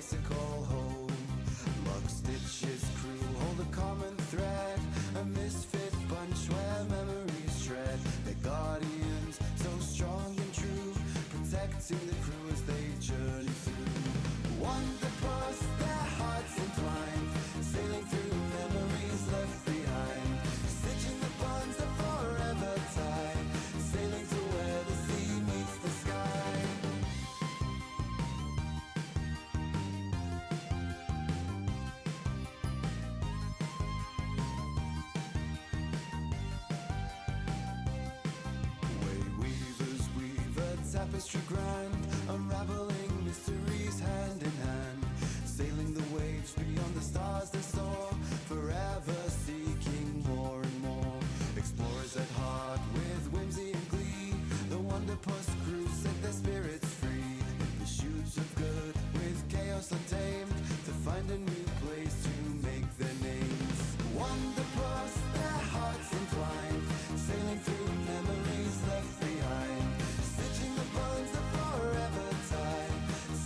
bicycle home. Lockstitch's crew hold a common thread, a misfit bunch where memories tread. They're guardians, so strong and true, protecting the crew as they journey through. Wonderpus, their hearts entwined, sailing through memories left behind, stitching the bonds that forever tie, sailing to where the sea meets the sky. Way weavers weave a tapestry grand, unraveling mysteries hand in hand, sailing the waves beyond the stars they soar, forever seeking more and more. Explorers at heart with whimsy and glee, the Wonderpus crew set their spirits free, in pursuit of good with chaos untamed, to find a new place to make their names. Wonderpus, their hearts entwined, sailing through memories left behind, stitching the bonds that forever tie,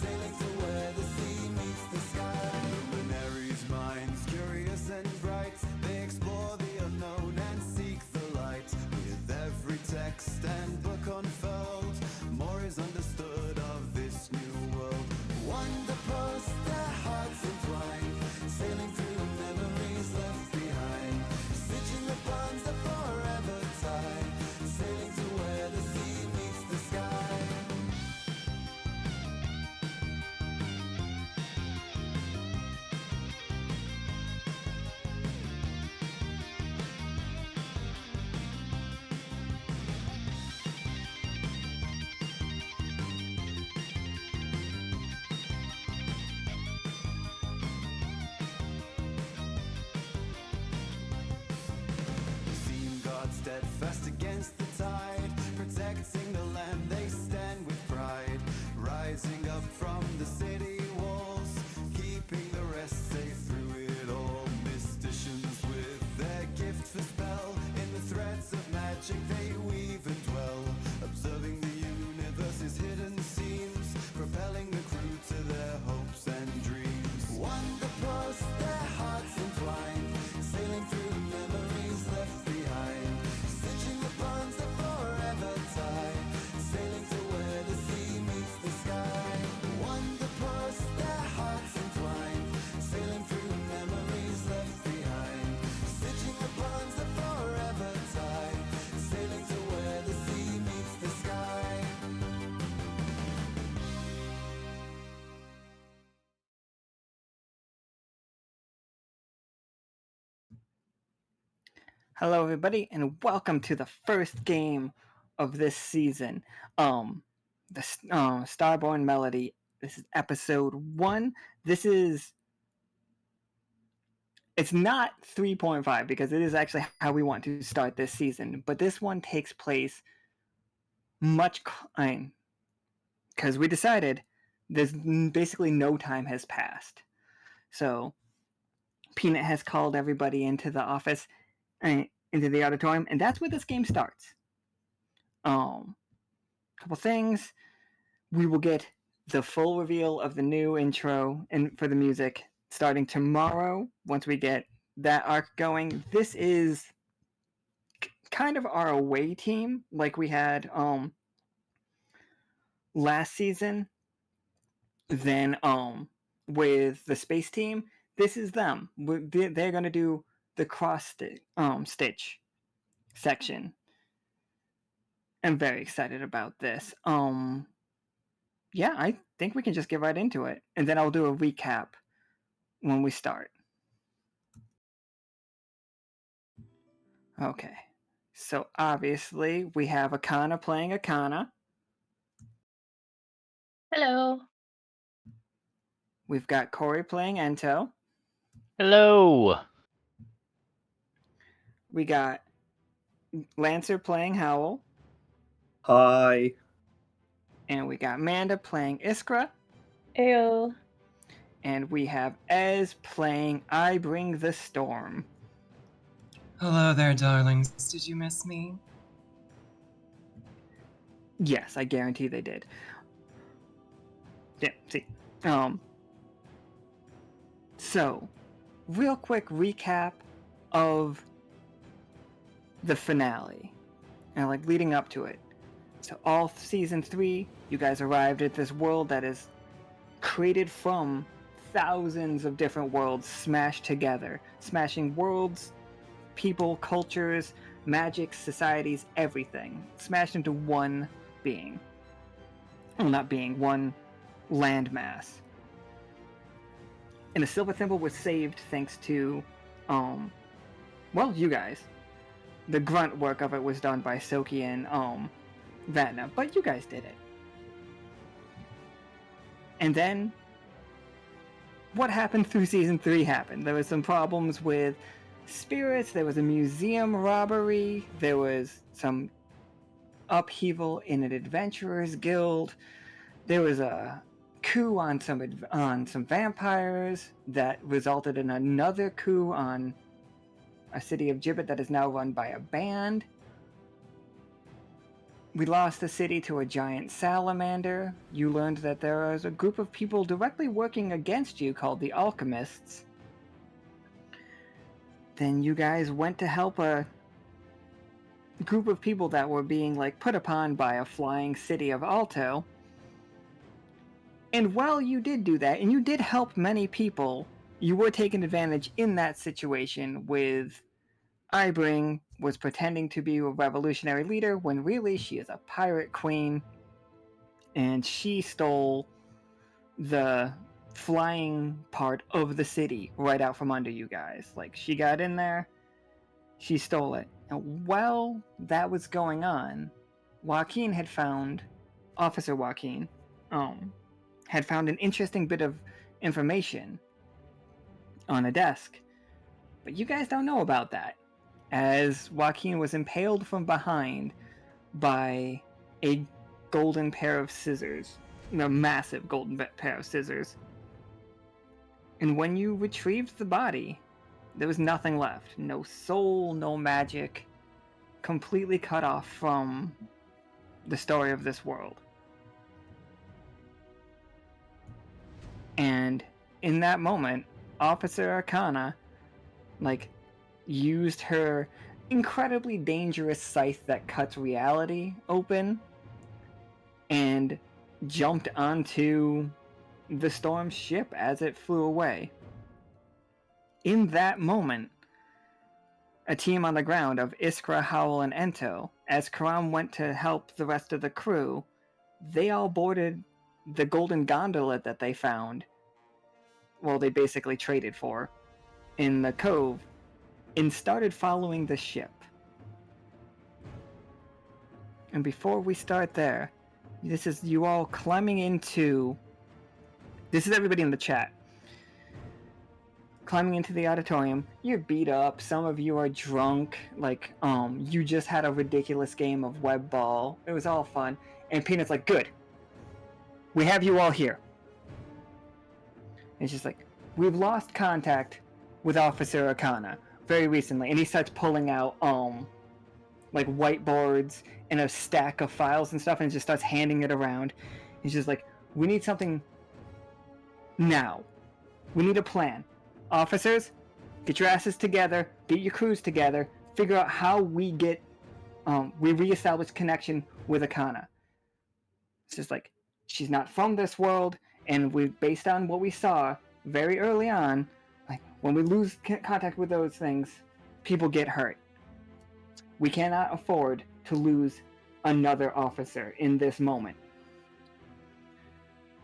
sailing to where the sea meets the sky. Luminaries' minds, curious and bright, they explore the unknown and seek the light. With every text and book unfurled, more is understood of this new world. Wonderpus, their hearts entwined, sailing through memories left behind, stitching the bonds that forever tie, sailing to where the sea meets the sky. Seem God steadfast against the tide, protecting the land they stand with pride, rising up from the city walls, keeping the rest safe through it all. Mysticians with their gift for spell, in the threads of magic they weave and dwell, observing the universe's hidden seams, propelling the crew to their hopes and dreams. Wonderpus, their hearts entwined, sailing through memories left behind, stitching the bonds that forever tie, sailing to where the sea meets the sky. Wonderpus, their hearts entwined, sailing through memories left behind, stitching the bonds that forever tie, sailing to where the sea meets the sky. Hello, everybody, and welcome to the first game of this season. The Starborne Melody. This is episode 1. It's not 3.5 because it is actually how we want to start this season, but this one takes place much because we decided there's basically no time has passed. So Peanut has called everybody into the office, into the auditorium, and that's where this game starts. Couple things. We will get the full reveal of the new intro and for the music starting tomorrow once we get that arc going. This is kind of our away team like we had last season. Then with the space team, this is them. They're going to do the cross stitch section. I'm very excited about this. Yeah, I think we can just get right into it, and then I'll do a recap when we start. Okay, so obviously we have Akhana playing Akhana. Hello. We've got Corey playing Ento. Hello. We got Lancer playing Howl. Hi. And we got Amanda playing Iskra. Ayo. And we have Ez playing Ibring the Storm. Hello there, darlings. Did you miss me? Yes, I guarantee they did. Yeah, see. So, real quick recap of the finale and like leading up to it. So all season 3, you guys arrived at this world that is created from thousands of different worlds smashed together, smashing worlds, people, cultures, magic, societies, everything smashed into one being. Well, not being, one landmass. And the silver thimble was saved thanks to, well, you guys. The grunt work of it was done by Soki and Vatna, but you guys did it. And then what happened through season 3 happened. There was some problems with spirits, there was a museum robbery, there was some upheaval in an adventurers guild, there was a coup on some vampires that resulted in another coup on a city of Gibbet that is now run by a band. We lost the city to a giant salamander. You learned that there was a group of people directly working against you called the Alchemists. Then you guys went to help a group of people that were being like put upon by a flying city of Alto. And while you did do that, and you did help many people, you were taken advantage in that situation with Ibring was pretending to be a revolutionary leader when really she is a pirate queen, and she stole the flying part of the city right out from under you guys. Like, she got in there, she stole it. And while that was going on, Joaquin had found, Officer Joaquin, had found an interesting bit of information on a desk. But you guys don't know about that, as Joaquin was impaled from behind by a golden pair of scissors, a massive golden pair of scissors. And when you retrieved the body, there was nothing left. No soul, no magic, completely cut off from the story of this world. And in that moment, Officer Akhana, used her incredibly dangerous scythe that cuts reality open and jumped onto the Storm's ship as it flew away. In that moment, a team on the ground of Iskra, Howl, and Ento, as Karam went to help the rest of the crew, they all boarded the golden gondola that they found, well, they basically traded for, in the cove, and started following the ship. And before we start there, this is you all climbing into... This is everybody in the chat. Climbing into the auditorium. You're beat up, some of you are drunk, you just had a ridiculous game of web ball. It was all fun. And Peanut's like, good. We have you all here. And it's just like, we've lost contact with Officer Akhana very recently, and he starts pulling out whiteboards and a stack of files and stuff, and just starts handing it around. He's just like, we need something now. We need a plan. Officers, get your asses together, get your crews together, figure out how we get we reestablish connection with Akhana. It's just like, she's not from this world, and based on what we saw very early on, when we lose contact with those things, people get hurt. We cannot afford to lose another officer in this moment.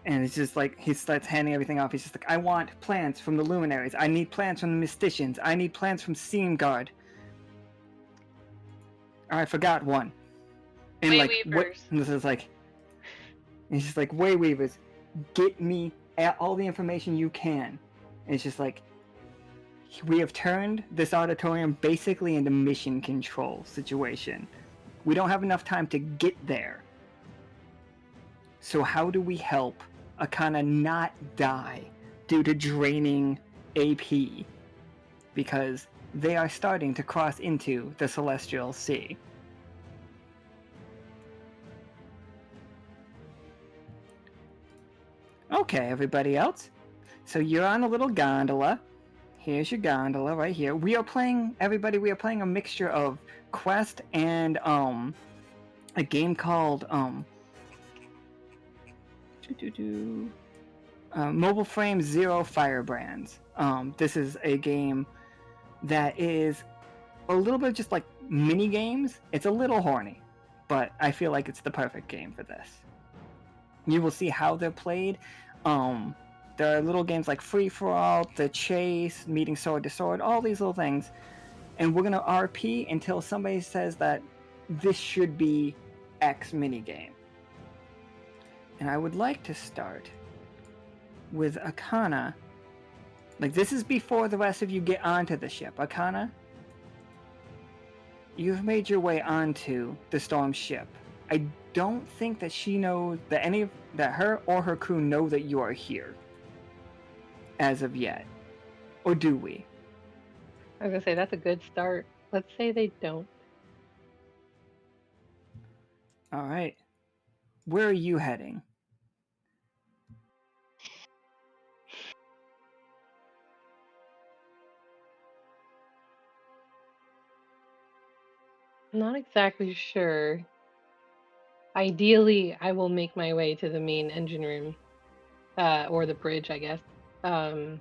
And it's just like, he starts handing everything off. He's just like, I want plans from the Luminaries. I need plans from the Mysticians. I need plans from Seamguard. Oh, I forgot one. And Wayweavers. And this is like, it's just like, Wayweavers, get me all the information you can. And it's just like, we have turned this auditorium basically into mission control situation. We don't have enough time to get there. So how do we help Akhana not die due to draining AP? Because they are starting to cross into the Celestial Sea. Okay, everybody else. So you're on a little gondola. Here's your gondola right here. We are playing, everybody, we are playing a mixture of Quest and a game called Mobile Frame Zero Firebrands. This is a game that is a little bit just like mini games. It's a little horny, but I feel like it's the perfect game for this. You will see how they're played. There are little games like Free for All, The Chase, Meeting Sword to Sword, all these little things. And we're gonna RP until somebody says that this should be X minigame. And I would like to start with Akhana. Like, this is before the rest of you get onto the ship. Akhana, you've made your way onto the storm ship. I don't think that she knows that that her or her crew know that you are here as of yet. Or do we? I was gonna say that's a good start. Let's say they don't. All right. Where are you heading? I'm not exactly sure. Ideally, I will make my way to the main engine room, or the bridge, I guess. My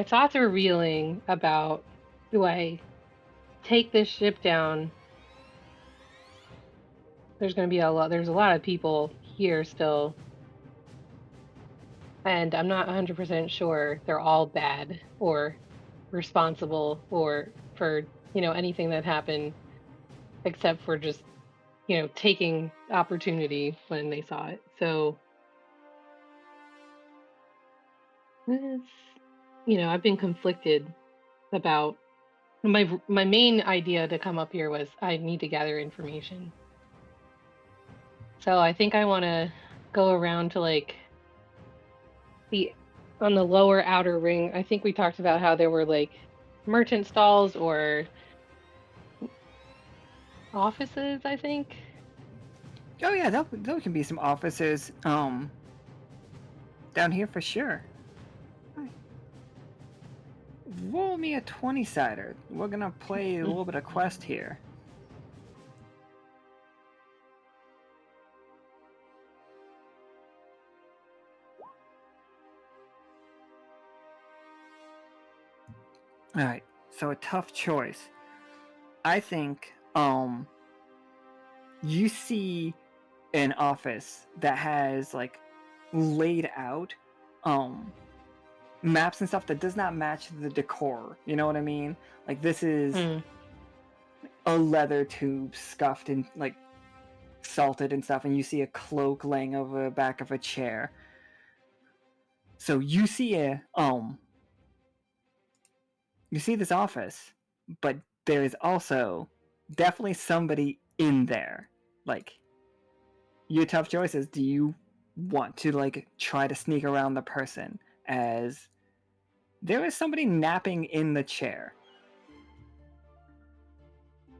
thoughts are reeling about, do I take this ship down? There's a lot of people here still. And I'm not 100% sure they're all bad or responsible or for, anything that happened except for just, taking opportunity when they saw it. So it's, I've been conflicted about my main idea to come up here was I need to gather information. So I think I want to go around to like on the lower outer ring. I think we talked about how there were like merchant stalls or offices, I think. Oh yeah, there can be some offices down here for sure. Roll me a 20-sider. We're gonna play a little bit of Quest here. Alright, so a tough choice. I think you see an office that has like laid out maps and stuff that does not match the decor. You know what I mean? Like, this is a leather tube scuffed and like salted and stuff, and you see a cloak laying over the back of a chair. So you see you see this office, but there is also definitely somebody in there. Like, your tough choice is, do you want to like try to sneak around the person, as there is somebody napping in the chair.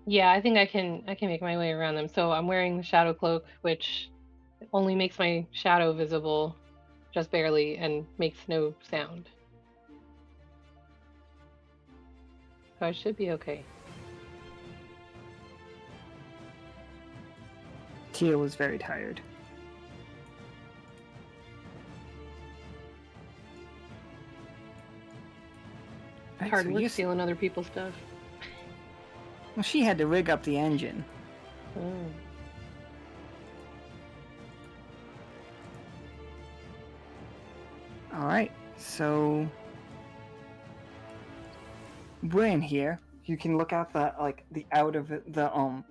Yeah, I think I can make my way around them. So I'm wearing the shadow cloak, which only makes my shadow visible just barely and makes no sound. So I should be okay. Teal is very tired. It's hard work stealing other people's stuff. Well, she had to rig up the engine. Alright, so we're in here. You can look out the out of the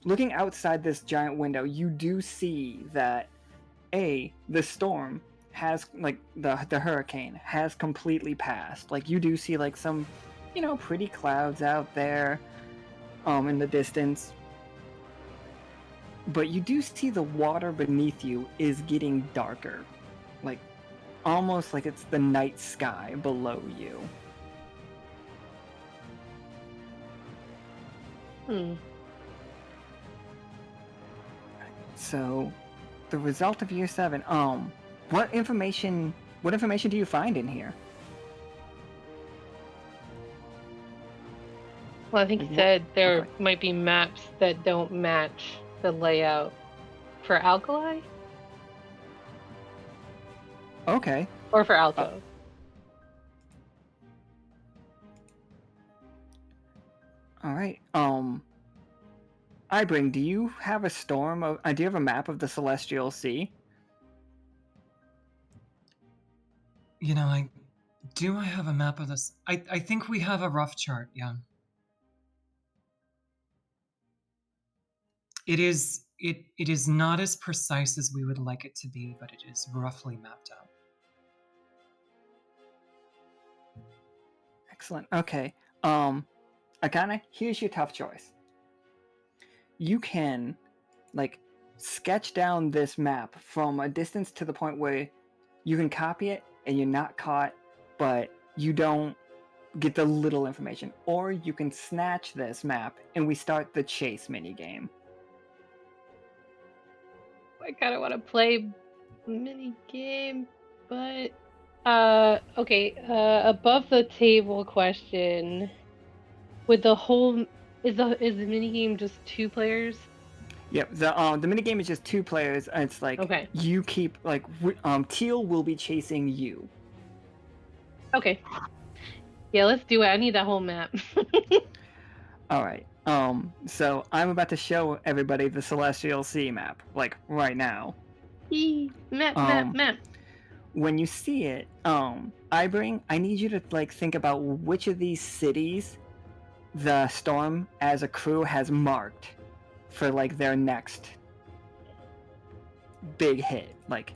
looking outside this giant window, you do see that the storm has, like, the hurricane has completely passed. Like, you do see like some, pretty clouds out there in the distance. But you do see the water beneath you is getting darker. Like, almost like it's the night sky below you. So, the result of year 7. What information do you find in here? Well, I think Like he what- said there okay. might be maps that don't match the layout for Alkali Okay. or for Alto. All right. Ibring, do you have a do you have a map of the Celestial Sea? You know, I have a map of this. I think we have a rough chart, yeah. It is not as precise as we would like it to be, but it is roughly mapped out. Excellent. Okay. Akhana, here's your tough choice. You can, like, sketch down this map from a distance to the point where you can copy it and you're not caught, but you don't get the little information. Or you can snatch this map and we start the chase minigame. I kind of want to play mini game, but okay. Above the table question, with the whole is the mini game just 2 players? Yep, the minigame is just 2 players, and it's like Okay. you keep Teal will be chasing you. Okay. Yeah, let's do it. I need that whole map. Alright. So I'm about to show everybody the Celestial Sea map, like right now. Map. When you see it, Ibring, I need you to like think about which of these cities the Storm as a crew has marked for like their next big hit. Like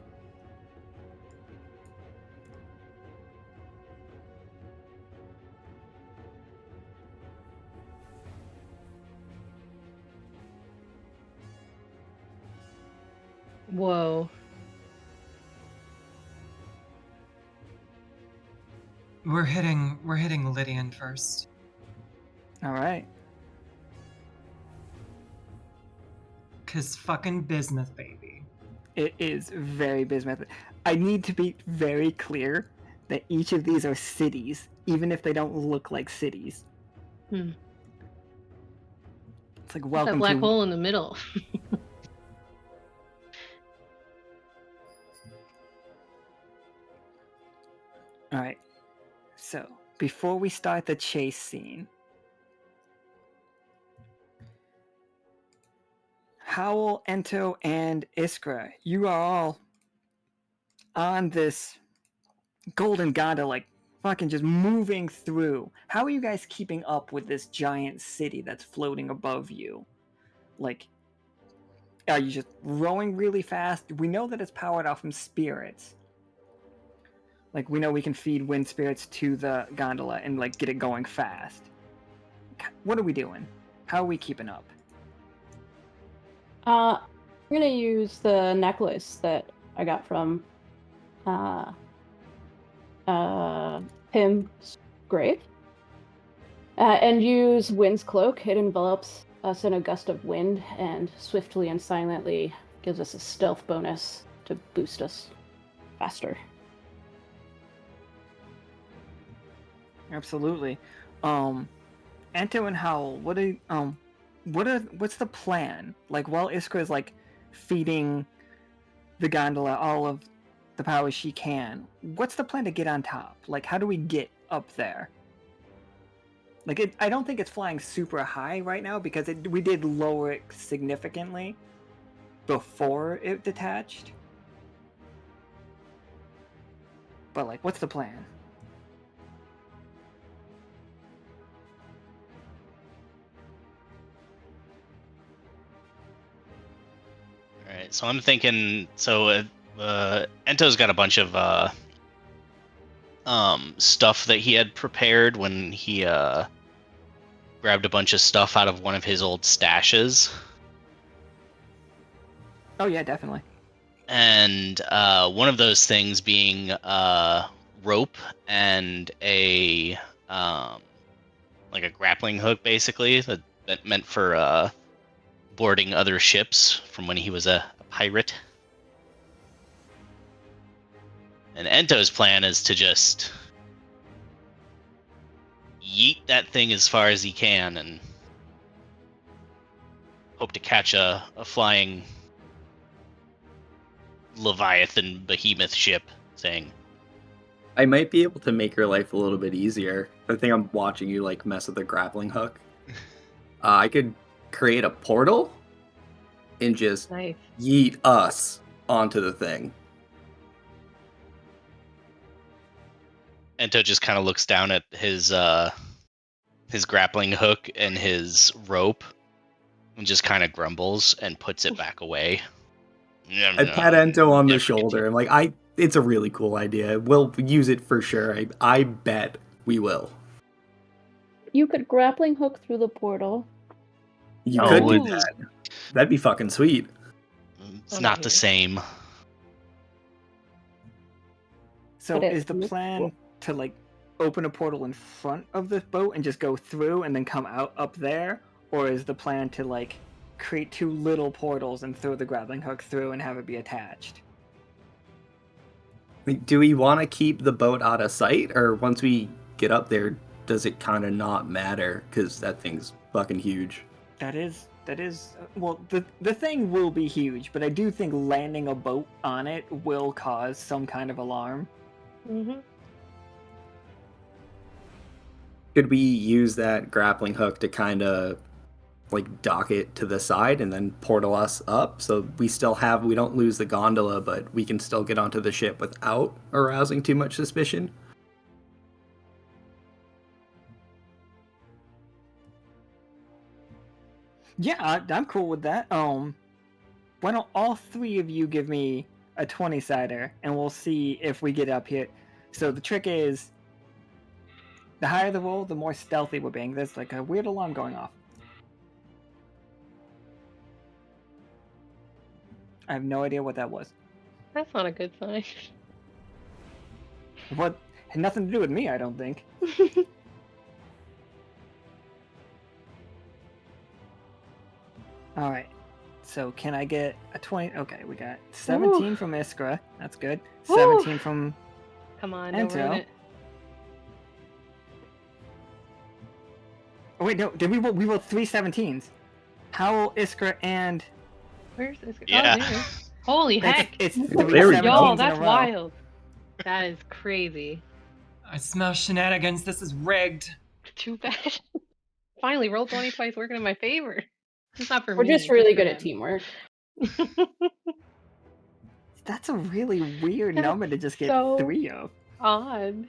Whoa. We're hitting Lydian first. alright. 'Cause fucking bismuth, baby. It is very bismuth. I need to be very clear that each of these are cities, even if they don't look like cities. Hmm. It's like That welcome black to hole in the middle. Alright. So before we start the chase scene, Howl, Ento, and Iskra, you are all on this golden gondola, like fucking just moving through. How are you guys keeping up with this giant city that's floating above you? Like, are you just rowing really fast? We know that it's powered off from spirits. Like, we know we can feed wind spirits to the gondola and like get it going fast. What are we doing? How are we keeping up? I'm gonna use the necklace that I got from Pim's grave. And use Wind's Cloak. It envelops us in a gust of wind and swiftly and silently gives us a stealth bonus to boost us faster. Absolutely. Ento and Howl, what's the plan? Like while Iskra is like feeding the gondola all of the power she can, what's the plan to get on top? Like how do we get up there? Like I don't think it's flying super high right now because we did lower it significantly before it detached. But like what's the plan? All right, so I'm thinking. So Ento's got a bunch of stuff that he had prepared when he grabbed a bunch of stuff out of one of his old stashes. Oh yeah, definitely. And one of those things being rope and a like a grappling hook, basically that meant for boarding other ships from when he was a pirate. And Ento's plan is to just yeet that thing as far as he can and hope to catch a flying Leviathan behemoth ship thing. I might be able to make your life a little bit easier. I think I'm watching you like mess with the grappling hook. I could create a portal and just Nice. yeet us onto the thing. Ento just kind of looks down at his grappling hook and his rope and just kind of grumbles and puts it back away. I pat Ento on the shoulder. I'm like, it's a really cool idea. We'll use it for sure. I bet we will. You could grappling hook through the portal. You Oh, could do Ooh. that. That'd be fucking sweet. It's not the same. So But it is the looks plan cool. to like open a portal in front of the boat and just go through and then come out up there, or is the plan to like create two little portals and throw the grappling hook through and have it be attached? Like, do we want to keep the boat out of sight, or once we get up there, does it kind of not matter? Because that thing's fucking huge. That is well, the thing will be huge, but I do think landing a boat on it will cause some kind of alarm. Mm-hmm. Could we use that grappling hook to kind of like dock it to the side and then portal us up, so we don't lose the gondola, but we can still get onto the ship without arousing too much suspicion? Yeah, I'm cool with that. Why don't all three of you give me a 20-sider, and we'll see if we get up here. So the trick is, the higher the roll, the more stealthy we're being. There's like a weird alarm going off. I have no idea what that was. That's not a good sign. What had nothing to do with me, I don't think. All right. So can I get a 20? Okay, we got 17 from Iskra. That's good. 17 from Come on, don't ruin Ento. it. Oh wait, no. Did we rolled 3 17s? Howl, Iskra, and Where's this? Yeah. Oh, there it is. Holy heck! it's Well, 3 there we go. 17s Y'all, in that's a row. wild. That is crazy. I smell shenanigans. This is rigged. Too bad. Finally, roll 20 twice working in my favor. It's not for We're me. just really for good at him. teamwork. That's a really weird That's number to just get so 3 of. Odd.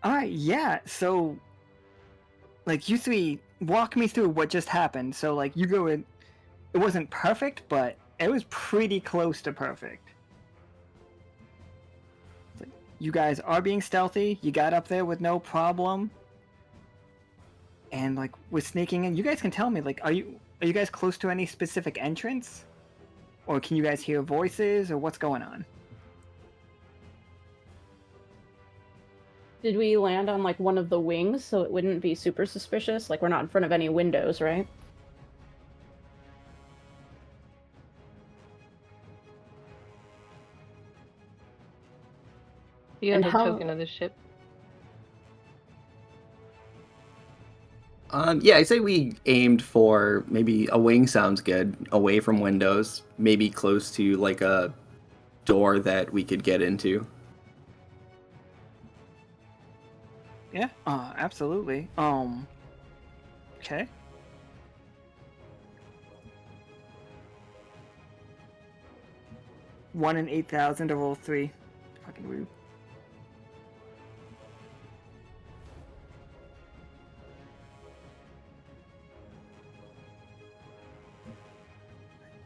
All right, yeah. So, like, you three walk me through what just happened. So, like, you go in. It wasn't perfect, but it was pretty close to perfect. It's like, you guys are being stealthy. You got up there with no problem. And like, we're sneaking in. You guys can tell me, like, are you guys close to any specific entrance, or can you guys hear voices, or what's going on? Did we land on like one of the wings so it wouldn't be super suspicious? Like we're not in front of any windows, right? You have And the how- token of the ship. Yeah, I say we aimed for maybe a wing sounds good, away from windows, maybe close to like a door that we could get into. Yeah, absolutely. Okay. One in 8,000 to roll 3. Fucking rude.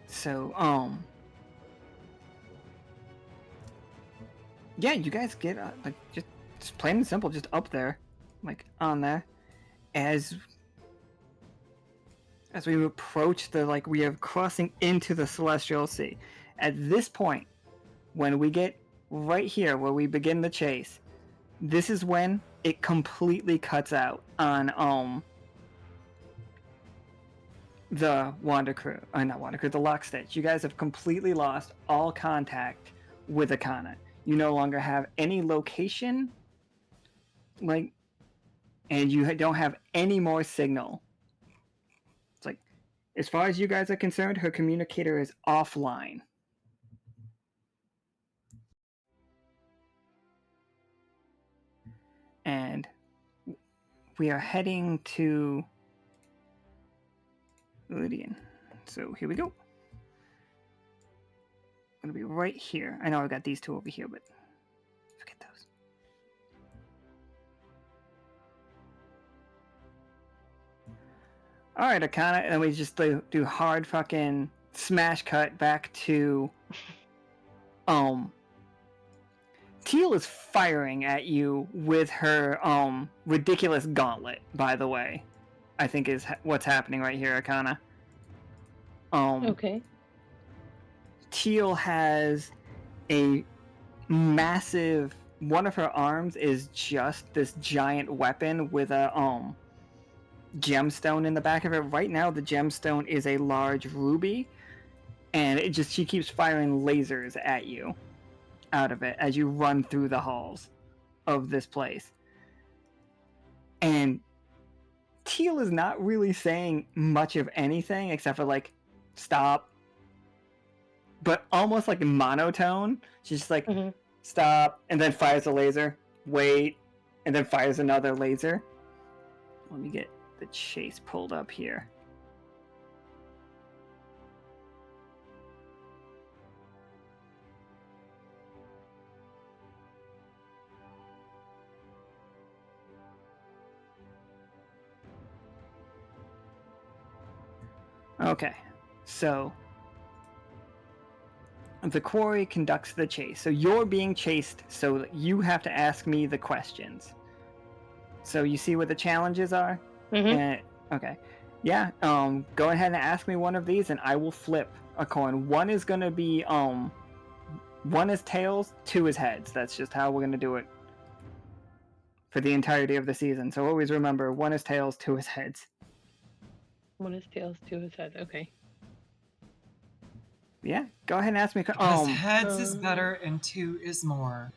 So, yeah, you guys get like just plain and simple, just up there, like on there, as we approach the we are crossing into the Celestial Sea. At this point, when we get right here where we begin the chase, this is when it completely cuts out on the Wander Crew, not Wander Crew, the Lockstitch. You guys have completely lost all contact with Akhana. You no longer have any location, like, and you don't have any more signal. It's like, as far as you guys are concerned, her communicator is offline. And we are heading to Lydian. So here we go. Gonna be right here. I know I've got these two over here, but forget those. Alright, Akhana, and we just do hard fucking smash cut back to Teal is firing at you with her ridiculous gauntlet, by the way. I think is what's happening right here, Akhana. Okay. Teal has a massive, one of her arms is just this giant weapon with a gemstone in the back of it. Right now the gemstone is a large ruby, and she keeps firing lasers at you out of it as you run through the halls of this place. And Teal is not really saying much of anything except for like, stop, but almost like monotone. She's just like, stop, and then fires a laser, wait, and then fires another laser. Let me get the chase pulled up here. Okay, so the quarry conducts the chase. So you're being chased, so you have to ask me the questions. So you see what the challenges are? Okay. Yeah, go ahead and ask me one of these and I will flip a coin. One is going to be, one is tails, two is heads. That's just how we're going to do it for the entirety of the season. So always remember, one is tails, two is heads. One is tails, two is heads. Okay. Yeah, go ahead and ask me. Because heads is better and two is more.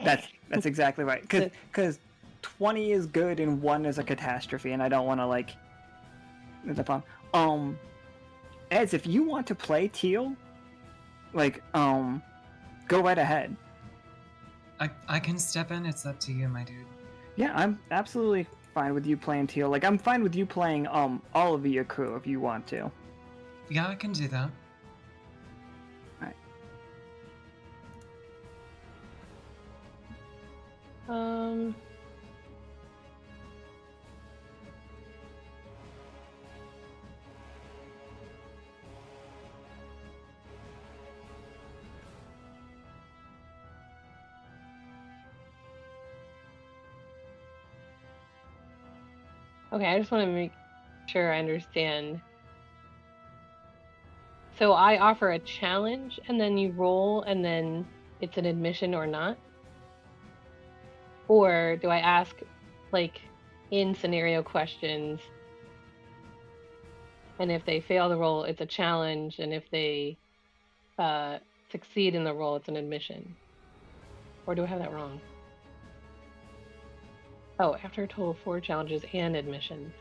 That's exactly right. Because 20 is good and 1 is a catastrophe, and I don't want to like the fun. Eds, if you want to play Teal, like go right ahead. I can step in. It's up to you, my dude. Yeah, I'm absolutely fine with you playing Teal. Like I'm fine with you playing all of your crew if you want to. Yeah, I can do that. Okay, I just want to make sure I understand. So I offer a challenge and then you roll and then it's an admission or not? Or do I ask like in scenario questions and if they fail the roll it's a challenge and if they succeed in the roll it's an admission? Or do I have that wrong? Oh, after a total of 4 challenges and admissions.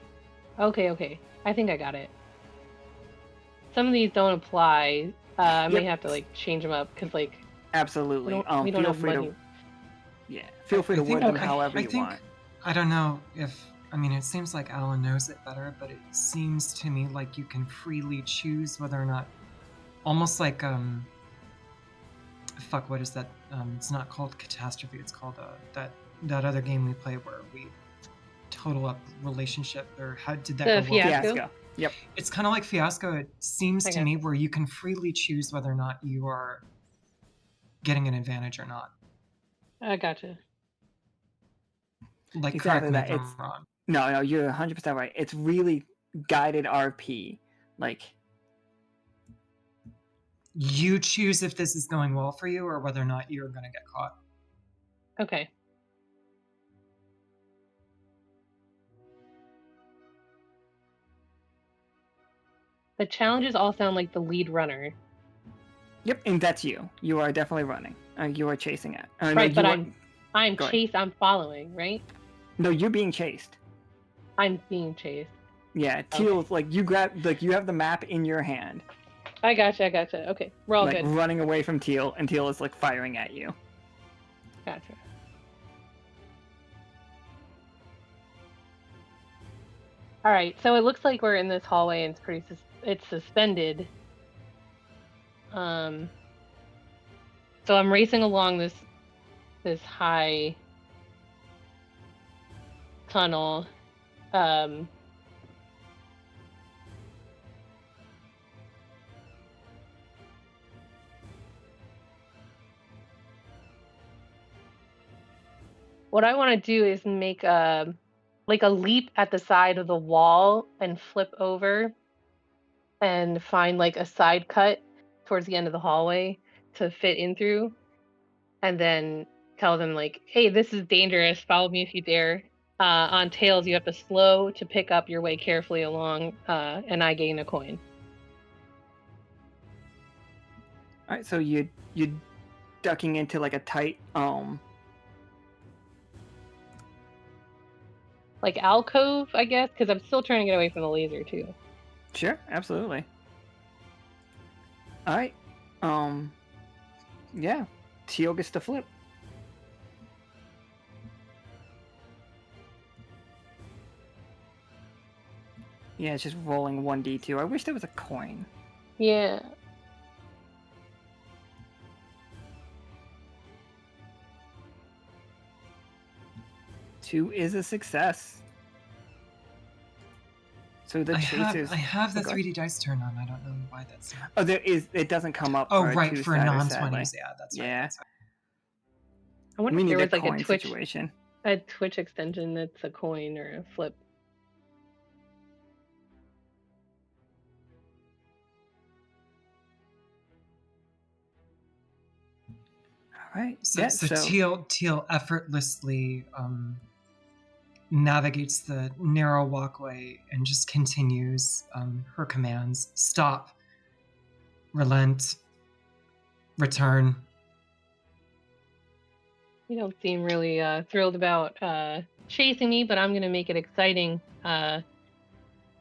Okay. I think I got it. Some of these don't apply. I may have to like change them up because like absolutely. we don't have money. Feel free to word them however you want. I don't know if it seems like Alan knows it better, but it seems to me like you can freely choose whether or not, almost like what is that? It's not called Catastrophe. It's called that other game we play where we total up relationship, or how did that go? Fiasco. Yep. It's kind of like Fiasco. It seems to me where you can freely choose whether or not you are getting an advantage or not. I gotcha. Like, correct me if I'm wrong. No, you're 100% right. It's really guided RP. Like, you choose if this is going well for you or whether or not you're going to get caught. Okay. the challenges all sound like the lead runner. Yep, and that's you. You are definitely running. You are chasing it. Right, but I'm Go ahead. chased. I'm following, right? No, you're being chased. I'm being chased. Yeah, Teal's like you have the map in your hand. I gotcha. Okay, we're all like good. running away from Teal, and Teal is like firing at you. Gotcha. All right, so it looks like we're in this hallway and it's suspended. So I'm racing along this high tunnel. What I want to do is make a leap at the side of the wall and flip over and find like a side cut towards the end of the hallway to fit in through, and then tell them like, hey, this is dangerous, follow me if you dare. On tails, you have to slow to pick up your way carefully along, and I gain a coin. All right, so you ducking into like a tight like alcove, I guess, because I'm still trying to get away from the laser too. Sure, absolutely. All right, yeah, Teal gets to flip. Yeah, it's just rolling 1d2. I wish there was a coin. Yeah. Two is a success. So the chasers. I have the 3D dice turned on. I don't know why that's not. Oh, there is. It doesn't come up. Oh, for right, for non-20s. sadly. Yeah, that's right. Yeah. That's right. I wonder We if need there a was like coin a Twitch situation. a Twitch extension that's a coin or a flip. All right. So, yeah, so Teal effortlessly navigates the narrow walkway and just continues her commands. Stop. Relent. Return. You don't seem really thrilled about chasing me, but I'm going to make it exciting. I'm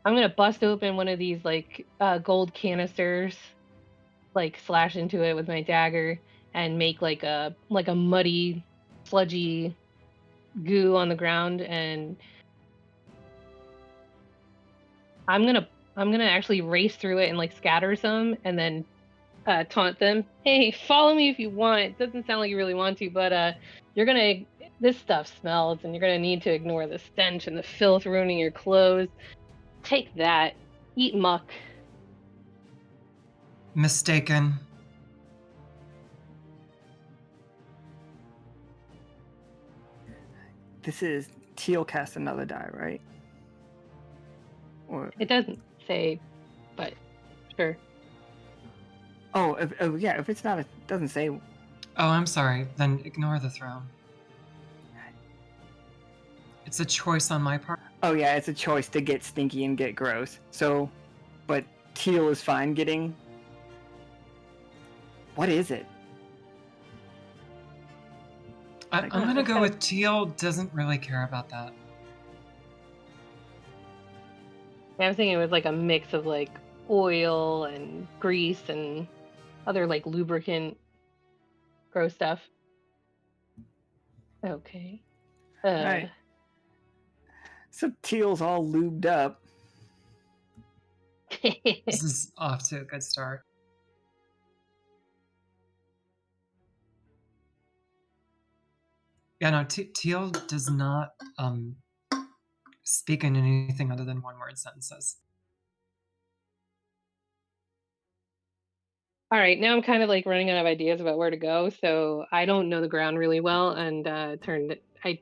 going to bust open one of these like gold canisters, like slash into it with my dagger and make like a muddy, sludgy goo on the ground, and I'm going to actually race through it and like scatter some and then taunt them. Hey, follow me if you want. It doesn't sound like you really want to, but this stuff smells and you're gonna need to ignore the stench and the filth ruining your clothes. Take that. Eat muck. Mistaken. This is Teal cast another die, right? Or It doesn't say, but sure. oh yeah, if it's not, it doesn't say. Oh, I'm sorry. Then ignore the throw. It's a choice on my part. Oh yeah, it's a choice to get stinky and get gross. So, but Teal is fine getting. What is it? I'm gonna go with Teal doesn't really care about that. I was thinking it was like a mix of like oil and grease and other like lubricant gross stuff. Okay. Right. So Teal's all lubed up. This is off to a good start. Yeah, no, Teal does not speak in anything other than one-word sentences. All right, now I'm kind of like running out of ideas about where to go, so I don't know the ground really well, and I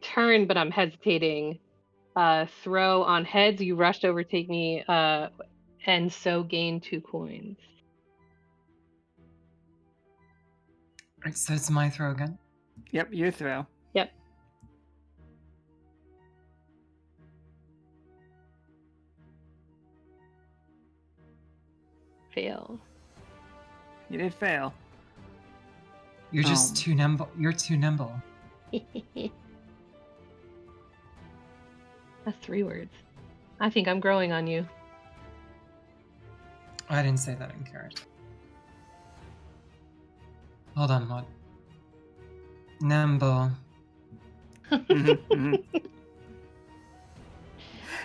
turned, but I'm hesitating. Throw on heads, you rush to overtake me, and so gain 2 coins. Right, so it's my throw again. Yep, your throw. Yep. fail. You did fail. You're just too nimble. You're too nimble. That's 3 words. I think I'm growing on you. I didn't say that in character. Hold on, what? Nimble.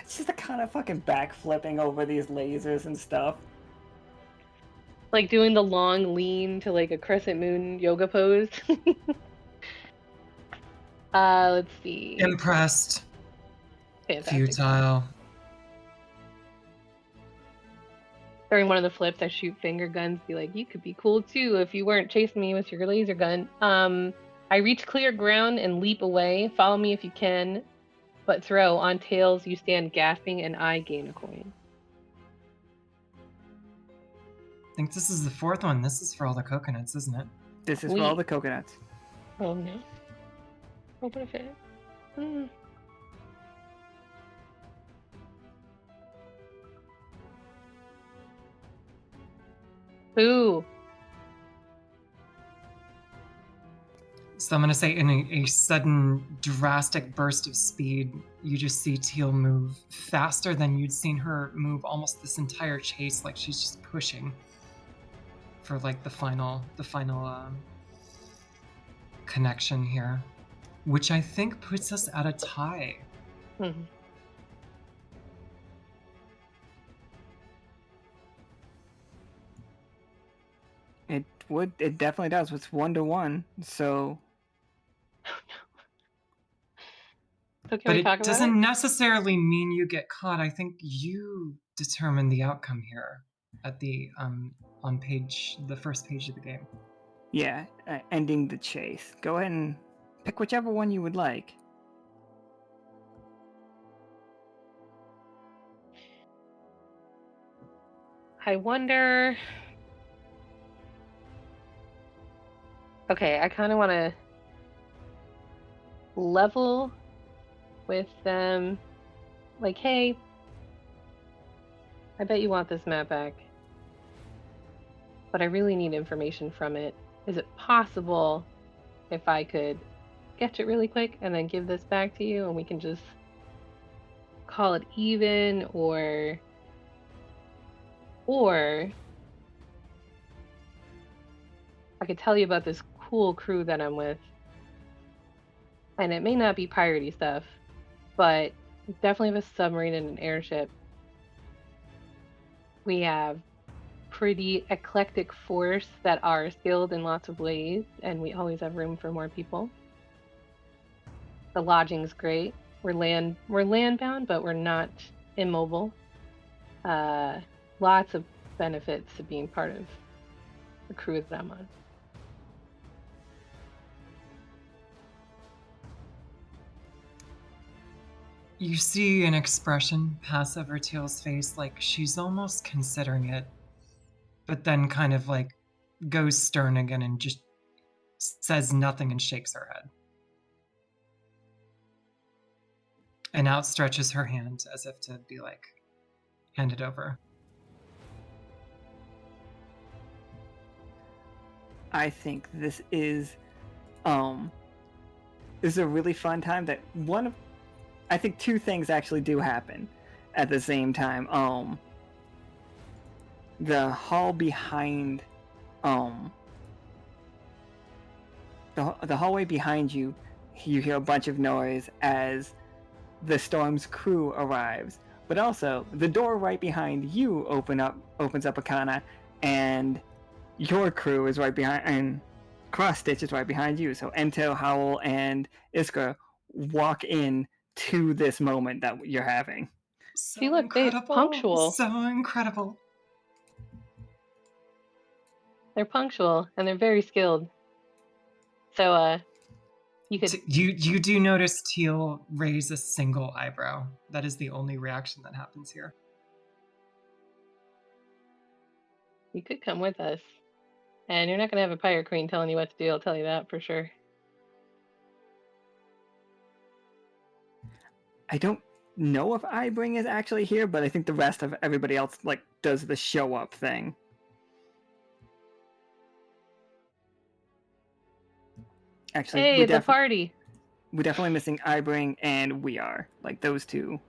It's just a kind of fucking backflipping over these lasers and stuff. Like doing the long lean to like a crescent moon yoga pose. Let's see. Impressed. Fantastic. Futile. During one of the flips, I shoot finger guns. Be like, you could be cool too if you weren't chasing me with your laser gun. I reach clear ground and leap away. Follow me if you can, but throw. On tails, you stand gasping, and I gain a coin. I think this is the 4th one. This is for all the coconuts, isn't it? This is for all the coconuts. Oh no. Open a fit. Ooh. So I'm going to say in a sudden, drastic burst of speed, you just see Teal move faster than you'd seen her move almost this entire chase, like she's just pushing for like the final connection here, which I think puts us at a tie. Mm-hmm. It definitely does. It's 1-1, so. So can But we it talk about doesn't it? necessarily mean you get caught. I think you determine the outcome here at the on the first page of the game. Yeah, ending the chase. Go ahead and pick whichever one you would like. I wonder. Okay, I kind of want to level with them. Like, hey, I bet you want this map back, but I really need information from it. Is it possible if I could sketch it really quick and then give this back to you and we can just call it even, or I could tell you about this cool crew that I'm with, and it may not be piratey stuff, but we definitely have a submarine and an airship. We have pretty eclectic force that are skilled in lots of ways, and we always have room for more people. The lodging's great. We're land bound, but we're not immobile. Lots of benefits to being part of the crew that I'm on. You see an expression pass over Teal's face, like she's almost considering it, but then kind of like goes stern again and just says nothing and shakes her head. And outstretches her hand as if to be like, hand it over. I think this is a really fun time. That I think 2 things actually do happen at the same time. The hall behind, the hallway behind you, you hear a bunch of noise as the storm's crew arrives. But also, the door right behind you opens up Akhana, and your crew is right behind, and Cross-Stitch is right behind you. So Ento, Howl, and Iskra walk in to this moment that you're having. So See, look, they're incredible. punctual. So incredible. They're punctual and they're very skilled. So, you could. You do notice Teal raise a single eyebrow. That is the only reaction that happens here. You could come with us, and you're not gonna have a pirate queen telling you what to do. I'll tell you that for sure. I don't know if Ibring is actually here, but I think the rest of everybody else like does the show up thing. Actually, Hey, the party. we're definitely missing Ibring, and we are. Like, those two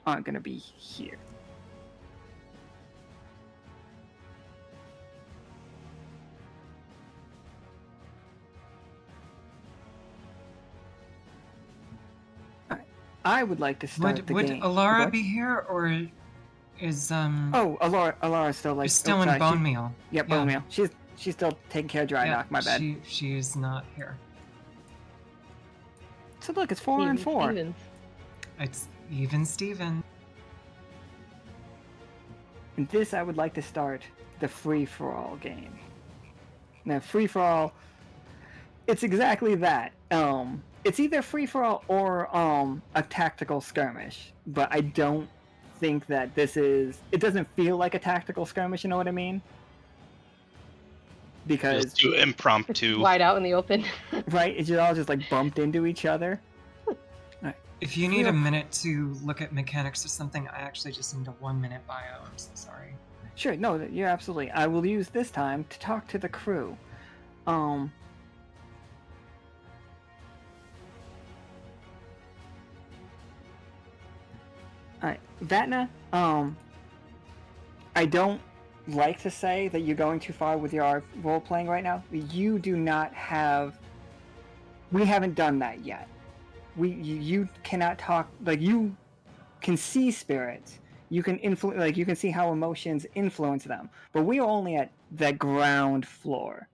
aren't going to be here. All right. I would like to start the Would game. Alara What? be here, or is Oh, Alara's still like... is still in sorry, bone meal? Yeah, bone meal. She's still taking care of Dry Knock, my bad. She's not here. So look, it's 4 on 4. Stevens. It's even Steven. And this, I would like to start the free-for-all game. Now, free-for-all, it's exactly that. It's either free-for-all or a tactical skirmish. But I don't think that this is... It doesn't feel like a tactical skirmish, you know what I mean? Because... Feels too impromptu. Wide out in the open. Right? It's all just like bumped into each other. If you need a minute to look at mechanics or something, I actually just need a 1 minute bio. I'm so sorry. Sure, no, you're absolutely... I will use this time to talk to the crew. Alright, Vatna, I don't like to say that you're going too far with your role-playing right now. You do not have... We haven't done that yet. You cannot talk... Like, you can see spirits. You can you can see how emotions influence them. But we are only at the ground floor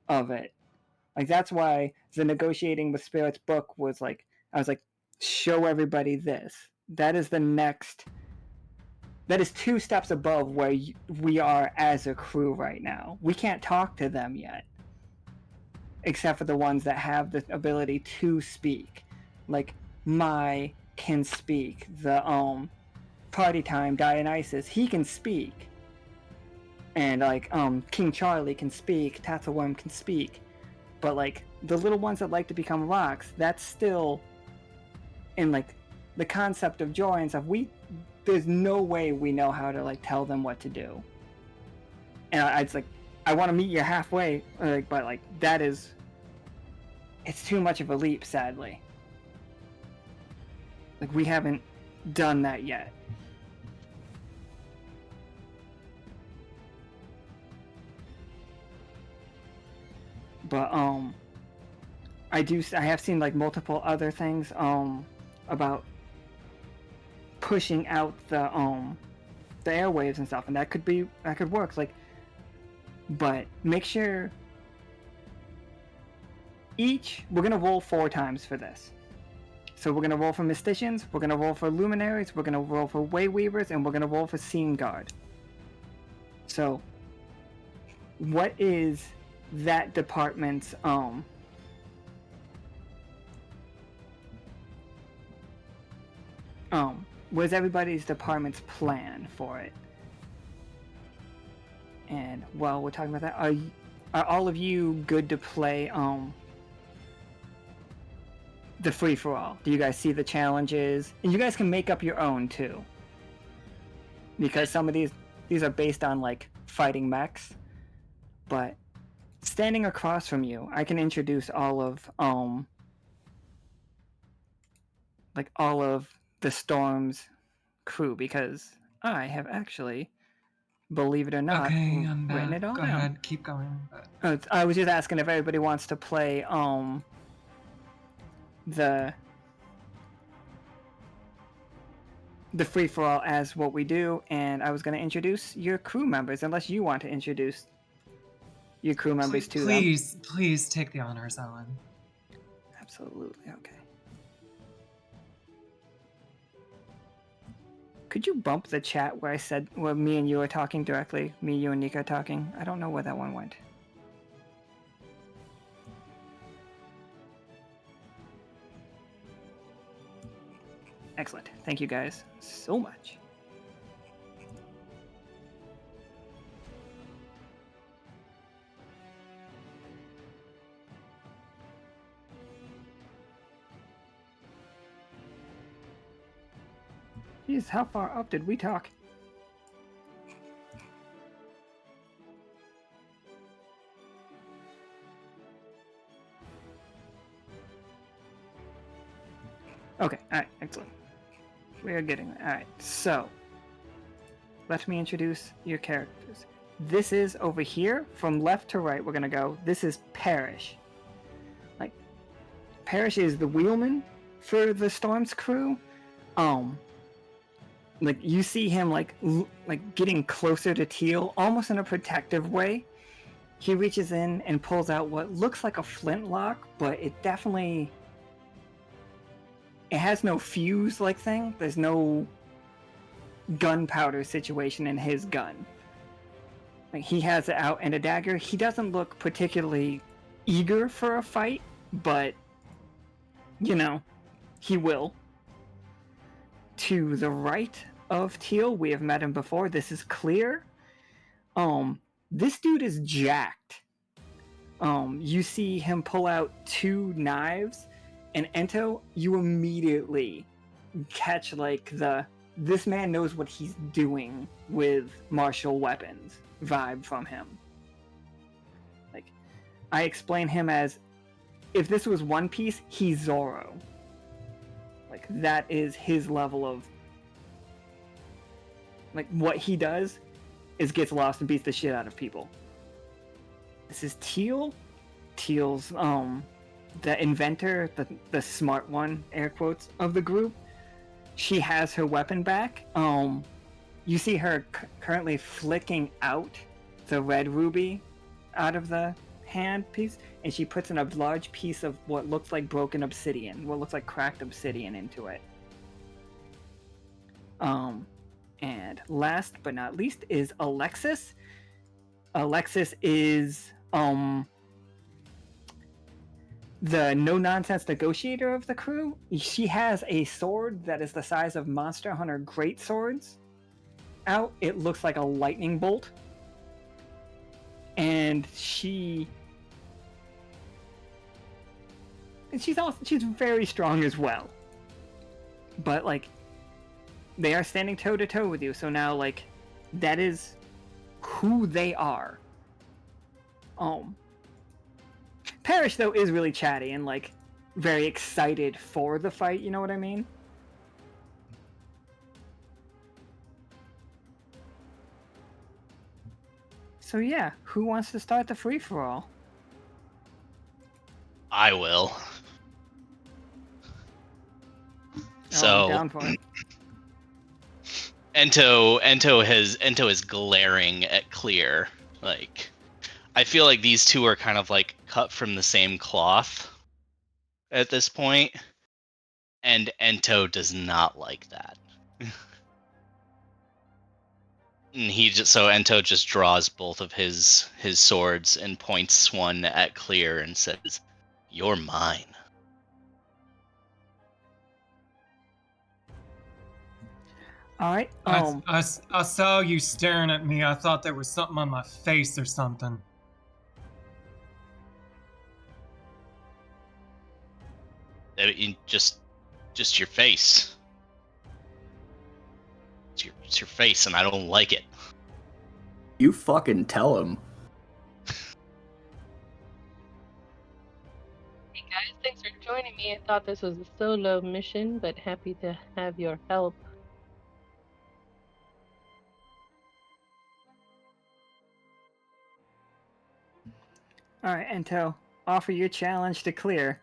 of it. Like, that's why the Negotiating with Spirits book was like... I was like, show everybody this. That is the next... That is 2 steps above where we are as a crew right now. We can't talk to them yet. Except for the ones that have the ability to speak. Like, Mai can speak. The, Party Time, Dionysus, he can speak. And, like, King Charlie can speak. Tatzelworm can speak. But, like, the little ones that like to become rocks, that's still... in, like, the concept of joy and stuff, there's no way we know how to, like, tell them what to do. And it's like, I want to meet you halfway, but, like, that is... It's too much of a leap, sadly. Like, we haven't done that yet. But, I have seen, like, multiple other things, about pushing out the airwaves and stuff, and that could work, like, but make sure we're gonna roll 4 times for this. So we're gonna roll for Mysticians, we're gonna roll for Luminaries, we're gonna roll for Wayweavers, and we're gonna roll for Seam Guard. So what is that department's where's everybody's department's plan for it? And while we're talking about that, are all of you good to play the free-for-all? Do you guys see the challenges? And you guys can make up your own too. Because some of these are based on, like, fighting mechs. But standing across from you, I can introduce all of the Storm's crew, because I have actually, believe it or not, Okay, I'm written back. it all Go down. ahead, keep going. But... I was just asking if everybody wants to play the free-for-all as what we do, and I was going to introduce your crew members, unless you want to introduce your crew members to them. Please take the honors, Ellen. Absolutely, okay. Could you bump the chat where I said, where me and you are talking directly? Me, you, and Nika are talking? I don't know where that one went. Excellent. Thank you guys so much. Jeez, how far up did we talk? Okay, alright, excellent. We are getting there. Alright, so let me introduce your characters. This is over here, from left to right, we're gonna go. This is Parrish. Like, Parrish is the wheelman for the Storm's crew. Like, you see him, like getting closer to Teal, almost in a protective way. He reaches in and pulls out what looks like a flintlock, but it definitely... It has no fuse-like thing. There's no gunpowder situation in his gun. Like, he has it out and a dagger. He doesn't look particularly eager for a fight, but, you know, he will. To the right of Teal, we have met him before. This is Clear. This dude is jacked. You see him pull out 2 knives, and Ento, you immediately catch, like, this man knows what he's doing with martial weapons vibe from him. Like, I explain him as, if this was One Piece, he's Zoro. Like, that is his level of... Like, what he does is gets lost and beats the shit out of people. This is Teal. Teal's, the inventor, the smart one, air quotes, of the group. She has her weapon back. You see her currently flicking out the red ruby out of the hand piece, and she puts in a large piece of what looks like broken obsidian, what looks like cracked obsidian into it. And last but not least is Alexis. Alexis is the no-nonsense negotiator of the crew. She has a sword that is the size of Monster Hunter great swords out. It looks like a lightning bolt. And she's very strong as well. But, like, they are standing toe-to-toe with you, so now, like, that is who they are. Parrish, though, is really chatty and, like, very excited for the fight, you know what I mean? So yeah, who wants to start the free-for-all? I will. I'm So down for it. Ento is glaring at Clear. Like, I feel like these two are kind of like cut from the same cloth at this point, and Ento does not like that. And Ento just draws both of his swords and points one at Clear and says, "You're mine." All right. I saw you staring at me. I thought there was something on my face or something. Just your face. It's your face, and I don't like it. You fucking tell him. Hey guys, thanks for joining me. I thought this was a solo mission, but happy to have your help. All right, Ento, offer your challenge to Clear.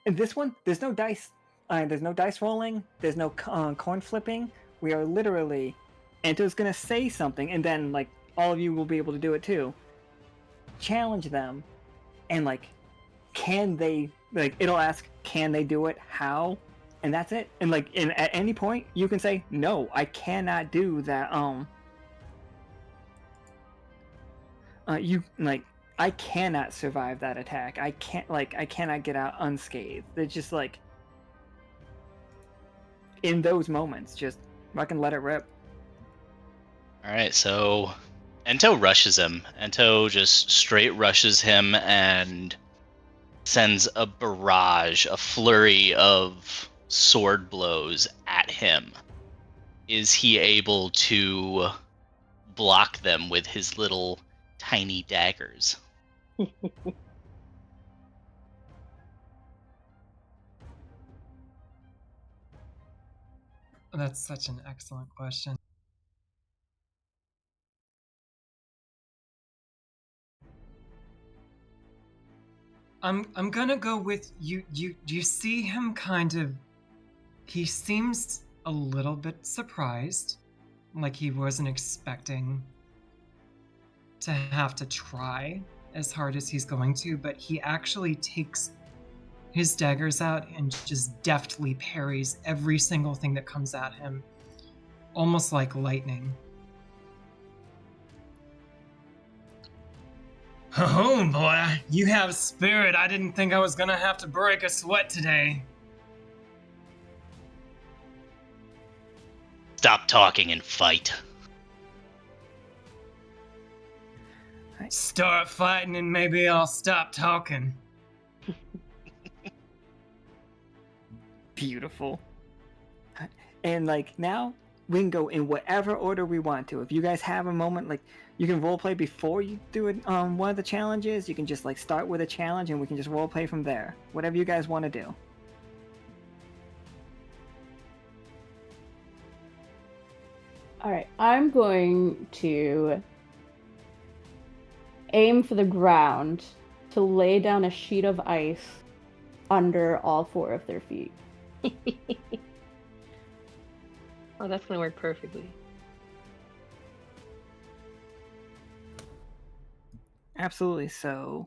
And this one, there's no dice. There's no dice rolling. There's no coin flipping. We are literally, Ento's gonna say something, and then like all of you will be able to do it too. Challenge them, and like, can they? Like, it'll ask, can they do it? How? And that's it. And like, at any point, you can say, no, I cannot do that. You like, I cannot survive that attack. I cannot get out unscathed. It's just like, in those moments, just fucking let it rip. Alright, so Ento rushes him. Ento just straight rushes him and sends a barrage, a flurry of sword blows at him. Is he able to block them with his little tiny daggers? That's such an excellent question. I'm gonna go with you. You see him kind of. He seems a little bit surprised, like he wasn't expecting to have to try as hard as he's going to, but he actually takes his daggers out and just deftly parries every single thing that comes at him, almost like lightning. Oh boy, you have spirit. I didn't think I was gonna have to break a sweat today. Stop talking and fight. Start fighting and maybe I'll stop talking. Beautiful. And like now we can go in whatever order we want to. If you guys have a moment, like you can roleplay before you do it. One of the challenges, you can just like start with a challenge and we can just roleplay from there. Whatever you guys want to do. All right, I'm going to aim for the ground to lay down a sheet of ice under all 4 of their feet. Oh, that's gonna work perfectly. Absolutely. So,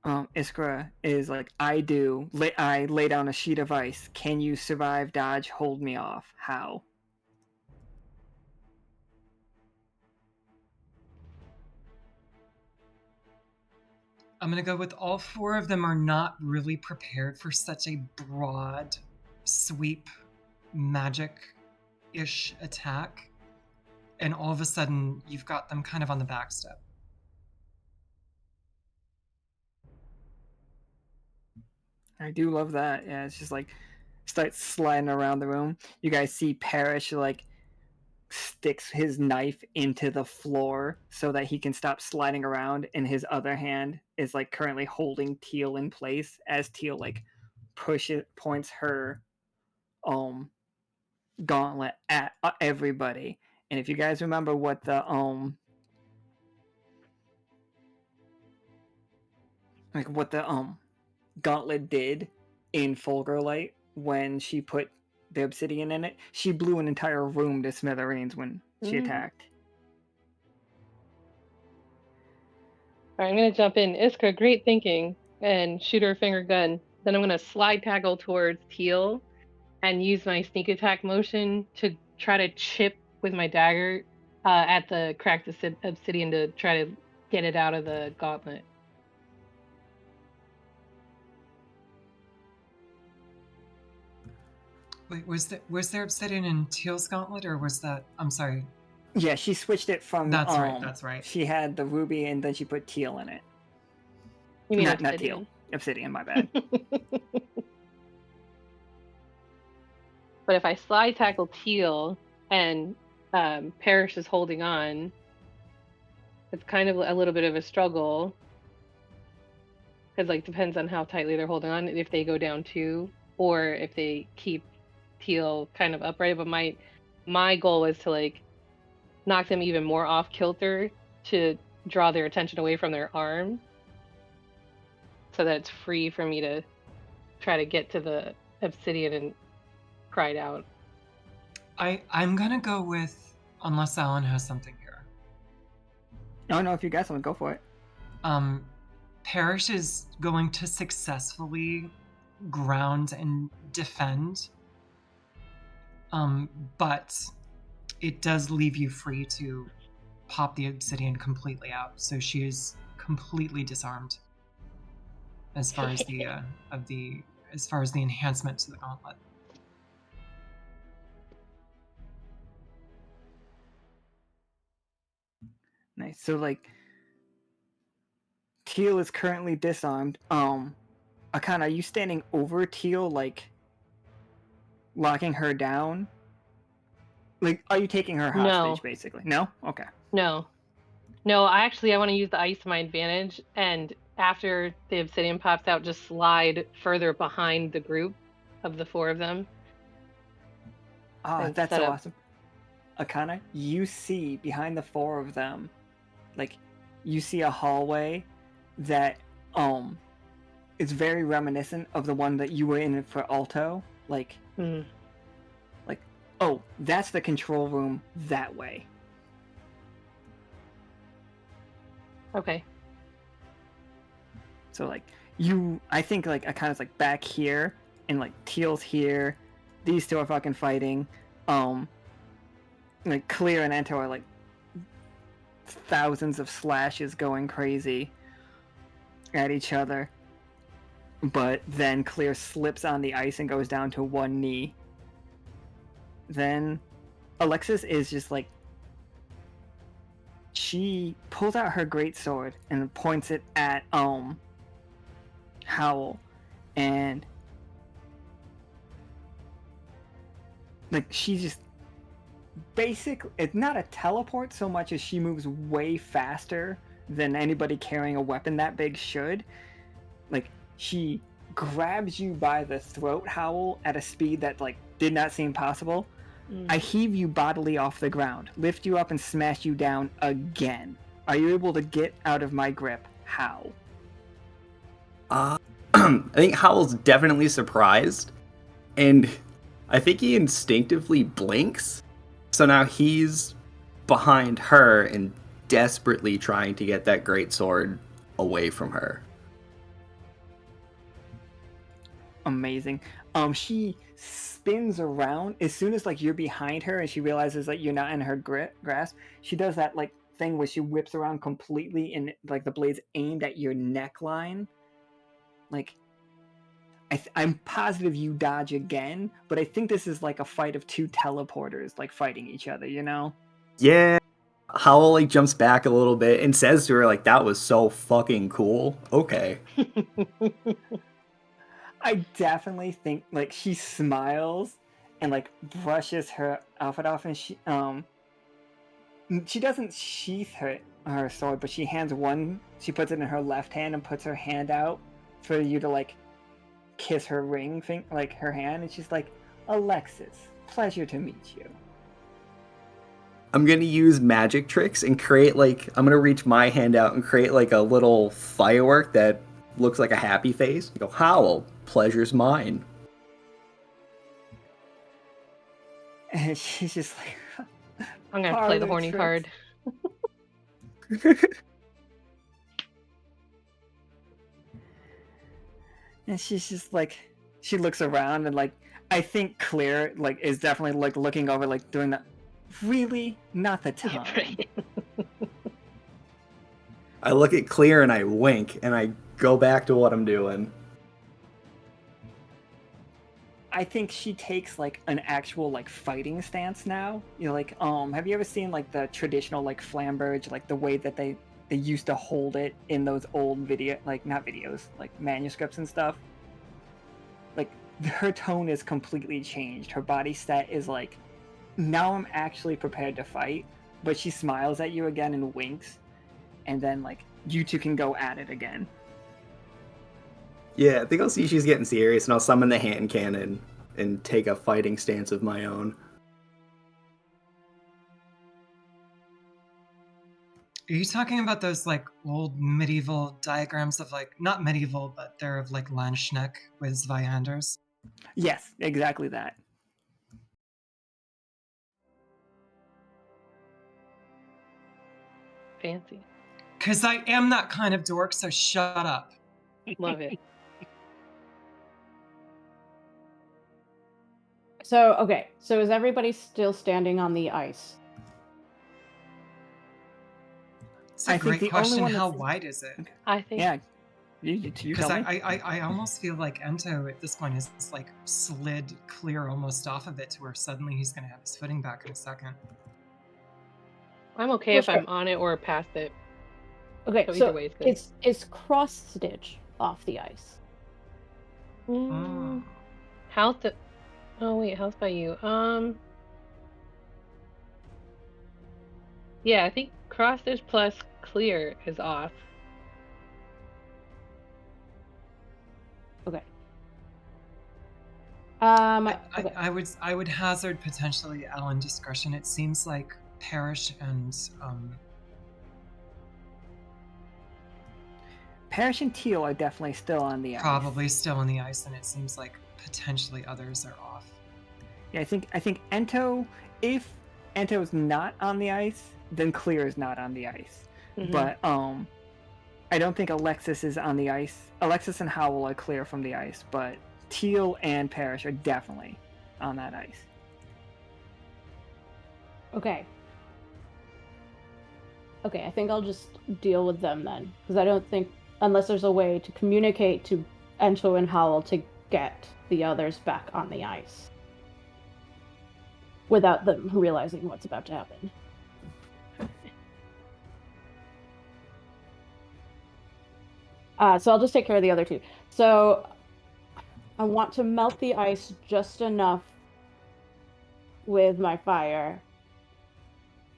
Iskra is like, I lay down a sheet of ice. Can you survive, dodge, hold me off? How? I'm gonna go with all 4 of them are not really prepared for such a broad sweep magic-ish attack. And all of a sudden, you've got them kind of on the back step. I do love that. Yeah, it's just like starts sliding around the room. You guys see Parrish like sticks his knife into the floor so that he can stop sliding around, and his other hand is like currently holding Teal in place as Teal like points her gauntlet at everybody. And if you guys remember what the gauntlet did in Fulgurlight when she put the obsidian in it, she blew an entire room to smithereens when she attacked. All right, I'm gonna jump in. Iskra, great thinking, and shoot her finger gun. Then I'm gonna slide tackle towards Teal and use my sneak attack motion to try to chip with my dagger at the cracked obsidian to try to get it out of the gauntlet. Wait, was there obsidian in Teal's gauntlet, or was that? I'm sorry. Yeah, she switched it from. That's right. That's right. She had the ruby, and then she put Teal in it. You mean not Teal? Obsidian. My bad. But if I slide tackle Teal and Parrish is holding on, it's kind of a little bit of a struggle. Because like depends on how tightly they're holding on, if they go down too, or if they keep Teal kind of upright. But my goal was to like knock them even more off kilter to draw their attention away from their arm, so that it's free for me to try to get to the obsidian and pry it out. I'm gonna go with, unless Alan has something here. No, if you got something, go for it. Parrish is going to successfully ground and defend, but it does leave you free to pop the obsidian completely out. So she is completely disarmed as far as the enhancement to the gauntlet. Nice. So like Teal is currently disarmed. Akhana, are you standing over Teal, like locking her down? Like, are you taking her hostage, basically? No? Okay. No, I want to use the ice to my advantage, and after the obsidian pops out, just slide further behind the group of the 4 of them. Ah, that's set so up. awesome. Akhana, you see behind the four of them, like, you see a hallway that is very reminiscent of the one that you were in for Alto. Like, Hmm. oh, that's the control room that way. Okay. So like I think like Akhana's like back here, and like Teal's here. These two are fucking fighting. Like Clear and Ento are like thousands of slashes going crazy at each other. But then Clear slips on the ice and goes down to one knee. Then Alexis is just like, she pulls out her greatsword and points it at Howl, and like she just basically, it's not a teleport so much as she moves way faster than anybody carrying a weapon that big should. Like, she grabs you by the throat, Howl, at a speed that like did not seem possible. I heave you bodily off the ground, lift you up, and smash you down again. Are you able to get out of my grip? How? I think Howl's definitely surprised, and I think he instinctively blinks. So now he's behind her and desperately trying to get that greatsword away from her. Amazing. She spins around as soon as like you're behind her, and she realizes that you're not in her grasp. She does that like thing where she whips around completely, and like the blade's aimed at your neckline. Like, I'm positive you dodge again, but I think this is like a fight of two teleporters like fighting each other, you know? Yeah. Howl like jumps back a little bit and says to her like, "That was so fucking cool." Okay. I definitely think like she smiles and like brushes her outfit off, and she doesn't sheath her sword, but she puts it in her left hand and puts her hand out for you to like kiss her ring thing, like her hand, and she's like, "Alexis, pleasure to meet you." I'm gonna use magic tricks and create like, I'm gonna reach my hand out and create like a little firework that looks like a happy face. You go, "Howl, pleasure's mine." And she's just like, I'm gonna play the "Parlor horny tricks." card. And she's just like, she looks around, and like, I think Clear like is definitely like looking over, like doing that. Really, not the time. Yeah, right. I look at Clear and I wink and I go back to what I'm doing. I think she takes like an actual like fighting stance now. You know, like have you ever seen like the traditional like flamberge, like the way that they used to hold it in those old not videos, like manuscripts and stuff? Like, her tone is completely changed. Her body set is like, now I'm actually prepared to fight, but she smiles at you again and winks, and then like you two can go at it again. Yeah, I think I'll see she's getting serious and I'll summon the hand cannon and take a fighting stance of my own. Are you talking about those like old medieval diagrams of like, not medieval, but they're of like Landsknecht with Zweihanders? Yes, exactly that. Fancy. Because I am that kind of dork, so shut up. Love it. So, okay. So is everybody still standing on the ice? It's a I think great the question. only one How that's- wide is it? I think Yeah, you Because tell me. I almost feel like Ento at this point has like slid Clear almost off of it to where suddenly he's going to have his footing back in a second. I'm okay Well, if I'm sure. on it or past it. Okay, So so either way is good. it's cross stitch off the ice. Mm, how's the? Oh wait, how's by you? Yeah, I think cross stitch plus clear is off. Okay. Okay. I would hazard potentially Alan discretion. It seems like Parrish and Parrish and Teal are definitely still on the ice. probably still on the ice, and it seems like potentially others are off. Yeah, I think Ento. If Ento's not on the ice, then Clear is not on the ice. Mhm. But I don't think Alexis is on the ice. Alexis and Howl are clear from the ice, but Teal and Parrish are definitely on that ice. Okay. Okay, I think I'll just deal with them then, because I don't think, unless there's a way to communicate to Ento and Howl to get the others back on the ice without them realizing what's about to happen. So I'll just take care of the other two. So I want to melt the ice just enough with my fire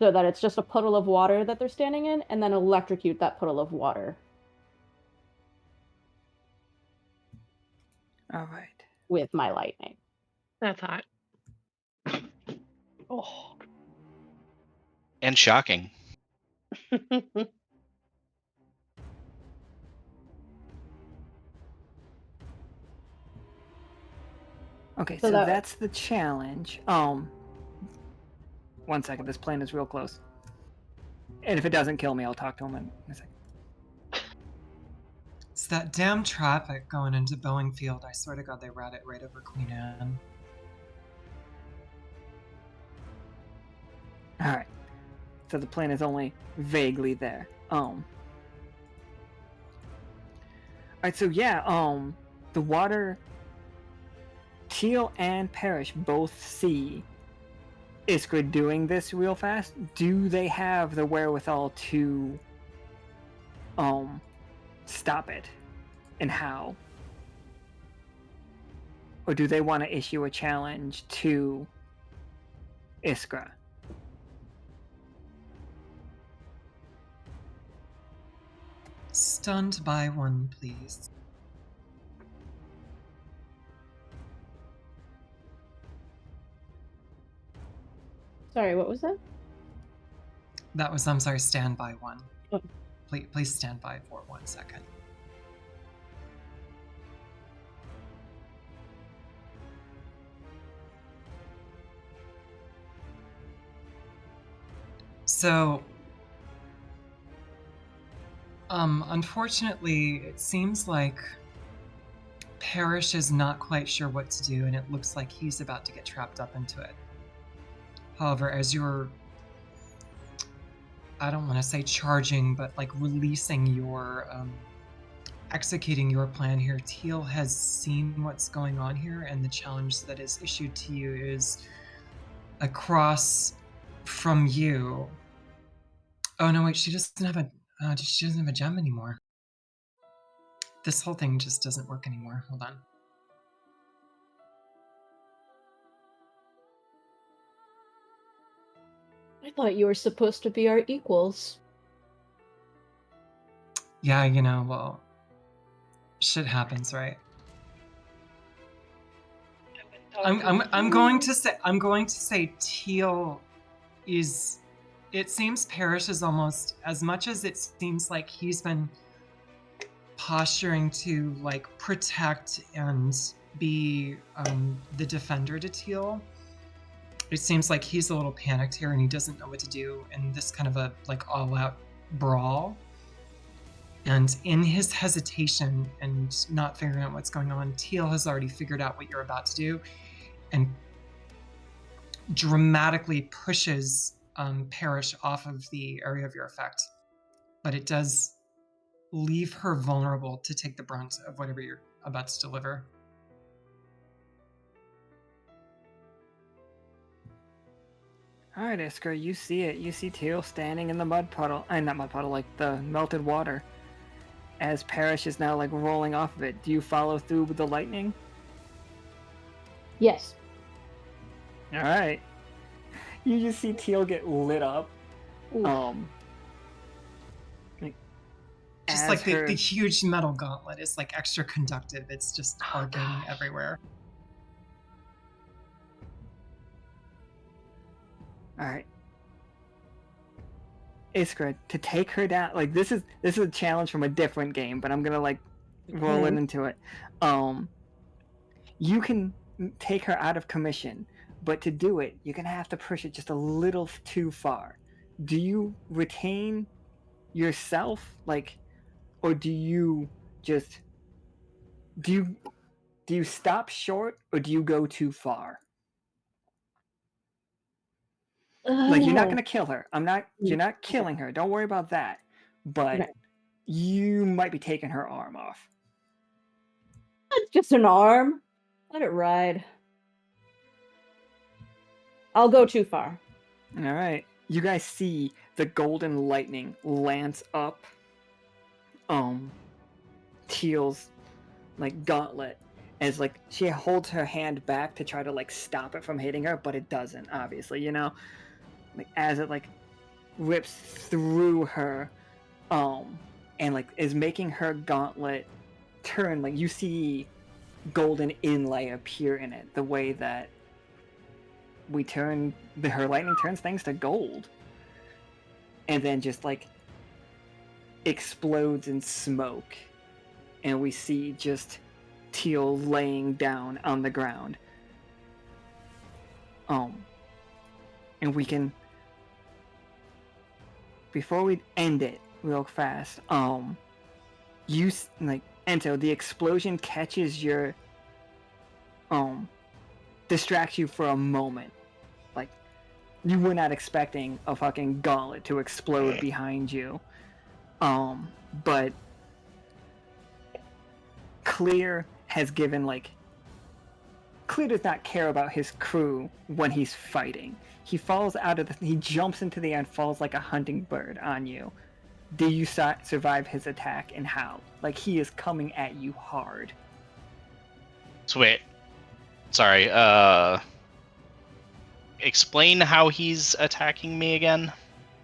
so that it's just a puddle of water that they're standing in, and then electrocute that puddle of water. All right. With my lightning. That's hot. Oh. And shocking. Okay, So so that- that's the challenge. 1 second. This plane is real close. And if it doesn't kill me, I'll talk to him in a second. It's that damn traffic going into Boeing Field. I swear to God, they ran it right over Queen Anne. All right. So the plane is only vaguely there. All right. So yeah. The water. Teal and Parrish both see Iskra doing this real fast. Do they have the wherewithal to stop it? And how? Or do they want to issue a challenge to Iskra? Stunned by one, please. Sorry, what was that? That was, I'm sorry, stand by one. Oh. Please stand by for 1 second. So, unfortunately, it seems like Parrish is not quite sure what to do, and it looks like he's about to get trapped up into it. However, as you're, I don't want to say charging, but like releasing your, executing your plan here, Teal has seen what's going on here, and the challenge that is issued to you is across from you. Oh no, wait, she doesn't have a gem anymore. This whole thing just doesn't work anymore. Hold on. I thought you were supposed to be our equals. Yeah, well, shit happens, right? I'm going to say Teal is. It seems Parrish is almost, as much as it seems like he's been posturing to like protect and be the defender to Teal. It seems like he's a little panicked here and he doesn't know what to do in this kind of a like all-out brawl. And in his hesitation and not figuring out what's going on, Teal has already figured out what you're about to do and dramatically pushes Parrish off of the area of your effect. But it does leave her vulnerable to take the brunt of whatever you're about to deliver. All right, Iskra, you see it. You see Teal standing in the mud puddle. Not mud puddle, like the melted water. As Parrish is now like rolling off of it. Do you follow through with the lightning? Yes. All right. You just see Teal get lit up. Oof. Just like the huge metal gauntlet is like extra conductive. It's just arcing everywhere. All right. Iskra, to take her down, like this is a challenge from a different game, but I'm gonna like roll it into it. You can take her out of commission, but to do it, you're gonna have to push it just a little too far. Do you retain yourself, like, or do you just do you stop short, or do you go too far? Like, you're not gonna kill her. You're not killing her. Don't worry about that. But Okay. you might be taking her arm off. It's just an arm. Let it ride. I'll go too far. All right. You guys see the golden lightning lance up Teal's like gauntlet, as like she holds her hand back to try to like stop it from hitting her, but it doesn't, obviously, like as it like rips through her and like is making her gauntlet turn. Like you see golden inlay appear in it, the way that her lightning turns things to gold, and then just like explodes in smoke, and we see just Teal laying down on the ground. And we can, before we end it real fast, you like Ento, the explosion catches your distracts you for a moment. Like you were not expecting a fucking gauntlet to explode behind you. But Clear has given Clear does not care about his crew when he's fighting. He falls out of he jumps into the air and falls like a hunting bird on you. Do you survive his attack and how? Like he is coming at you hard. So wait, sorry. Explain how he's attacking me again.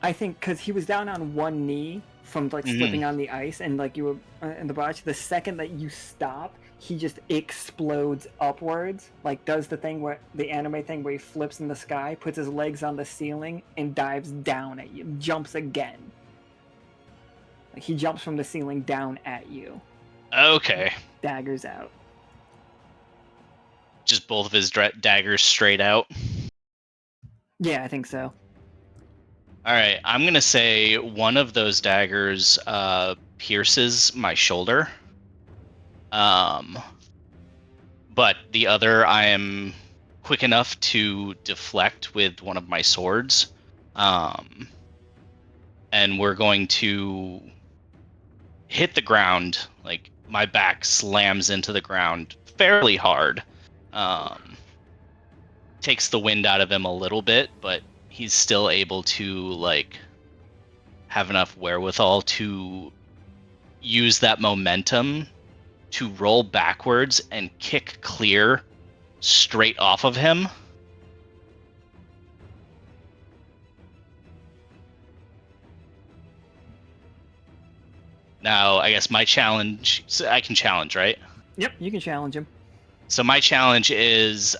I think because he was down on one knee from slipping on the ice, and you were in the barge. The second that you stop, he just explodes upwards, does the anime thing where he flips in the sky, puts his legs on the ceiling, and dives down at you. Jumps again. He jumps from the ceiling down at you. Okay. Daggers out. Just both of his daggers straight out. Yeah, I think so. All right, I'm gonna say one of those daggers pierces my shoulder, but the other I am quick enough to deflect with one of my swords, and we're going to hit the ground. Like my back slams into the ground fairly hard. Takes the wind out of him a little bit, but he's still able to have enough wherewithal to use that momentum to roll backwards and kick Clear straight off of him. Now, I guess my challenge, so I can challenge, right? Yep, you can challenge him. So my challenge is,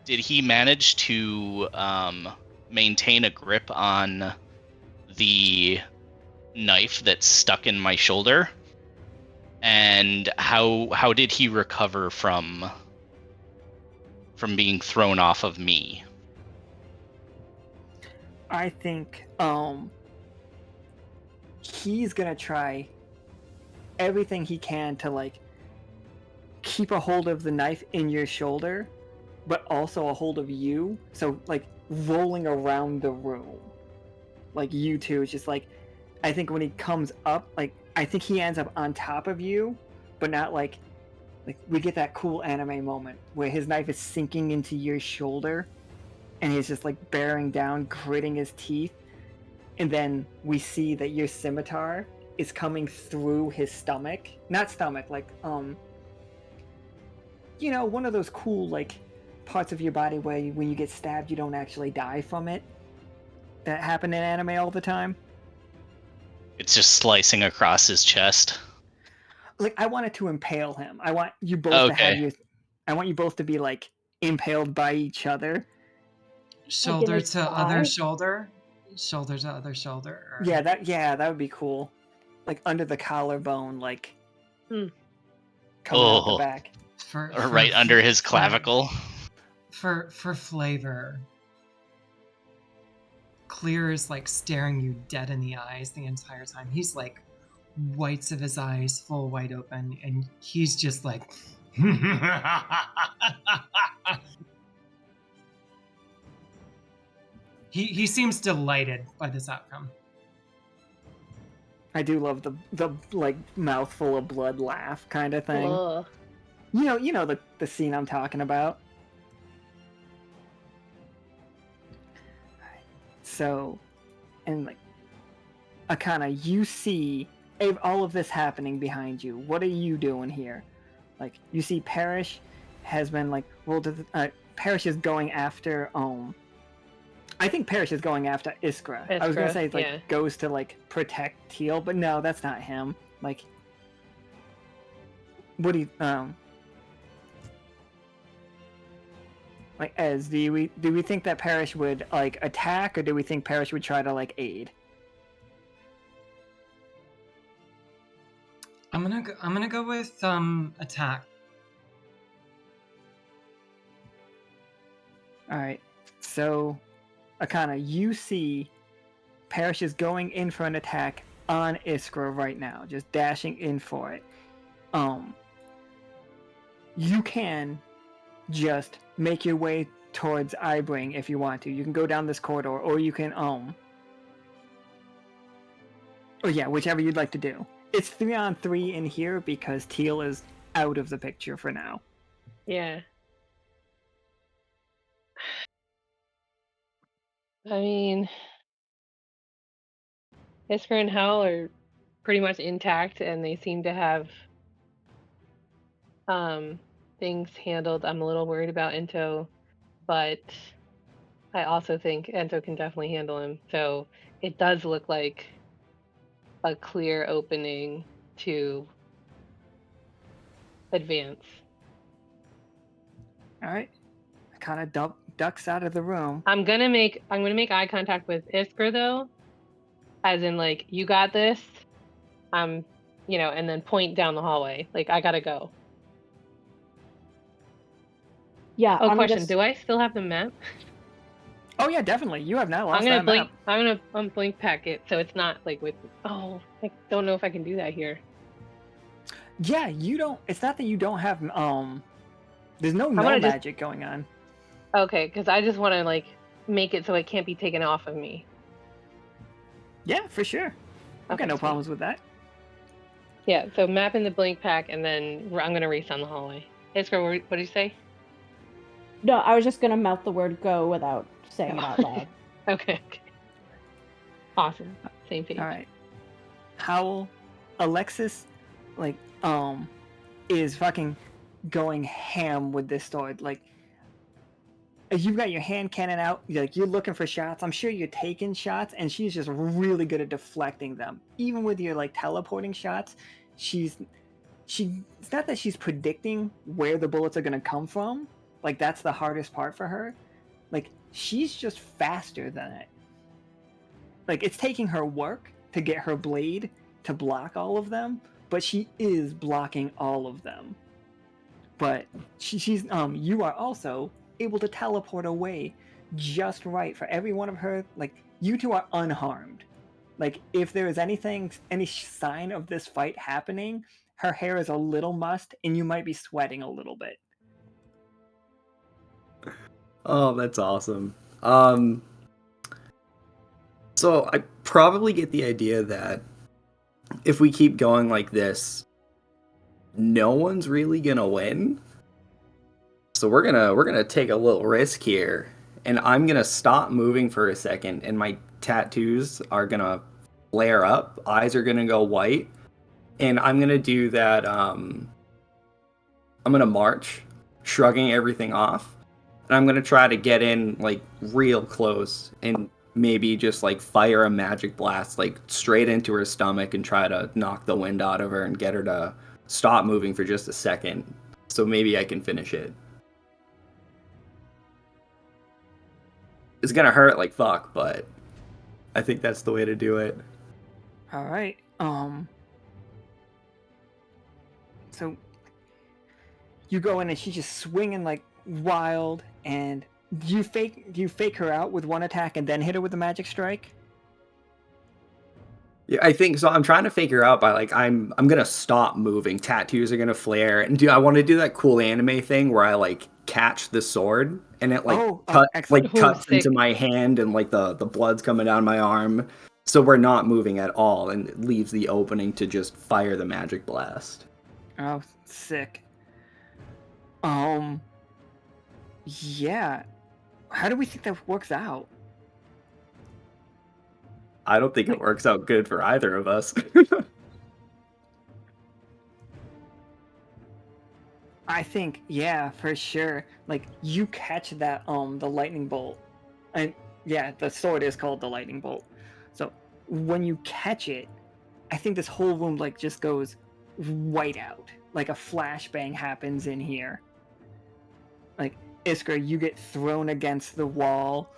did he manage to maintain a grip on the knife that's stuck in my shoulder? And how did he recover from being thrown off of me? I think he's gonna try everything he can to keep a hold of the knife in your shoulder, but also a hold of you. So rolling around the room, you two. It's just I think when he comes up, I think he ends up on top of you, but not we get that cool anime moment where his knife is sinking into your shoulder, and he's just bearing down, gritting his teeth, and then we see that your scimitar is coming through his stomach. Not stomach, one of those cool parts of your body where when you get stabbed you don't actually die from it. That happen in anime all the time. It's just slicing across his chest. I wanted to impale him. I want you both to have I want you both to be impaled by each other. Shoulder his to other thigh? shoulder? Shoulder to other shoulder? Or... Yeah, that would be cool. Like under the collarbone, like coming out the Oh. back. Or right under his clavicle. For flavor. Clear is like staring you dead in the eyes the entire time. He's like whites of his eyes full wide open, and he's just like he seems delighted by this outcome. I do love the like mouthful of blood laugh kind of thing. Ugh. You know the scene I'm talking about. So, and like, Akhana, you see all of this happening behind you. What are you doing here? Like, you see Parrish has been like rolled to the, Parrish is going after I think Parrish is going after Iskra. I was gonna Iskra, say like yeah. goes to like protect Teal, but no, that's not him. Like, what do you like, Ez, do we think that Parrish would like attack, or do we think Parrish would try to like aid? I'm gonna go with attack. All right. So, Akhana, you see Parrish is going in for an attack on Iskra right now, just dashing in for it. You can just make your way towards Ibring if you want to. You can go down this corridor, or you can or yeah, whichever you'd like to do. It's 3-on-3 in here because Teal is out of the picture for now. Yeah. I mean, Iskra and Howl are pretty much intact, and they seem to have things handled. I'm a little worried about Ento, but I also think Ento can definitely handle him. So it does look like a clear opening to advance. All right. Akhana ducks out of the room. I'm gonna make eye contact with Iskra though, as in like, you got this. And then point down the hallway. Like, I gotta go. Yeah. Oh, question: do I still have the map? Oh yeah, definitely. You have not lost I'm gonna that blink. map. I'm gonna blink pack it so it's not like with. Oh, I don't know if I can do that here. Yeah, you don't. It's not that you don't have. There's no gonna just- magic going on. Okay, because I just want to like make it so it can't be taken off of me. Yeah, for sure. I've Okay, got no sweet. problems with that. Yeah, so map in the blink pack, and then I'm gonna race down the hallway. Iskra, what did you say? No, I was just gonna mouth the word "go" without saying it out loud. Okay. Awesome. Same page. All right. Howl, Alexis, like, is fucking going ham with this sword. Like, you've got your hand cannon out, you're looking for shots. I'm sure you're taking shots, and she's just really good at deflecting them. Even with your like teleporting shots, it's not that she's predicting where the bullets are gonna come from. Like, that's the hardest part for her. Like, she's just faster than it. Like, it's taking her work to get her blade to block all of them, but she is blocking all of them. But she's you are also able to teleport away just right for every one of her. Like, you two are unharmed. Like, if there is any sign of this fight happening, her hair is a little mussed and you might be sweating a little bit. Oh, that's awesome. So I probably get the idea that if we keep going like this, no one's really gonna win. So we're gonna take a little risk here, and I'm gonna stop moving for a second, and my tattoos are gonna flare up, eyes are gonna go white, and I'm gonna do that. I'm gonna march, shrugging everything off, and I'm gonna try to get in like real close and maybe just like fire a magic blast like straight into her stomach and try to knock the wind out of her and get her to stop moving for just a second, so maybe I can finish it. It's gonna hurt like fuck, but I think that's the way to do it. All right. So you go in and she's just swinging like wild, and do you fake her out with one attack and then hit her with the magic strike? Yeah, I think so. I'm trying to figure out by like I'm gonna stop moving. Tattoos are gonna flare, and I want to do that cool anime thing where I like catch the sword and it like excellent. Ooh, cuts sick. into my hand and like the blood's coming down my arm. So we're not moving at all, and it leaves the opening to just fire the magic blast. Oh, sick. Yeah. How do we think that works out? I don't think it works out good for either of us. I think, yeah, for sure. Like, you catch that, the lightning bolt. And, yeah, the sword is called the lightning bolt. So, when you catch it, I think this whole room, like, just goes white out. Like, a flashbang happens in here. Like, Iskra, you get thrown against the wall.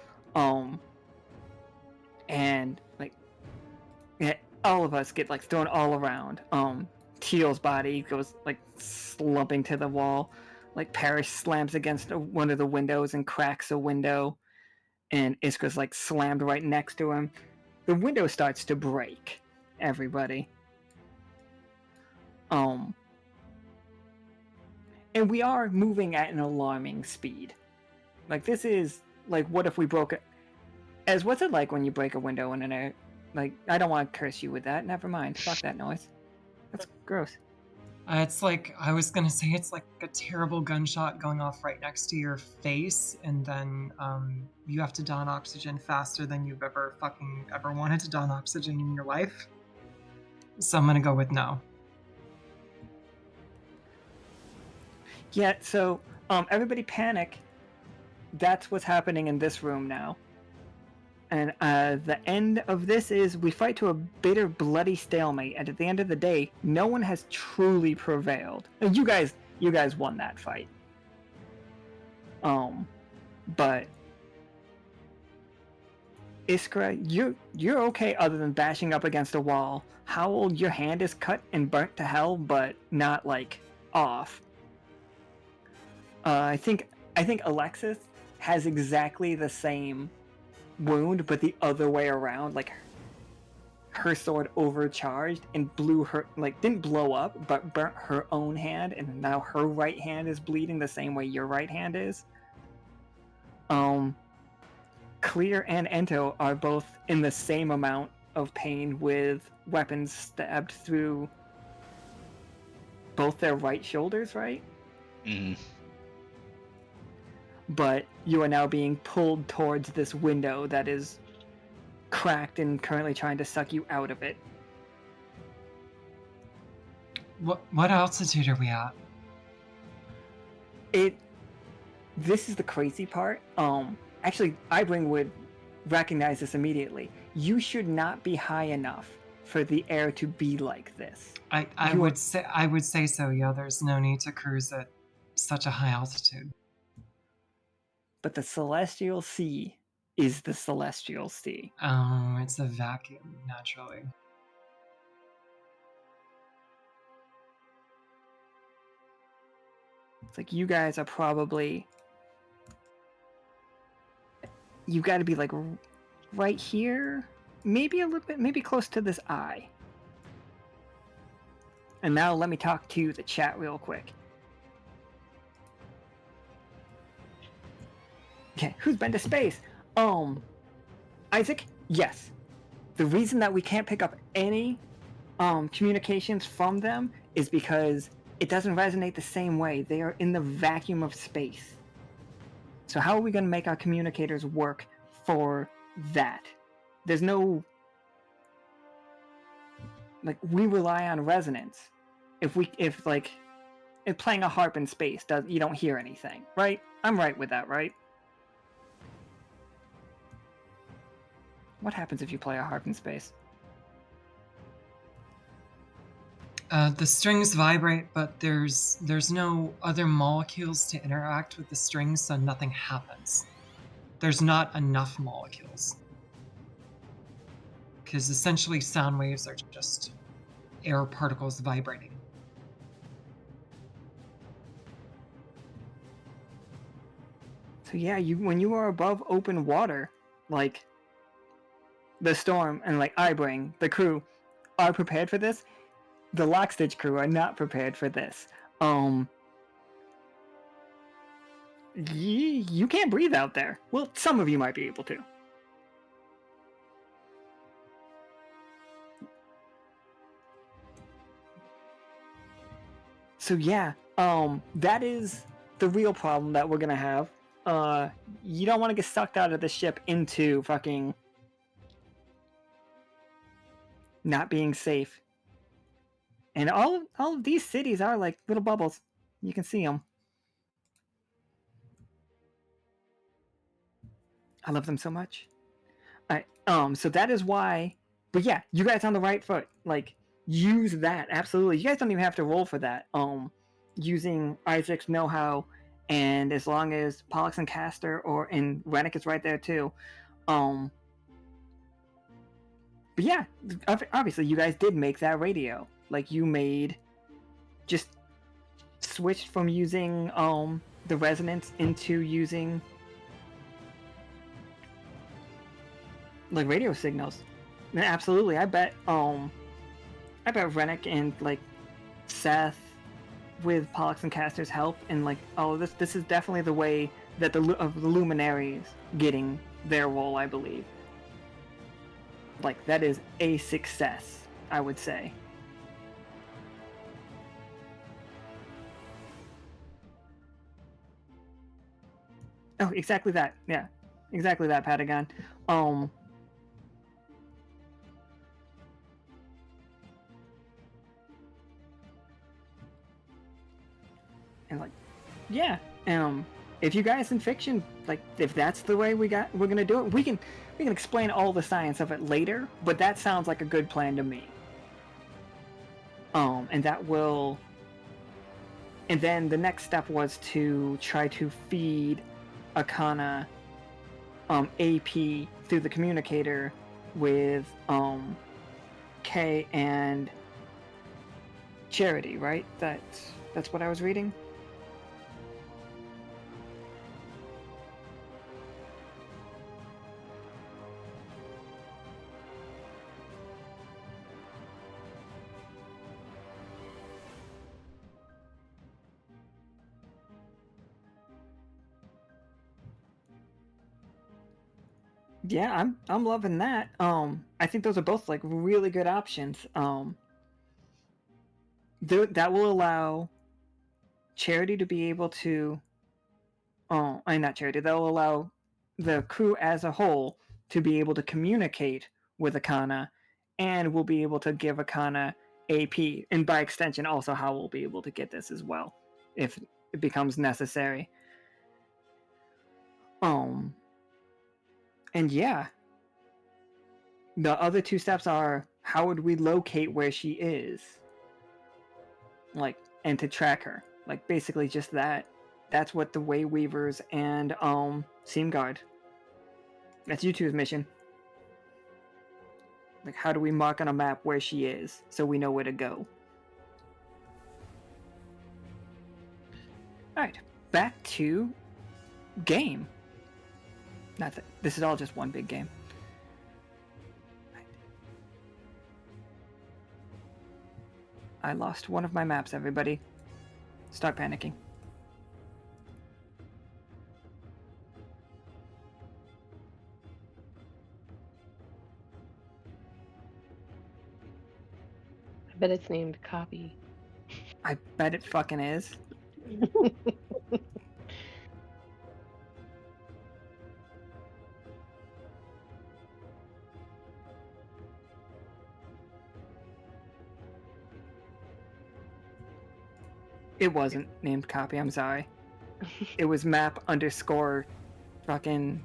And, like, yeah, all of us get, like, thrown all around. Teal's body goes like slumping to the wall. Like Parrish slams against one of the windows and cracks a window, and Iskra's like slammed right next to him. The window starts to break. Everybody. And we are moving at an alarming speed. Like this is like, what if we broke it? As what's it like when you break a window in an air? Like, I don't want to curse you with that. Never mind. Fuck that noise. That's gross. It's like, I was gonna say it's like a terrible gunshot going off right next to your face, and then you have to don oxygen faster than you've ever wanted to don oxygen in your life. So I'm gonna go with no. Yeah, so everybody panic. That's what's happening in this room now. And the end of this is we fight to a bitter, bloody stalemate. And at the end of the day, no one has truly prevailed. You guys won that fight. But Iskra, you're okay other than bashing up against a wall. Howl, your hand is cut and burnt to hell, but not like off. I think Alexis has exactly the same wound, but the other way around. Like her sword overcharged and blew her, like didn't blow up, but burnt her own hand, and now her right hand is bleeding the same way your right hand is. Clear and Ento are both in the same amount of pain with weapons stabbed through both their right shoulders, right? Mm-hmm. But you are now being pulled towards this window that is cracked and currently trying to suck you out of it. What altitude are we at? This is the crazy part. Actually, Ibring would recognize this immediately. You should not be high enough for the air to be like this. I would say so. Yeah, there's no need to cruise at such a high altitude. But the Celestial Sea is the Celestial Sea. Oh, it's a vacuum, naturally. It's like you guys are probably... You got to be like right here, maybe a little bit, maybe close to this eye. And now let me talk to the chat real quick. Okay, who's been to space? Isaac, yes. The reason that we can't pick up any communications from them is because it doesn't resonate the same way. They are in the vacuum of space. So how are we going to make our communicators work for that? There's no... Like, we rely on resonance. If playing a harp in space, you don't hear anything, right? I'm right with that, right? What happens if you play a harp in space? The strings vibrate, but there's no other molecules to interact with the strings, so nothing happens. there's not enough molecules. Because essentially sound waves are just air particles vibrating. So yeah, when you are above open water, like the storm and like Ibring, the crew are prepared for this. The Lockstitch crew are not prepared for this. You can't breathe out there. Well, some of you might be able to. So yeah, that is the real problem that we're gonna have. You don't want to get sucked out of the ship into fucking not being safe. And all of these cities are like little bubbles. You can see them. I love them so much. All right. So that is why. But yeah, you guys on the right foot. Like, use that absolutely. You guys don't even have to roll for that. Using Isaac's know-how, and as long as Pollux and Castor and Rennick is right there too. But yeah, obviously you guys did make that radio. Like, you just switched from using the resonance into using like radio signals. And absolutely, I bet Rennick and like Seth, with Pollux and Castor's help, and like this is definitely the way that the Luminaries getting their role, I believe. Like, that is a success, I would say. Oh, exactly that. Yeah, exactly that, Patagon. And like, yeah. If you guys in fiction, like, if that's the way we're gonna do it, we can explain all the science of it later. But that sounds like a good plan to me. And that will. And then the next step was to try to feed Akhana AP through the communicator with Kay and Charity, right? That's what I was reading. Yeah, I'm loving that. I think those are both like really good options. That will allow Charity to be able to. Not Charity. That will allow the crew as a whole to be able to communicate with Akhana, and we'll be able to give Akhana AP, and by extension, also Howl will be able to get this as well, if it becomes necessary. And yeah, the other two steps are, how would we locate where she is? Like, and to track her. Like, basically just that. That's what the Wayweavers and Seamguard. That's you two's mission. Like, how do we mark on a map where she is so we know where to go? Alright, back to game. Not that this is all just one big game. I lost one of my maps, everybody. Start panicking. I bet it's named Copy. I bet it fucking is. It wasn't named Copy, I'm sorry. It was map underscore fucking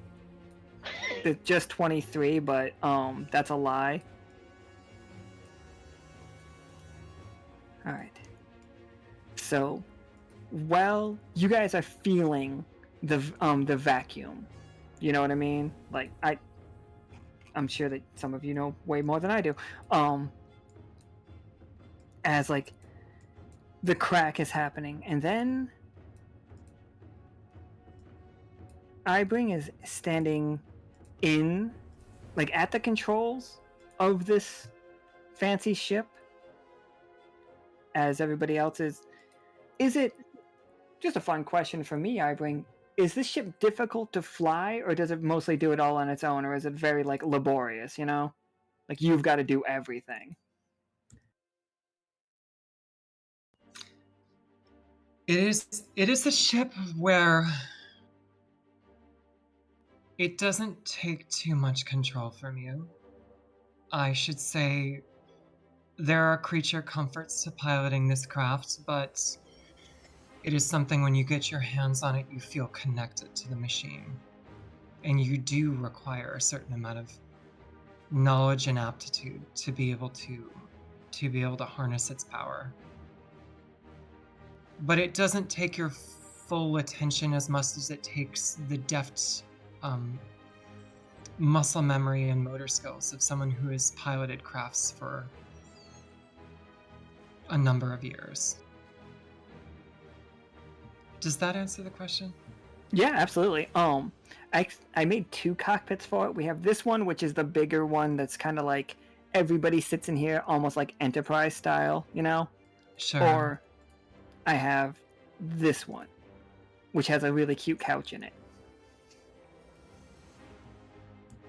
just 23, but that's a lie. Alright. So, well, you guys are feeling the vacuum. You know what I mean? Like I'm sure that some of you know way more than I do. As like the crack is happening, and then Ibring is standing in, like, at the controls of this fancy ship, as everybody else is. Is it, just a fun question for me, Ibring, is this ship difficult to fly, or does it mostly do it all on its own, or is it very, like, laborious, you know? Like, you've got to do everything. It is a ship where it doesn't take too much control from you. I should say there are creature comforts to piloting this craft, but it is something when you get your hands on it, you feel connected to the machine. And you do require a certain amount of knowledge and aptitude to be able to harness its power. But it doesn't take your full attention as much as it takes the deft muscle memory and motor skills of someone who has piloted crafts for a number of years. Does that answer the question? Yeah, absolutely. I made 2 cockpits for it. We have this one, which is the bigger one that's kind of like everybody sits in here almost like Enterprise style, you know? Sure. Or I have this one, which has a really cute couch in it.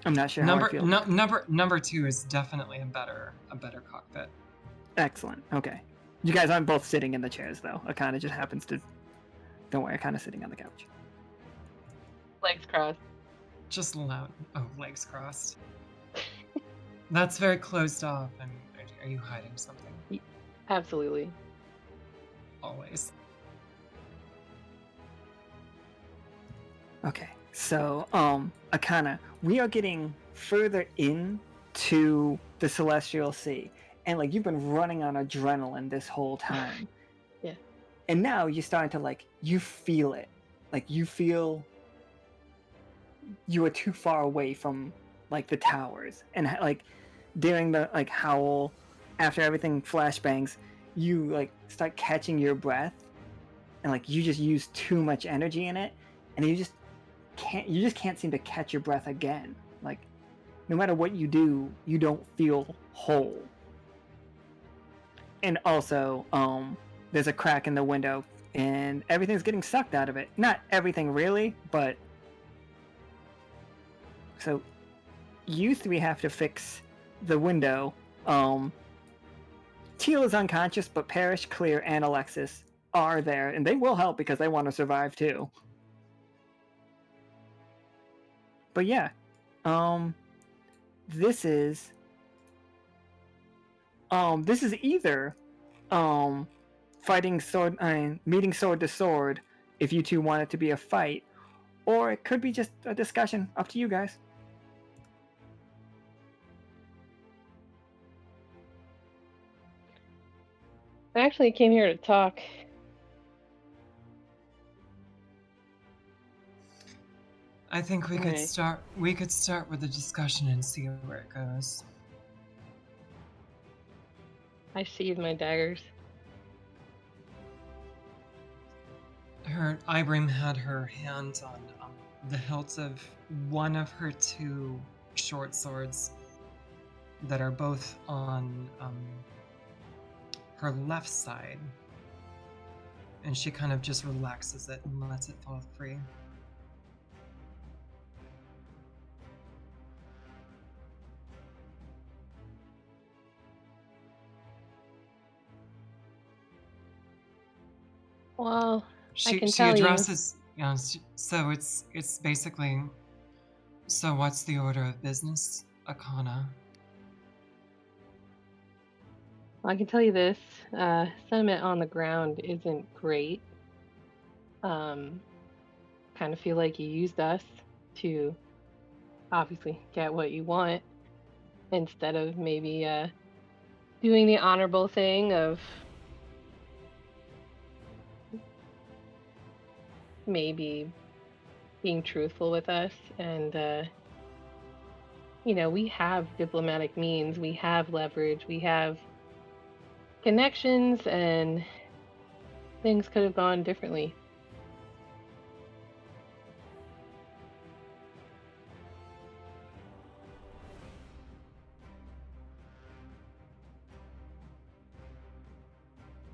I'm not sure how I feel. Number 2 is definitely a better cockpit. Excellent. Okay. You guys aren't both sitting in the chairs, though. Akhana just happens to... Don't worry, Akhana's sitting on the couch. Legs crossed. Just loud. Oh, legs crossed. That's very closed off. I mean, are you hiding something? Absolutely. Always. Okay, so, Akhana, we are getting further into the Celestial Sea, and, like, you've been running on adrenaline this whole time. Yeah. And now you're starting to, like, you feel it. Like, you feel you are too far away from, like, the towers. And, like, during the, like, Howl, after everything flashbangs, you, like, start catching your breath, and, like, you just use too much energy in it, and you just can't seem to catch your breath again. Like, no matter what you do, you don't feel whole. And also, there's a crack in the window, and everything's getting sucked out of it. Not everything really, but... So, you 3 have to fix the window. Teal is unconscious, but Parrish, Clear, and Alexis are there, and they will help because they want to survive too. But yeah, this is either fighting sword, meeting sword to sword if you 2 want it to be a fight, or it could be just a discussion. Up to you guys. I actually came here to talk. I think we could Alright. start. We could start with the discussion and see where it goes. I sheathe my daggers. Ibrim had her hand on the hilt of one of her 2 short swords that are both on her left side, and she kind of just relaxes it and lets it fall free. Well, I can She tell you. addresses, so it's basically, so what's the order of business, Akhana? I can tell you this. Sentiment on the ground isn't great. Kind of feel like you used us to obviously get what you want instead of maybe doing the honorable thing of maybe being truthful with us. And, you know, we have diplomatic means, we have leverage, we have connections, and things could have gone differently.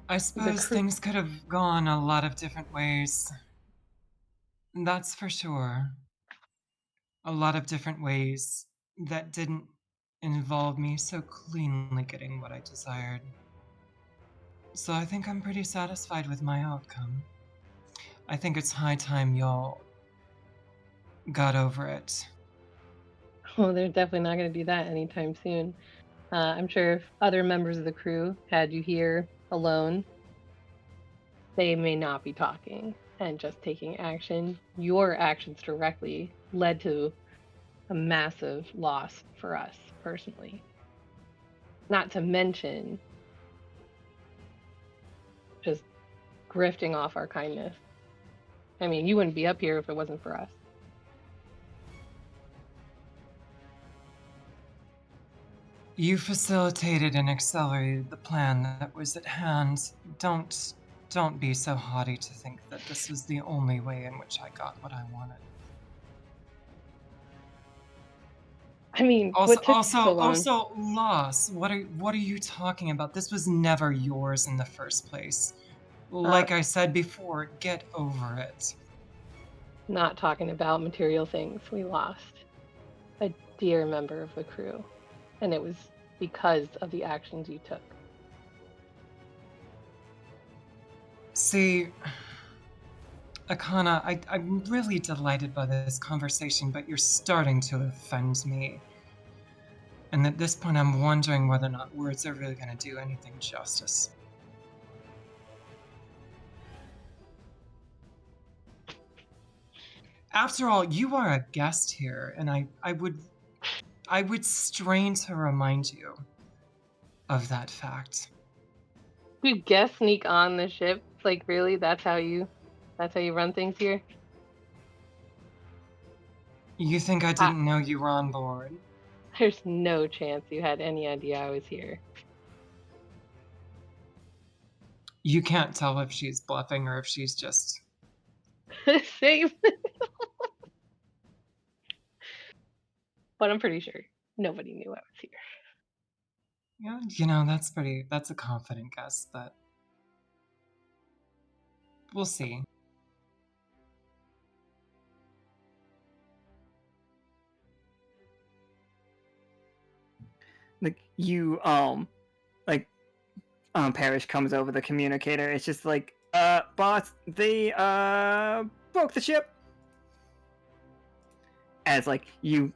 I suppose things could have gone a lot of different ways. That's for sure. A lot of different ways that didn't involve me so cleanly getting what I desired. So I think I'm pretty satisfied with my outcome. I think it's high time y'all got over it. Well, they're definitely not going to do that anytime soon. I'm sure if other members of the crew had you here alone, they may not be talking and just taking action. Your actions directly led to a massive loss for us personally. Not to mention just grifting off our kindness. I mean, you wouldn't be up here if it wasn't for us. You facilitated and accelerated the plan that was at hand. Don't be so haughty to think that this was the only way in which I got what I wanted. I mean, Also, what took so long? loss. What are you talking about? This was never yours in the first place. Like I said before, get over it. Not talking about material things. We lost a dear member of the crew, and it was because of the actions you took. See, Akhana, I'm really delighted by this conversation, but you're starting to offend me. And at this point, I'm wondering whether or not words are really going to do anything justice. After all, you are a guest here, and I would strain to remind you of that fact. You guest sneak on the ship? Like, really? That's how you run things here? You think I didn't know you were on board? There's no chance you had any idea I was here. You can't tell if she's bluffing or if she's just... Same. But I'm pretty sure nobody knew I was here. Yeah, you know, that's a confident guess, but we'll see. Like you Parrish comes over the communicator. It's just like, boss, they broke the ship. As like you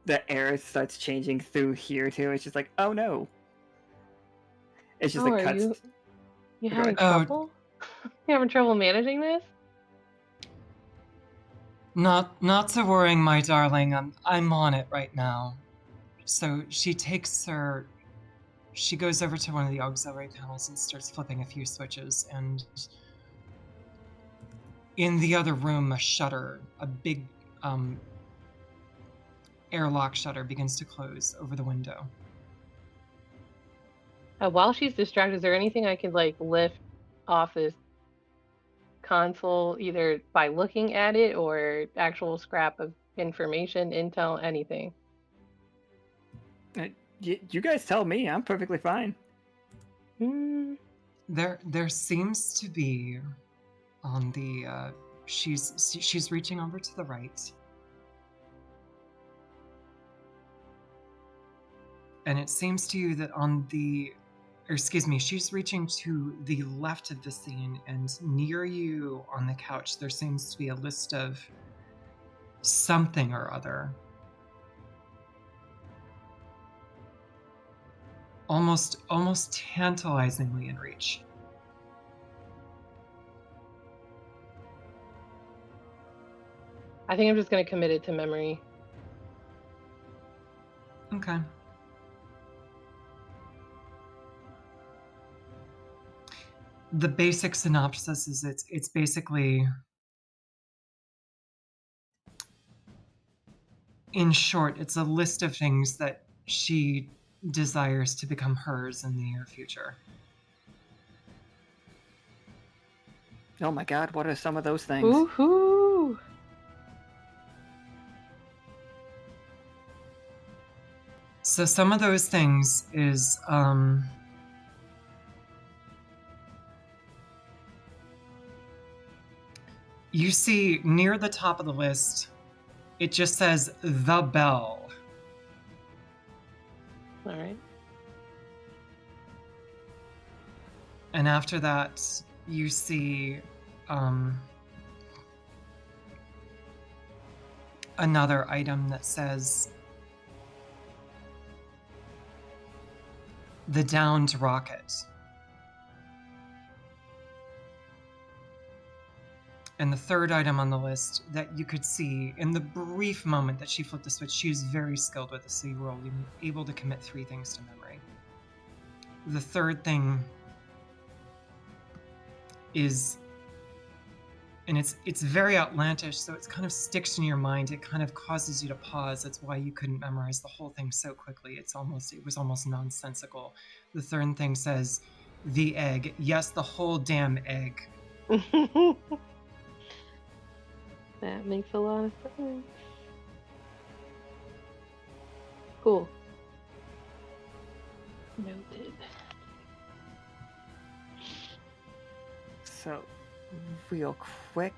the air starts changing through here too. It's just like, oh no. It's just like cuts. You having trouble? You having trouble managing this? Not to worry, my darling. I'm on it right now. So she goes over to one of the auxiliary panels and starts flipping a few switches, and in the other room, a shutter, a big airlock shutter, begins to close over the window. While she's distracted, is there anything I could like lift off this console, either by looking at it or actual scrap of information, intel, anything? You guys tell me. I'm perfectly fine. There seems to be on the she's reaching over to the right, and it seems to you that she's reaching to the left of the scene, and near you on the couch there seems to be a list of something or other. Almost tantalizingly in reach. I think I'm just going to commit it to memory. Okay. The basic synopsis is it's basically in short, it's a list of things that she desires to become hers in the near future. Oh my god, what are some of those things? Woohoo! So some of those things is you see near the top of the list, it just says the bell. All right. And after that, you see another item that says the downed rocket. And the third item on the list that you could see in the brief moment that she flipped the switch, she is very skilled with this, so you were only able to commit 3 things to memory. The third thing is, and it's very outlandish, so it kind of sticks in your mind. It kind of causes you to pause. That's why you couldn't memorize the whole thing so quickly. It was almost nonsensical. The third thing says, the egg. Yes, the whole damn egg. That makes a lot of sense. Cool. Noted. So, real quick,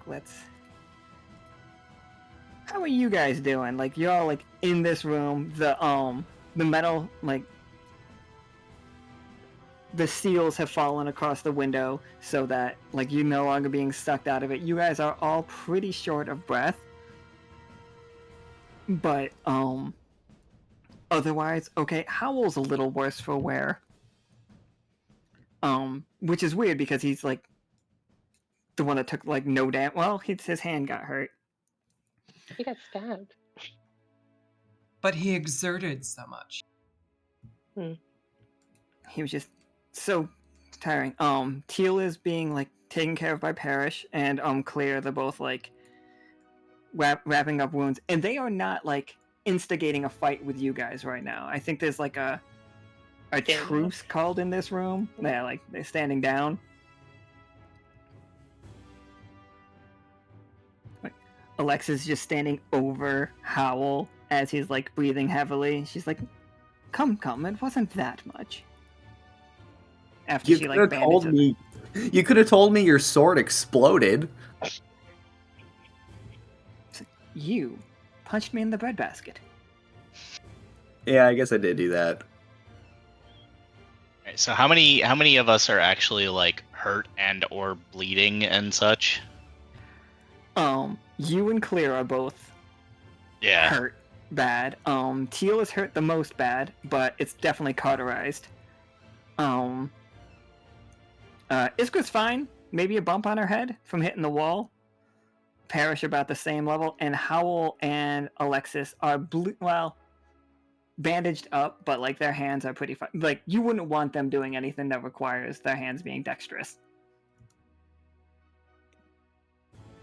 how are you guys doing? Like, you're all, like, in this room, the metal, like, the seals have fallen across the window so that, like, you're no longer being sucked out of it. You guys are all pretty short of breath. But, otherwise, okay, Howl's a little worse for wear. Which is weird because he's, like, the one that took, like, no damage. Well, his hand got hurt. He got stabbed. But he exerted so much. He was just so tiring. Teal is being, like, taken care of by Parrish, and Claire, they're both, like, wrapping up wounds, and they are not, like, instigating a fight with you guys right now. I think there's, like, a truce called in this room. Yeah, like, they're standing down. Like, Alexa's just standing over Howl as he's, like, breathing heavily. She's like, come, it wasn't that much. After she, like, bandaged me. You could have told me your sword exploded. You punched me in the breadbasket. Yeah, I guess I did do that. Alright, so how many of us are actually like hurt and or bleeding and such? You and Claire are both hurt bad. Teal is hurt the most bad, but it's definitely cauterized. Iskra's fine. Maybe a bump on her head from hitting the wall. Parrish about the same level, and Howl and Alexis are bandaged up, but like their hands are pretty fine. Like, you wouldn't want them doing anything that requires their hands being dexterous.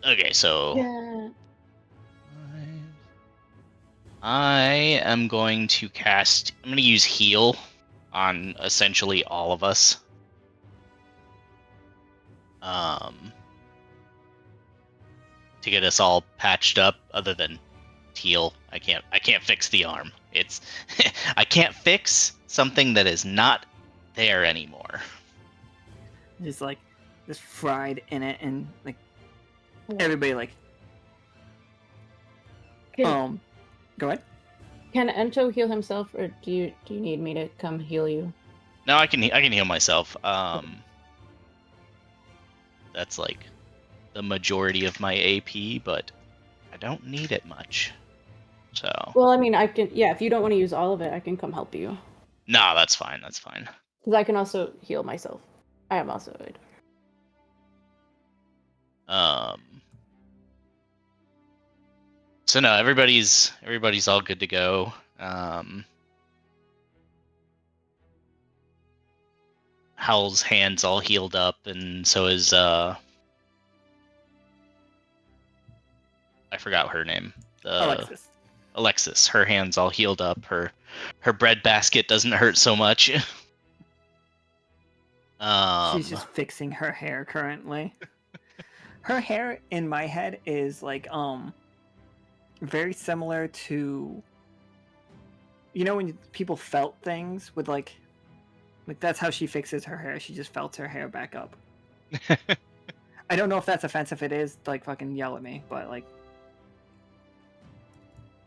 Okay, so Yeah. I am going to cast. I'm going to use heal on essentially all of us. To get us all patched up. Other than Teal, I can't fix the arm. It's I can't fix something that is not there anymore. Just like just fried in it, and like everybody like. Go ahead. Can Ento heal himself, or do you need me to come heal you? No, I can heal myself. That's like the majority of my AP, but I don't need it much. So. Well, I mean, I can. Yeah, if you don't want to use all of it, I can come help you. No, that's fine. That's fine. Because I can also heal myself. I am also a So no, everybody's all good to go. Howl's hand's all healed up, and so is I forgot her name. Alexis. Alexis. Her hand's all healed up. Her bread basket doesn't hurt so much. She's just fixing her hair currently. Her hair in my head is like very similar to, you know, when people felt things with like that's how she fixes her hair. She just felts her hair back up. I don't know if that's offensive. If it is, like, fucking yell at me, but like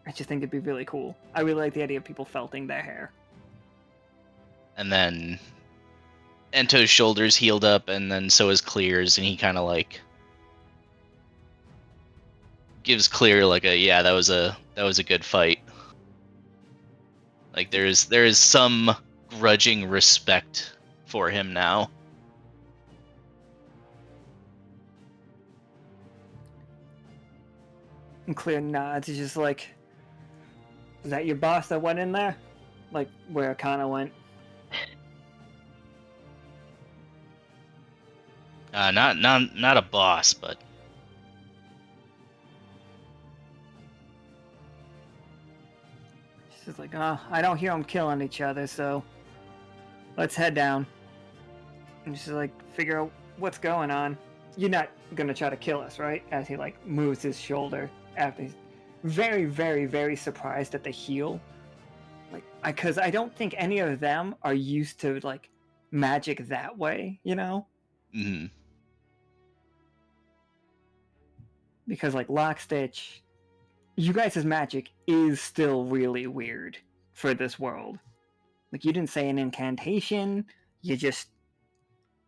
I just think it'd be really cool. I really like the idea of people felting their hair. And then Ento's shoulders healed up, and then so is Clear's, and he kind of like gives Clear like a that was a good fight. Like there is some grudging respect for him now. And Clear nods. He's just like, "Is that your boss that went in there? Like where Akhana went?" Not a boss, but She's like, "Oh, I don't hear them killing each other, so let's head down." And she's like, "Figure out what's going on. You're not gonna try to kill us, right?" As he like moves his shoulder after he's very, very, very surprised at the heal. Like, because I don't think any of them are used to like magic that way, you know? mm-hmm. Because like Lockstitch, you guys' magic is still really weird for this world. Like, you didn't say an incantation, you just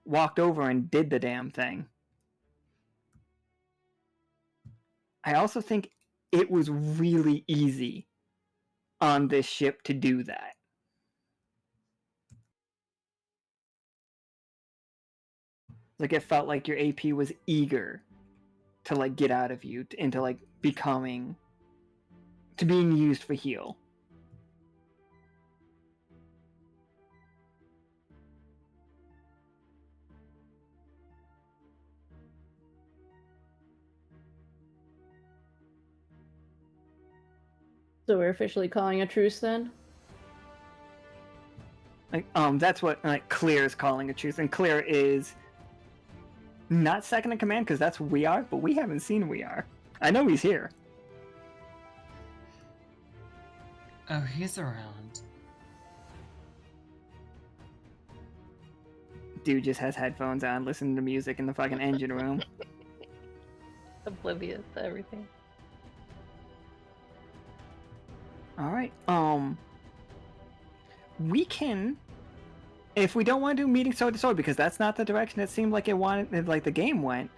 walked over and did the damn thing. I also think it was really easy on this ship to do that. Like, it felt like your AP was eager to like get out of you into like becoming to being used for heal. So we're officially calling a truce then? Like, that's what like Clear is calling a truce, and Clear is not second in command because that's We Are, but we haven't seen We Are. I know he's here. Oh, he's around. Dude just has headphones on, listening to music in the fucking engine room. Oblivious to everything. All right. We can, if we don't want to do meeting sword to sword, because that's not the direction it seemed like it wanted, like the game went.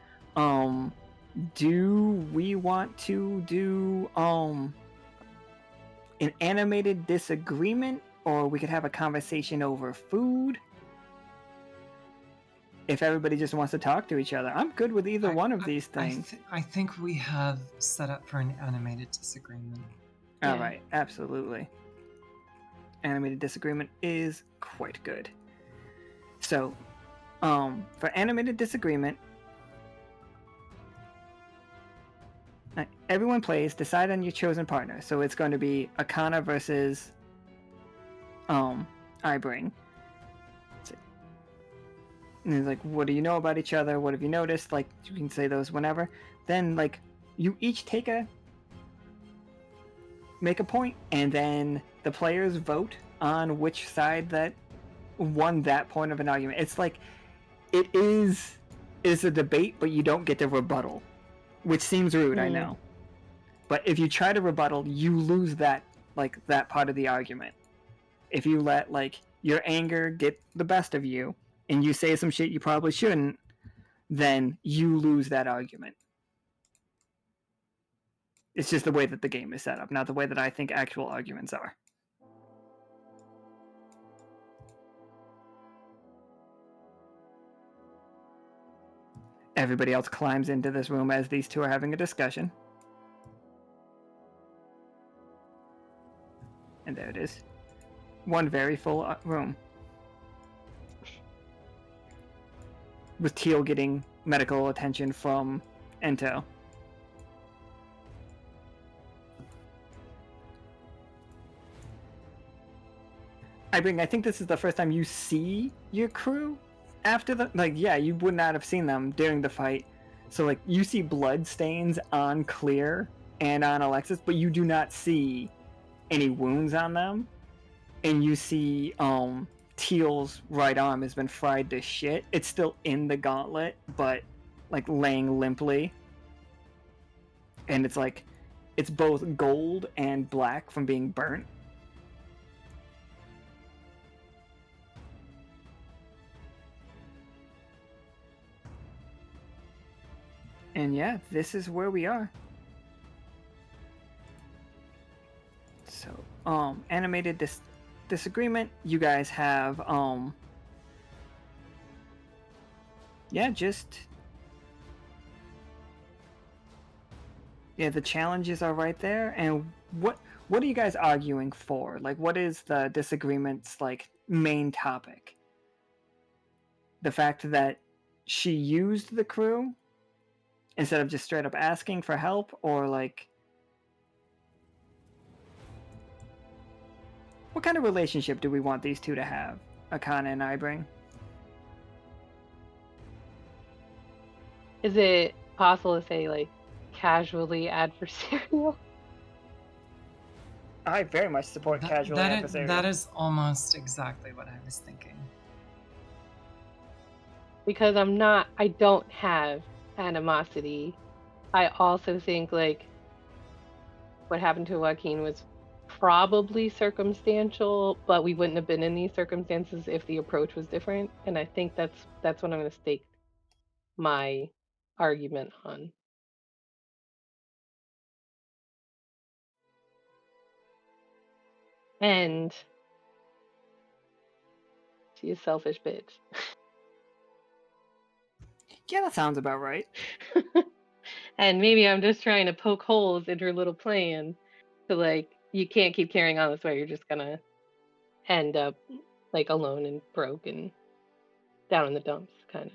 Do we want to do an animated disagreement, or we could have a conversation over food? If everybody just wants to talk to each other, I'm good with either one of these things. I think we have set up for an animated disagreement. All right, absolutely. Animated disagreement is quite good. So, for animated disagreement, everyone plays, decide on your chosen partner. So it's going to be Akhana versus Ibring. And it's like, what do you know about each other? What have you noticed? Like, you can say those whenever. Then, like, you each make a point, and then the players vote on which side that won that point of an argument. It's like, it is a debate, but you don't get the rebuttal, which seems rude, I know. But if you try to rebuttal, you lose that part of the argument. If you let, like, your anger get the best of you, and you say some shit you probably shouldn't, then you lose that argument. It's just the way that the game is set up, not the way that I think actual arguments are. Everybody else climbs into this room as these two are having a discussion. And there it is. One very full room. With Teal getting medical attention from Ento. Ibring, I think this is the first time you see your crew after the you would not have seen them during the fight. So you see blood stains on Clear and on Alexis, but you do not see any wounds on them. And you see Teal's right arm has been fried to shit. It's still in the gauntlet, but laying limply. And it's both gold and black from being burnt. And yeah, this is where we are. So, animated disagreement. You guys have, the challenges are right there. And what are you guys arguing for? What is the disagreement's main topic? The fact that she used the crew instead of just straight up asking for help, or what kind of relationship do we want these two to have, Akhana and Ibring? Is it possible to say casually adversarial? I very much support casually adversarial. That is almost exactly what I was thinking. Because I don't have animosity. I also think what happened to Joaquin was probably circumstantial, but we wouldn't have been in these circumstances if the approach was different. And I think that's what I'm going to stake my argument on. And she's a selfish bitch. Yeah, that sounds about right. And maybe I'm just trying to poke holes in her little plan to you can't keep carrying on this way. You're just gonna end up alone and broke and down in the dumps, kind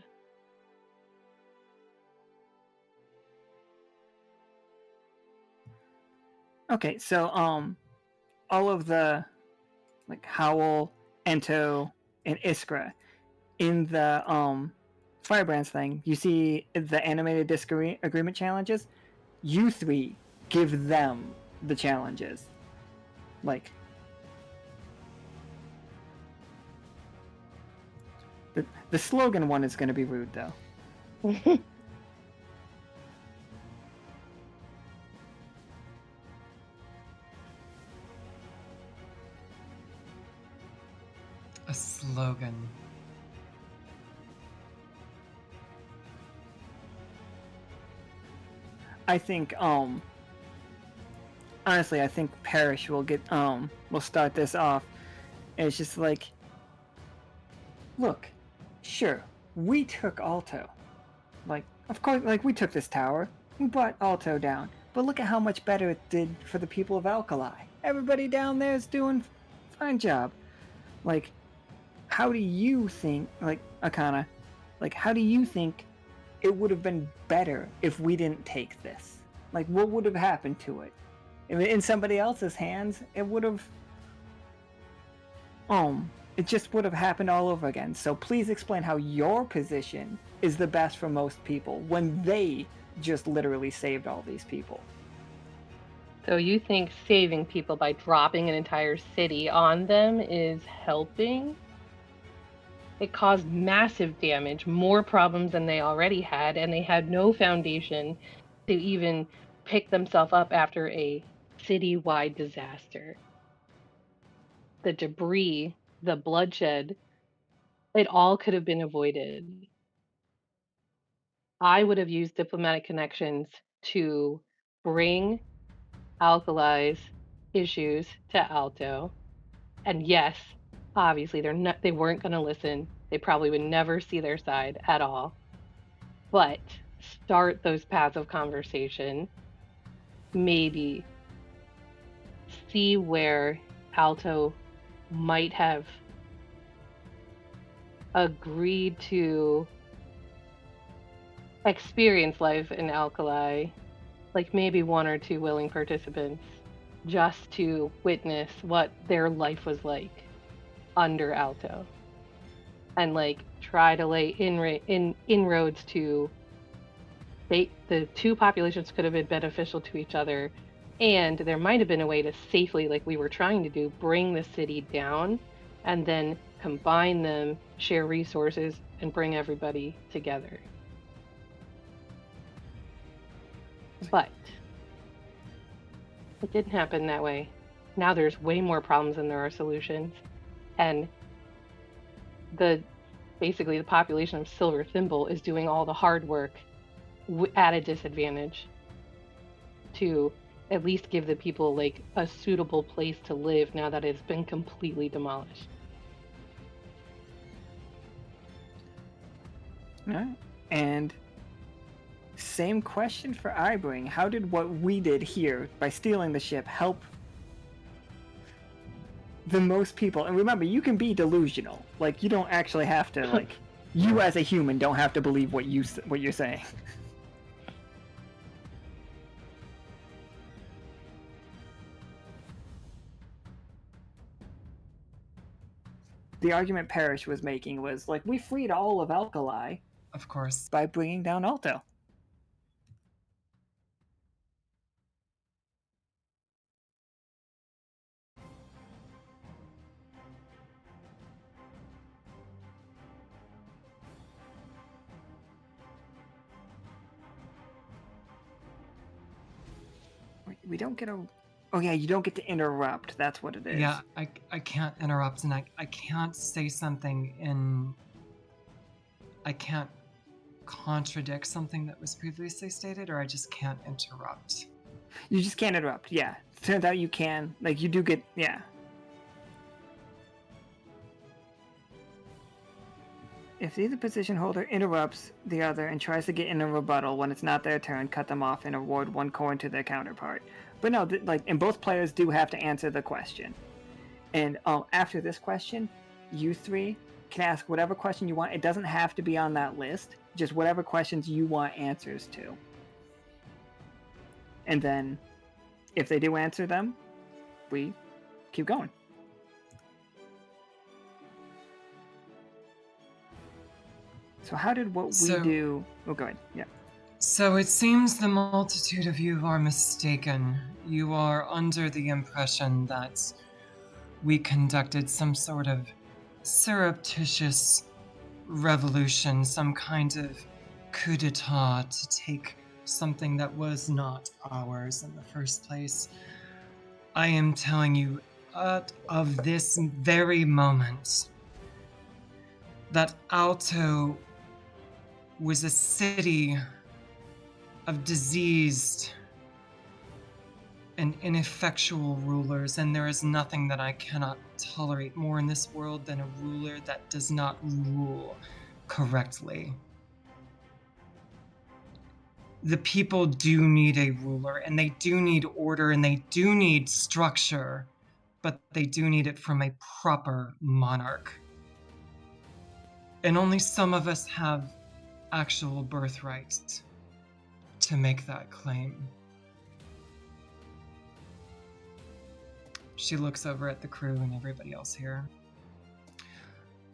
of. Okay, so all of the Howl, Ento, and Iskra in the Firebrands thing, you see the animated disagreement challenges. You three give them the challenges. The slogan one is going to be rude, though. A slogan. I think honestly, I think Parrish will get will start this off. And it's just look, sure, we took Alto. Of course, we took this tower. We brought Alto down. But look at how much better it did for the people of Alkali. Everybody down there is doing a fine job. How do you think, Akhana, how do you think it would have been better if we didn't take this? What would have happened to it? In somebody else's hands, it would have... it just would have happened all over again. So please explain how your position is the best for most people when they just literally saved all these people. So you think saving people by dropping an entire city on them is helping? It caused massive damage, more problems than they already had, and they had no foundation to even pick themselves up after a city-wide disaster. The debris, the bloodshed, it all could have been avoided. I would have used diplomatic connections to bring Alkali's issues to Alto. And yes, obviously they weren't going to listen. They probably would never see their side at all. But start those paths of conversation. Maybe see where Alto might have agreed to experience life in Alkali, maybe one or two willing participants, just to witness what their life was like. under Alto and like try to lay inroads to the two populations could have been beneficial to each other, and there might have been a way to safely, like we were trying to do, bring the city down and then combine them, share resources, and bring everybody together. But it didn't happen that way. Now there's way more problems than there are solutions, and basically the population of Silver Thimble is doing all the hard work at a disadvantage to at least give the people like a suitable place to live now that it's been completely demolished. All right. And same question for Ibring. How did what we did here by stealing the ship help the most people? And remember, you can be delusional. Like, you don't actually have to, like, you as a human don't have to believe what you're saying. The argument Parrish was making was, like, we freed all of Alkali. Of course. By bringing down Alto. We don't get a... Oh yeah, you don't get to interrupt. That's what it is. Yeah, I can't interrupt, and I can't say something in... I can't contradict something that was previously stated, or I just can't interrupt. You just can't interrupt, yeah. Turns out you can. Like, you do get... Yeah. If either position holder interrupts the other and tries to get in a rebuttal when it's not their turn, cut them off and award 1 coin to their counterpart. But no, and both players do have to answer the question. And after this question, you three can ask whatever question you want. It doesn't have to be on that list. Just whatever questions you want answers to. And then, if they do answer them, we keep going. So how did what we do... Oh, go ahead. Yeah. So it seems the multitude of you are mistaken. You are under the impression that we conducted some sort of surreptitious revolution, some kind of coup d'etat to take something that was not ours in the first place. I am telling you, of this very moment, that Alto was a city of diseased and ineffectual rulers, and there is nothing that I cannot tolerate more in this world than a ruler that does not rule correctly. The people do need a ruler, and they do need order, and they do need structure, but they do need it from a proper monarch. And only some of us have actual birthright to make that claim. She looks over at the crew and everybody else here.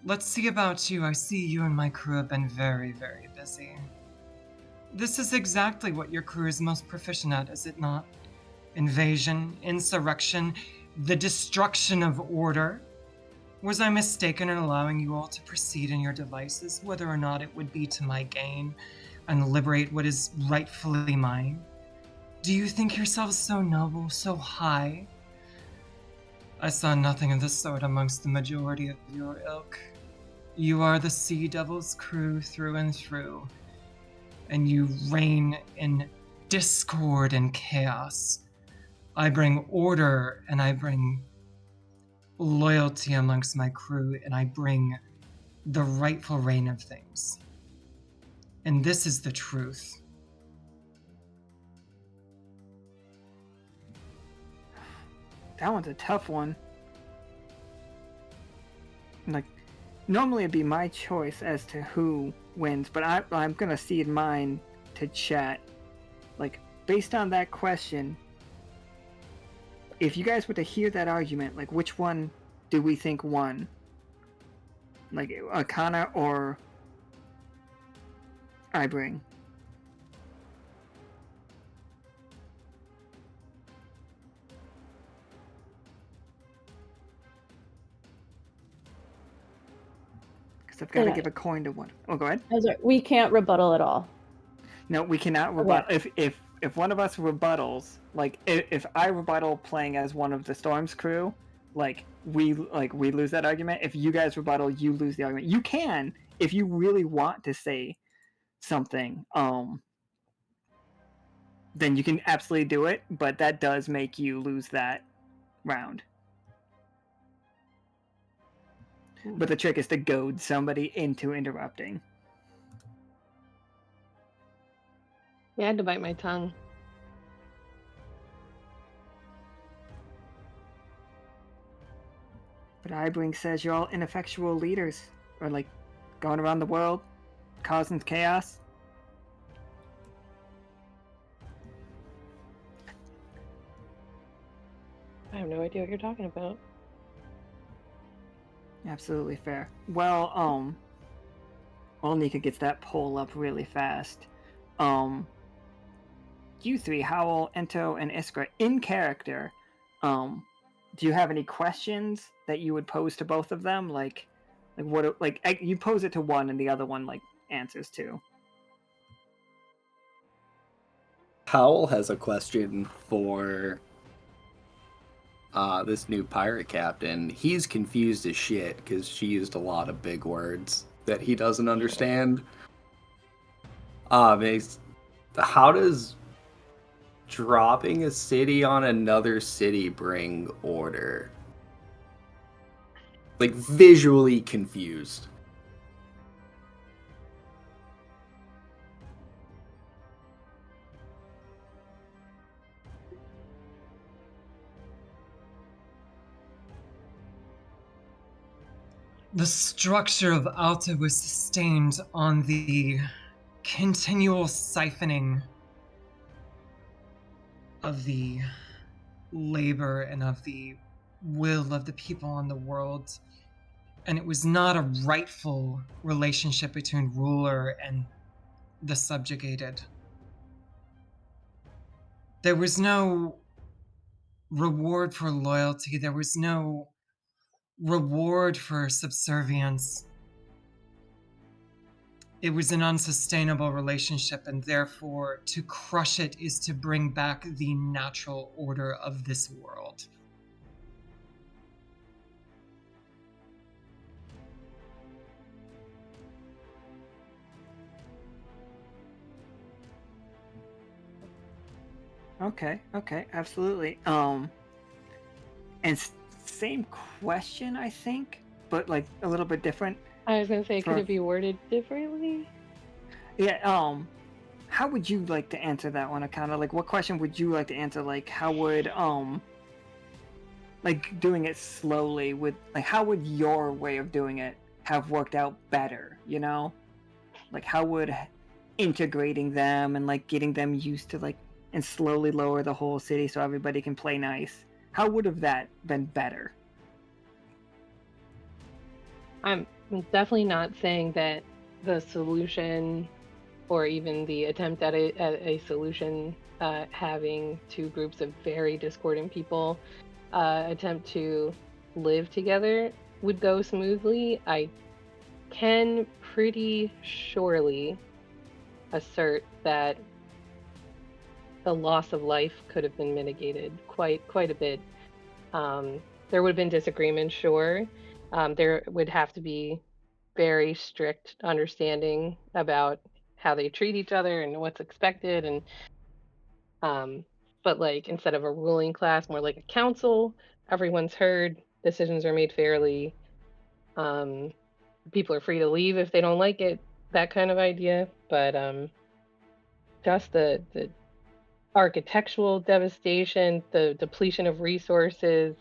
Let's see about you. I see you and my crew have been very, very busy. This is exactly what your crew is most proficient at, is it not? Invasion, insurrection, the destruction of order. Was I mistaken in allowing you all to proceed in your devices, whether or not it would be to my gain, and liberate what is rightfully mine? Do you think yourselves so noble, so high? I saw nothing of the sort amongst the majority of your ilk. You are the Sea Devil's crew through and through, and you reign in discord and chaos. I bring order, and I bring loyalty amongst my crew, and I bring the rightful reign of things. And this is the truth. That one's a tough one. Like, normally it'd be my choice as to who wins, but I'm gonna cede mine to chat. Like, based on that question, if you guys were to hear that argument, like, which one do we think won? like Akhana or Ibring. Because I've got to Yeah. give a coin to one. Oh, go ahead. We can't rebuttal at all. No, we cannot rebuttal. If one of us rebuttals, like if I rebuttal playing as one of the Storm's crew, we lose that argument. If you guys rebuttal, you lose the argument. You can, if you really want to say something, then you can absolutely do it, but that does make you lose that round. But the trick is to goad somebody into interrupting. Yeah, I had to bite my tongue. But Ibring says you're all ineffectual leaders, or like going around the world, causing chaos. I have no idea what you're talking about. Absolutely fair. Well, while Nika gets that poll up really fast, you three, Howl, Ento, and Iskra, in character, do you have any questions that you would pose to both of them? Like what? Like you pose it to one, and the other one answers to. Howl has a question for this new pirate captain. He's confused as shit because she used a lot of big words that he doesn't understand. How does dropping a city on another city bring order? Like, visually confused. The structure of Alta was sustained on the continual siphoning of the labor and of the will of the people in the world. And it was not a rightful relationship between ruler and the subjugated. There was no reward for loyalty. There was no reward for subservience. It was an unsustainable relationship, and therefore to crush it is to bring back the natural order of this world. Okay, absolutely. And same question, I think, but like a little bit different. I was gonna say, could it be worded differently? Yeah. How would you like to answer that one? Kind of like, what question would you like to answer? Like, how would like doing it slowly with like, how would your way of doing it have worked out better? You know, like how would integrating them and like getting them used to like and slowly lower the whole city so everybody can play nice. How would have that been better? I'm definitely not saying that the solution or even the attempt at a solution, having two groups of very discordant people attempt to live together would go smoothly. I can pretty surely assert that the loss of life could have been mitigated quite a bit. There would have been disagreement, sure. There would have to be very strict understanding about how they treat each other and what's expected, and but like instead of a ruling class, more like a council. Everyone's heard, decisions are made fairly. People are free to leave if they don't like it, that kind of idea. But just the architectural devastation, the depletion of resources,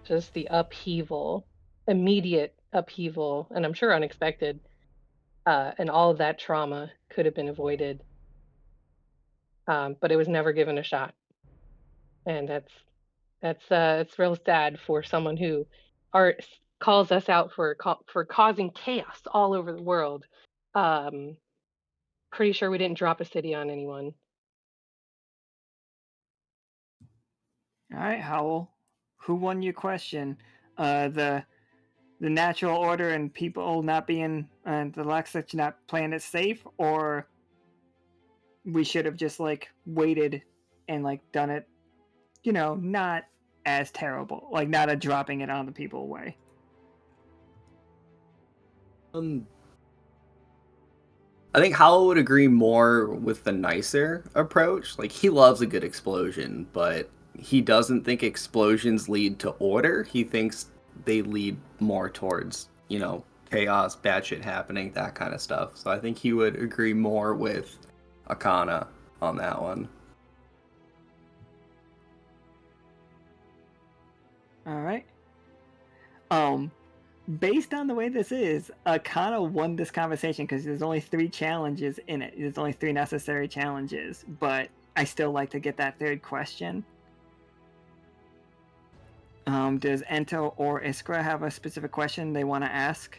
just the upheaval, immediate upheaval, and I'm sure unexpected, and all of that trauma could have been avoided, but it was never given a shot, and it's real sad for someone who calls us out for causing chaos all over the world. Pretty sure we didn't drop a city on anyone. All right, Howl. Who won your question? The natural order and people not being the Lockstitch not playing it safe, or we should have just like waited and like done it, not as terrible, like not a dropping it on the people way. I think Howl would agree more with the nicer approach. Like, he loves a good explosion, but he doesn't think explosions lead to order. He thinks they lead more towards, chaos, bad shit happening, that kind of stuff. So I think he would agree more with Akhana on that one. All right. Based on the way this is, Akhana won this conversation because there's only 3 challenges in it. There's only 3 necessary challenges, but I still like to get that third question. Does Ento or Iskra have a specific question they want to ask?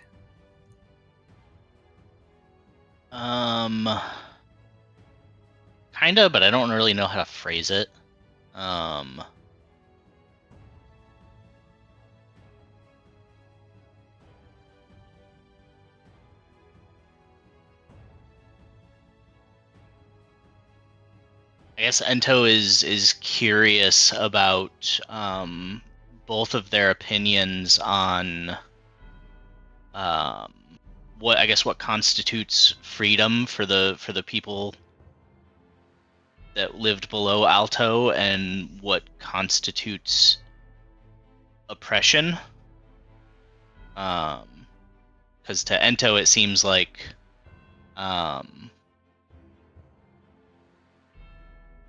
Kinda, but I don't really know how to phrase it. I guess Ento is curious about both of their opinions on what constitutes freedom for the people that lived below Alto, and what constitutes oppression. Because to Ento it seems like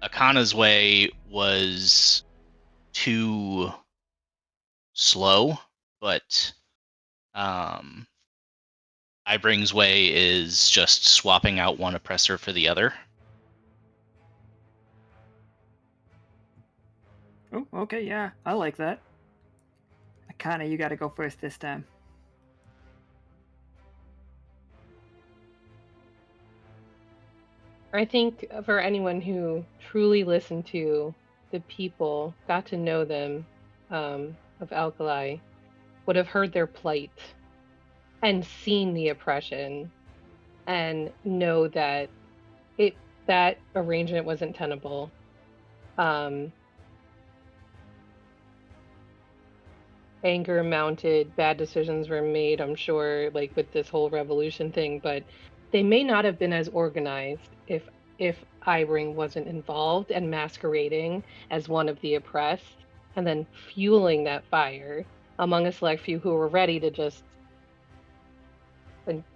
Akhana's way was too slow, but Ibring's way is just swapping out one oppressor for the other. Oh, okay, yeah, I like that. Akhana, you got to go first this time. I think for anyone who truly listened to the people, got to know them, of Alkali, would have heard their plight and seen the oppression and know that that arrangement wasn't tenable. Anger mounted, bad decisions were made, I'm sure, like with this whole revolution thing, but they may not have been as organized if Ibring wasn't involved and masquerading as one of the oppressed, and then fueling that fire among a select few who were ready to just,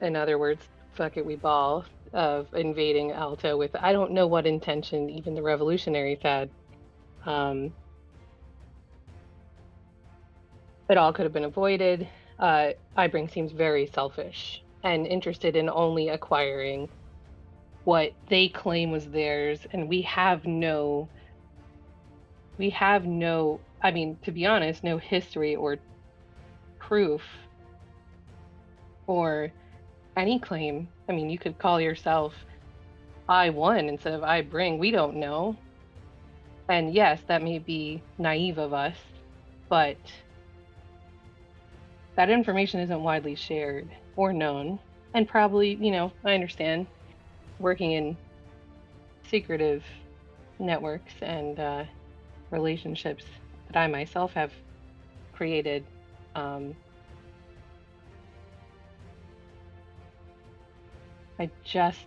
in other words, fuck it, we ball, of invading Alto with I don't know what intention even the revolutionaries had. It all could have been avoided. Ibring seems very selfish and interested in only acquiring what they claim was theirs, and we have no, I mean, to be honest, no history or proof or any claim. I mean, you could call yourself I won instead of Ibring. We don't know. And yes, that may be naive of us, but that information isn't widely shared or known. And probably, I understand working in secretive networks and relationships that I myself have created. I just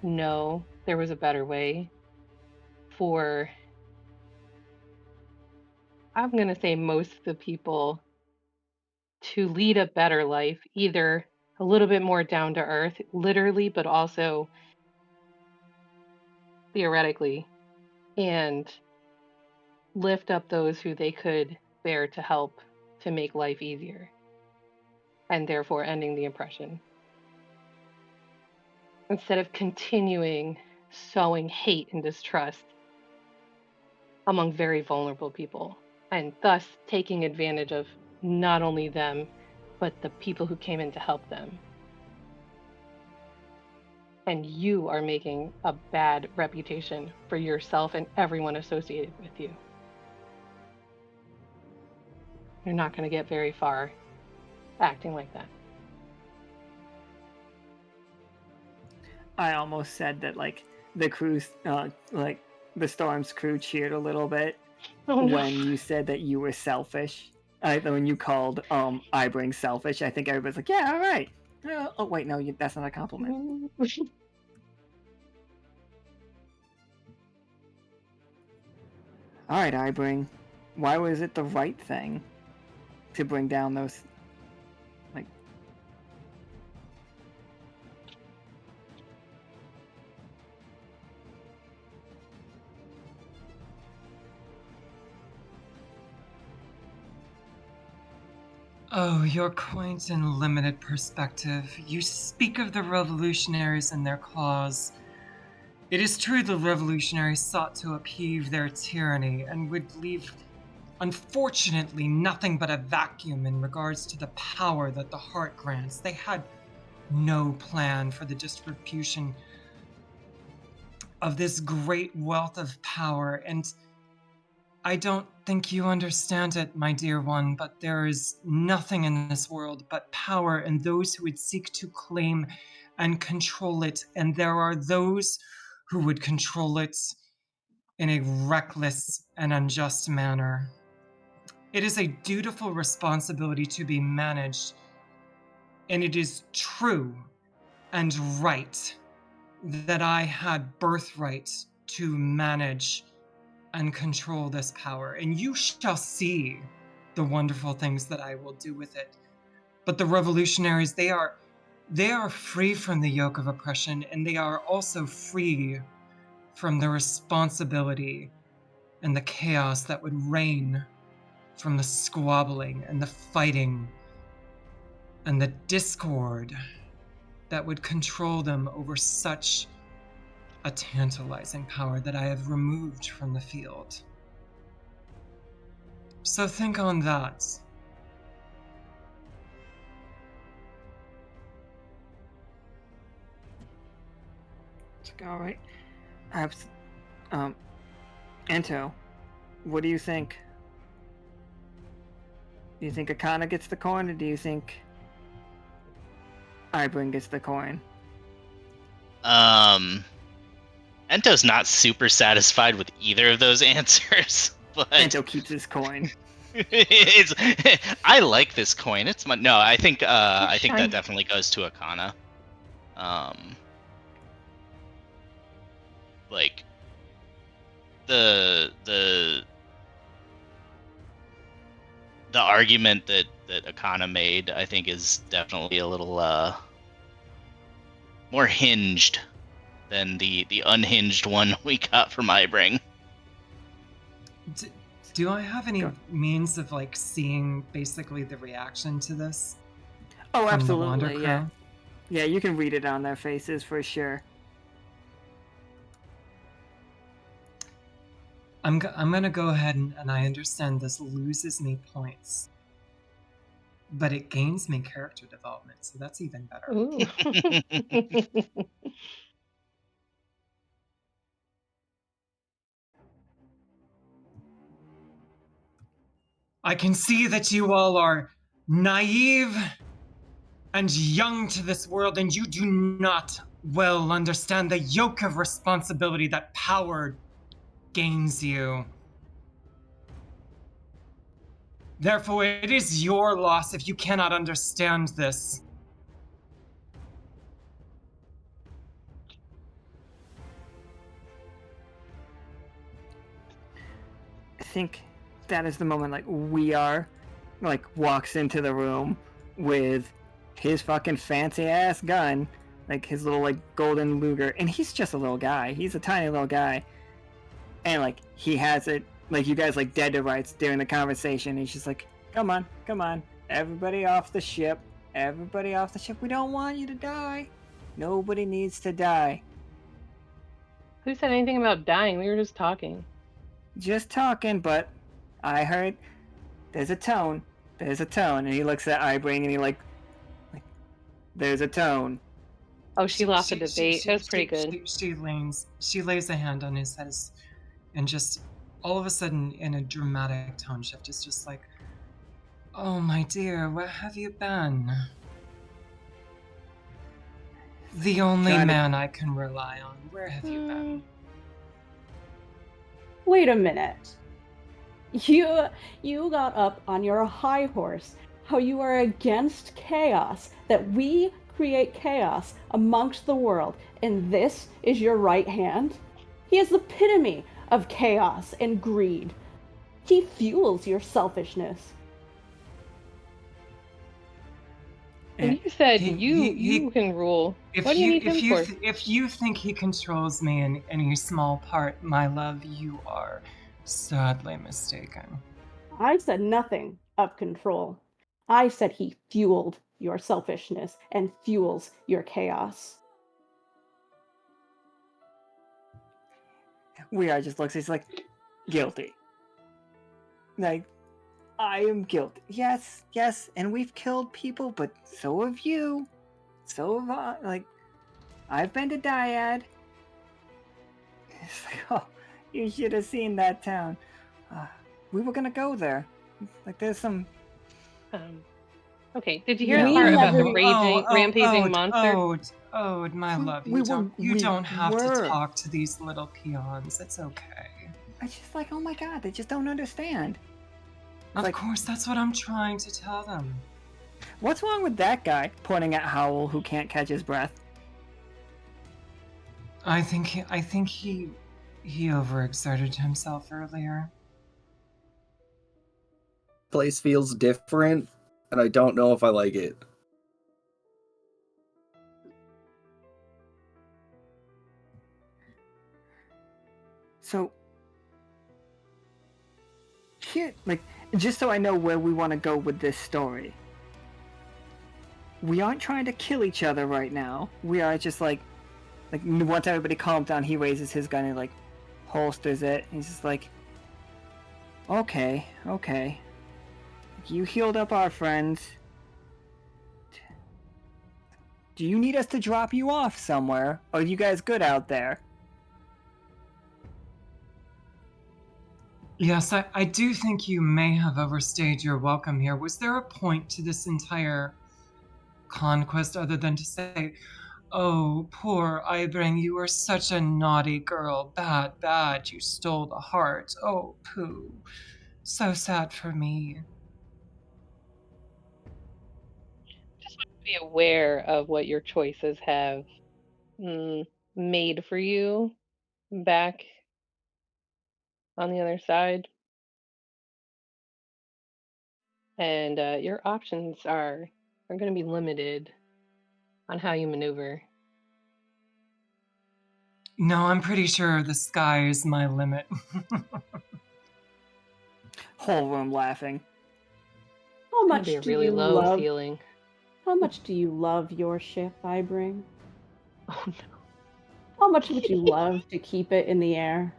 know there was a better way for, I'm going to say, most of the people to lead a better life, either a little bit more down to earth, literally, but also theoretically, and lift up those who they could bear to help to make life easier, and therefore ending the oppression. Instead of continuing sowing hate and distrust among very vulnerable people, and thus taking advantage of not only them, but the people who came in to help them. And you are making a bad reputation for yourself and everyone associated with you. You're not going to get very far acting like that. I almost said that, like, the crew's, like, the Storm's crew cheered a little bit when you said that you were selfish. When you called Ibring selfish, I think everybody's like, yeah, all right. Oh, wait, no, that's not a compliment. All right, Ibring. Why was it the right thing to bring down those, like... Oh, your quaint and limited perspective. You speak of the revolutionaries and their cause. It is true the revolutionaries sought to upheave their tyranny and would leave, unfortunately, nothing but a vacuum in regards to the power that the heart grants. They had no plan for the distribution of this great wealth of power, and I don't think you understand it, my dear one, but there is nothing in this world but power and those who would seek to claim and control it, and there are those who would control it in a reckless and unjust manner. It is a dutiful responsibility to be managed, and it is true and right that I had birthright to manage and control this power, and you shall see the wonderful things that I will do with it. But the revolutionaries, they are free from the yoke of oppression, and they are also free from the responsibility and the chaos that would reign from the squabbling and the fighting and the discord that would control them over such a tantalizing power that I have removed from the field. So think on that. All right. Ento, what do you think? Do you think Akhana gets the coin, or do you think Ibring gets the coin? Ento's not super satisfied with either of those answers, but Ento keeps his coin. I like this coin. It's my no. I think I think that shiny. definitely goes to Akhana. Like the argument that Akhana made, I think, is definitely a little more hinged than the unhinged one we got from Ibring. Do I have any means of like seeing basically the reaction to this? Oh, from the Wander absolutely, Crew? yeah. Yeah, you can read it on their faces for sure. I'm gonna go ahead and I understand this loses me points, but it gains me character development, so that's even better. Ooh. I can see that you all are naive and young to this world, and you do not well understand the yoke of responsibility that power gains you. Therefore, it is your loss if you cannot understand this. I think that is the moment, like, walks into the room with his fucking fancy ass gun, like his little, like, golden Luger, and he's just a little guy. He's a tiny little guy. And, like, he has it, like, you guys, like, dead to rights during the conversation. He's just like, come on, everybody off the ship. Everybody off the ship. We don't want you to die. Nobody needs to die. Who said anything about dying? We were just talking. Just talking, but I heard there's a tone. there's a tone. And he looks at Ibring and he like there's a tone. Oh, she lost a debate. That was pretty good. She lays a hand on his head, and just all of a sudden, in a dramatic tone shift, it's just like, "Oh, my dear, where have you been? The only man I can rely on. Where have you been?" Wait a minute. You got up on your high horse. How you are against chaos, that we create chaos amongst the world, and this is your right hand? He is the epitome of chaos and greed. He fuels your selfishness. And you said you can rule. What do you need him for? If you think he controls me in any small part, my love, you are sadly mistaken. I said nothing of control. I said he fueled your selfishness and fuels your chaos. We are just looks. He's like, guilty. Like, I am guilty. Yes, and we've killed people, but so have you. So have I. Like, I've been to Dyad. It's like, oh, you should have seen that town. We were gonna go there. Like, there's some. Okay, did you hear the part about the rampaging monster? Oh, my love, you don't have to talk to these little peons. It's okay. It's just like, oh my god, they just don't understand. Of course, that's what I'm trying to tell them. What's wrong with that guy? Pointing at Howl, who can't catch his breath. I think he overexerted himself earlier. Place feels different, and I don't know if I like it. So, here, like, just so I know where we want to go with this story. We aren't trying to kill each other right now. We are just like once everybody calms down, he raises his gun and like holsters it. He's just like, okay. You healed up our friends. Do you need us to drop you off somewhere? Or are you guys good out there? Yes, I do think you may have overstayed your welcome here. Was there a point to this entire conquest other than to say, "Oh, poor Ibring, you were such a naughty girl. Bad, you stole the heart. Oh, pooh. So sad for me." Just want to be aware of what your choices have made for you back on the other side. And your options are going to be limited on how you maneuver. No, I'm pretty sure the sky is my limit. Whole room laughing. How much be a do really you low love? ceiling. How much do you love your ship, Ibring? Oh no. How much would you love to keep it in the air?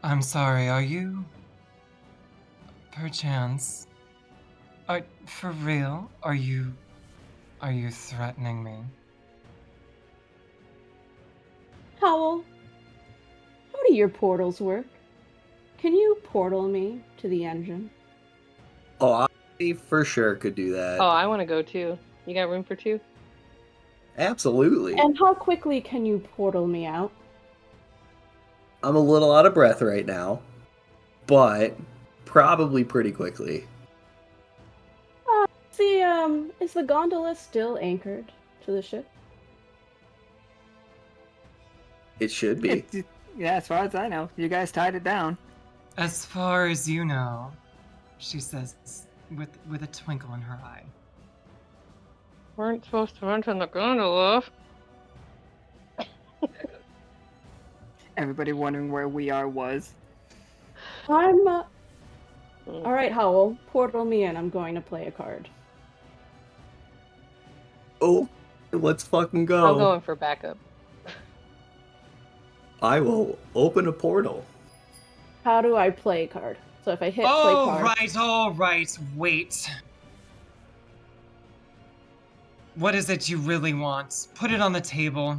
I'm sorry, are you? Perchance. For real? Are you threatening me? Howl, how do your portals work? Can you portal me to the engine? Oh, I for sure could do that. Oh, I want to go too. You got room for two? Absolutely. And how quickly can you portal me out? I'm a little out of breath right now, but probably pretty quickly. Is the gondola still anchored to the ship? It should be. Yeah, as far as I know, you guys tied it down. As far as you know, she says with a twinkle in her eye. Weren't supposed to mention the gondola. Everybody wondering where we was. I'm. All right, Howl, portal me in. I'm going to play a card. Oh, let's fucking go. I'll go in for backup. I will open a portal. how do I play card? So if I hit play card... All right, wait. What is it you really want? Put it on the table.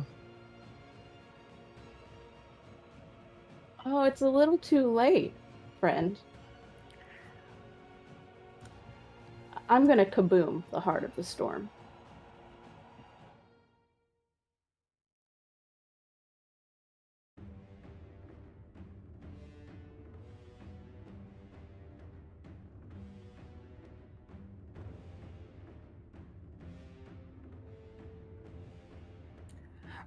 Oh, it's a little too late, friend. I'm gonna kaboom the Heart of the Storm.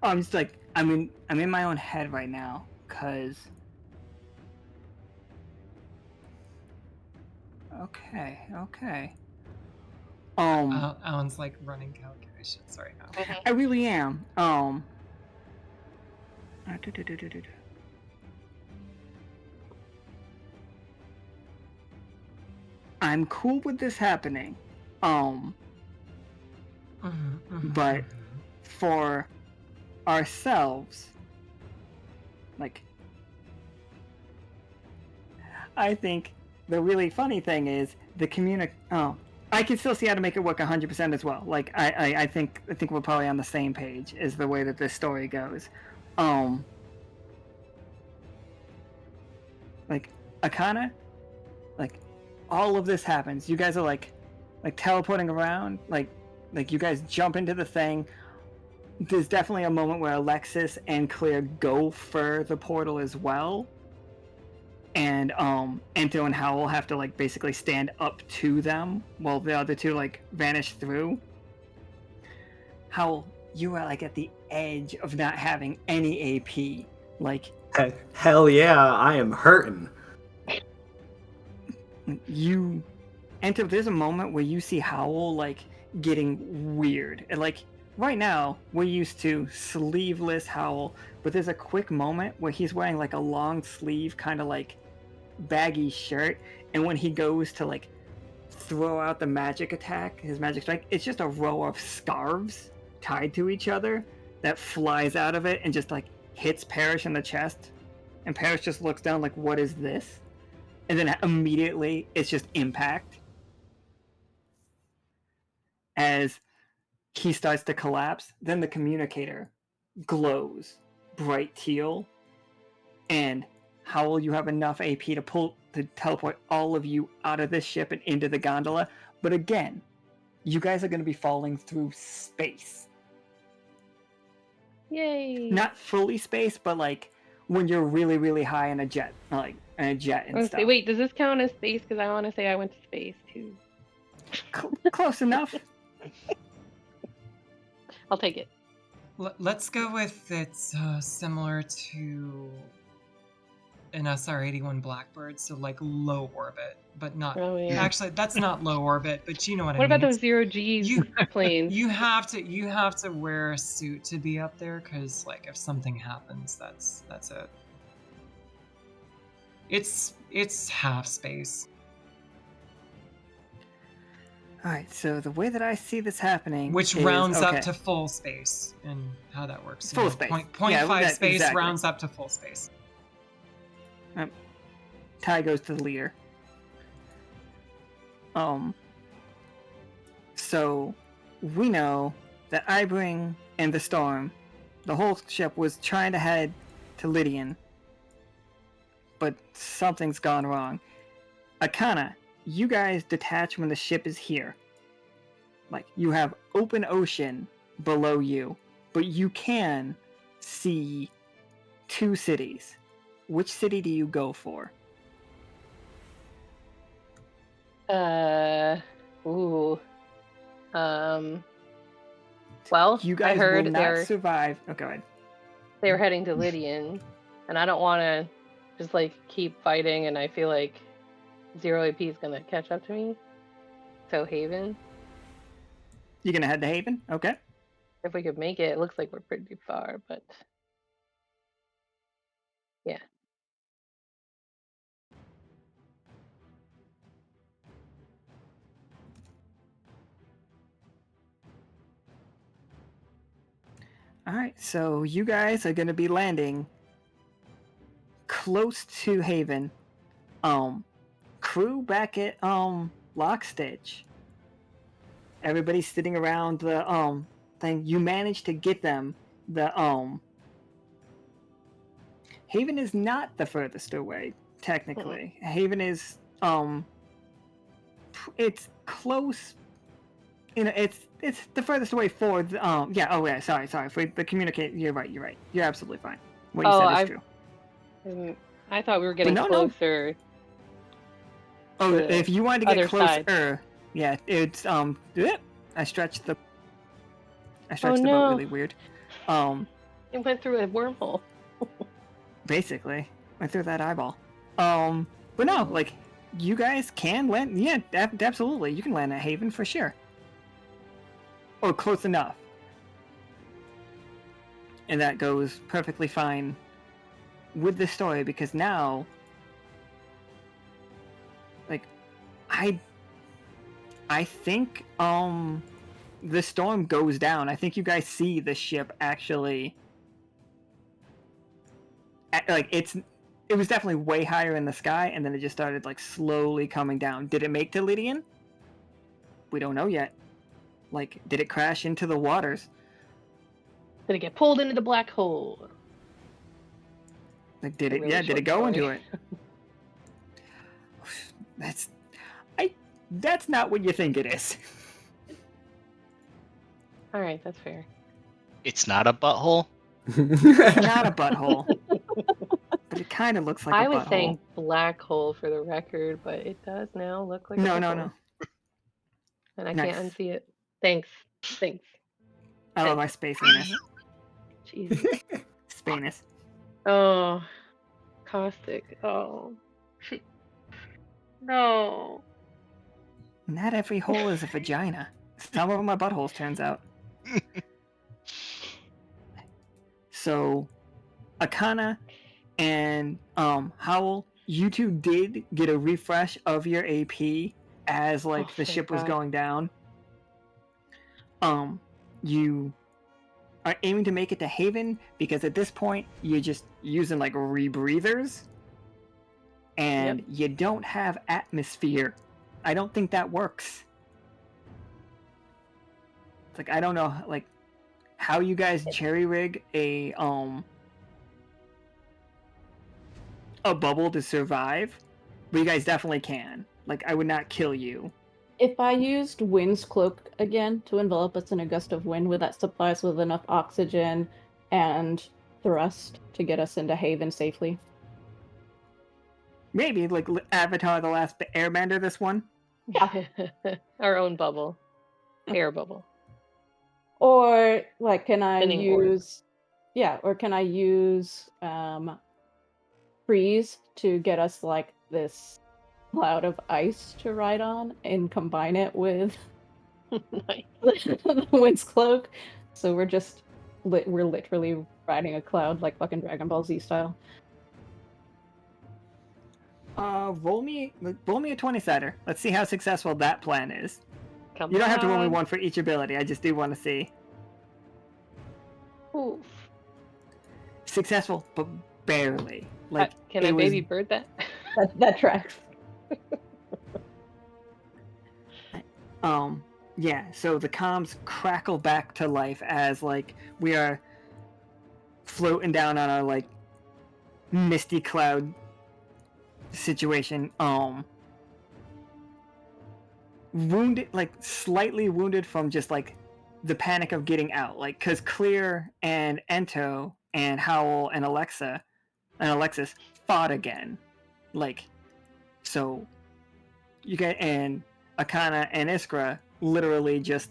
Oh, I'm just like, I'm in my own head right now, cause. Okay. Alan's like running calculations. Sorry, no. I really am. I'm cool with this happening. But for ourselves, like, I think the really funny thing is the I can still see how to make it work 100% as well. Like, I think we're probably on the same page is the way that this story goes. Like, Akhana, like, all of this happens. You guys are like teleporting around, like you guys jump into the thing. There's definitely a moment where Alexis and Claire go for the portal as well. And Ento and Howl have to like basically stand up to them while the other two like vanish through. Howl, you are like at the edge of not having any AP. Like, hell yeah, I am hurting. Ento, there's a moment where you see Howl like getting weird. And like right now, we're used to sleeveless Howl, but there's a quick moment where he's wearing like a long sleeve kind of like baggy shirt, and when he goes to like throw out the magic attack, his magic strike, it's just a row of scarves tied to each other that flies out of it and just like hits Parrish in the chest, and Parrish just looks down like, what is this? And then immediately it's just impact as he starts to collapse. Then the communicator glows bright teal, and Howl, you have enough AP to teleport all of you out of this ship and into the gondola. But again, you guys are going to be falling through space. Yay! Not fully space, but like when you're really, really high in a jet, like in a jet and stuff. Wait, does this count as space? Because I want to say I went to space too. Close enough. I'll take it. Let's go with it's similar to an SR-81 Blackbird, so like low orbit, but not. Oh, yeah. Actually, that's not low orbit, but you know what I What mean. about those zero G planes? You have to wear a suit to be up there, because like if something happens, that's it. It's half space. Alright, so the way that I see this happening, which rounds up to full space, and how that works. Full space. 0.5 space exactly. rounds up to full space. Ty goes to the leader. So we know that Ibring and the Storm, the whole ship was trying to head to Lydian, but something's gone wrong. Akhana, you guys detach when the ship is here. Like, you have open ocean below you, but you can see 2 cities. Which city do you go for? Well, You guys I heard will not survive. Oh, go ahead. they were heading to Lydian, and I don't want to just like keep fighting, and I feel like 0 AP is gonna catch up to me. So Haven. You're gonna head to Haven? Okay. If we could make it, it looks like we're pretty far, but yeah. Alright, so you guys are gonna be landing close to Haven, crew back at Lockstitch. Everybody's sitting around the thing. You managed to get them the Haven is not the furthest away, technically. Haven is it's close. You know, it's the furthest away for the sorry for the communicate. You're right. You're absolutely fine. What you said is true. I thought we were getting no. closer. Oh, to if you wanted to get other closer, side. yeah, it's I stretched the Oh, the no. boat really weird. It went through a wormhole. Basically went through that eyeball. But no, like you guys can land. Yeah, absolutely, you can land at Haven for sure. Or close enough. And that goes perfectly fine with the story because now, like, I think the storm goes down. I think you guys see the ship actually. Like it was definitely way higher in the sky, and then it just started like slowly coming down. Did it make to Lydian? We don't know yet. Like, did it crash into the waters? Did it get pulled into the black hole? Like, did A it? really Yeah, did short it go story. into it? That's not what you think it is. All right, that's fair. It's not a butthole. It's not a butthole, but it kind of looks like I a was butthole. saying black hole for the record, but it does now look like a butthole. No. And I Nice. can't unsee it. Thanks. I love my spaciness. Jesus. Spainess. Oh, caustic. Oh. No. Not every hole is a vagina. Some of them are buttholes, turns out. So, Akhana and Howl, you two did get a refresh of your AP as like the thank ship was God. going down. You are aiming to make it to Haven because at this point you're just using like rebreathers, and you don't have atmosphere. I don't think that works. It's like I don't know like how you guys cherry rig a bubble to survive, but you guys definitely can. Like I would not kill you. If I used Wind's Cloak again to envelop us in a gust of wind, would that supply us with enough oxygen and thrust to get us into Haven safely? Maybe like Avatar: The Last Airbender. This one. Our own bubble. Air bubble. Or like, can I Spinning orb. use? Yeah, or can I use freeze to get us like this cloud of ice to ride on and combine it with Nice. the Wind's Cloak? So we're just we're literally riding a cloud like fucking Dragon Ball Z style. Roll me a 20-sider. Let's see how successful that plan is. Come You don't have to roll me on. one for each ability. I just do want to see. Oof. Successful, but barely. Like, Can I it was- baby bird that? That tracks. Yeah, so the comms crackle back to life as, like, we are floating down on our, like, misty cloud situation. Wounded, like, slightly wounded from just, like, the panic of getting out. Like, because Clear and Ento and Howl and Alexis fought again. Like, so you get, and Akhana and Iskra literally just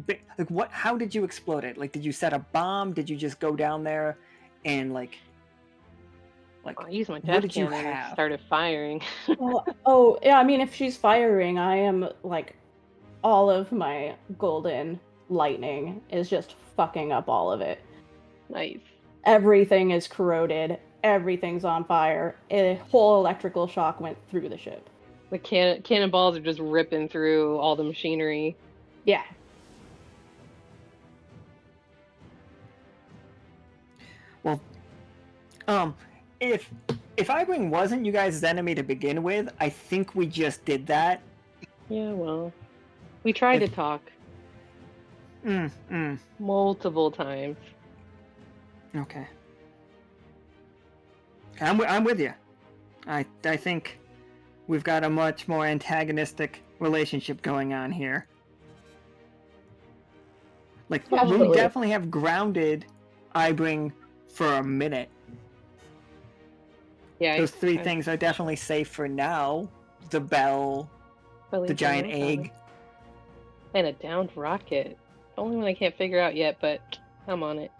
like, what? How did you explode it? Like, did you set a bomb? Did you just go down there and like I used my what death did you cannon and have? started firing. Oh, yeah, I mean, if she's firing, I am, like, all of my golden lightning is just fucking up all of it. Nice. Everything is corroded. Everything's on fire. A whole electrical shock went through the ship. The cannonballs are just ripping through all the machinery. Yeah. Well, if if Ibring wasn't you guys' enemy to begin with, I think we just did that. Yeah, well, we tried to talk multiple times. Okay. I'm with you. I think we've got a much more antagonistic relationship going on here. Like, Absolutely. we definitely have grounded Ibring for a minute. Yeah, Those three things are definitely safe for now. The bell, the giant egg. And a downed rocket. Only one I can't figure out yet, but I'm on it.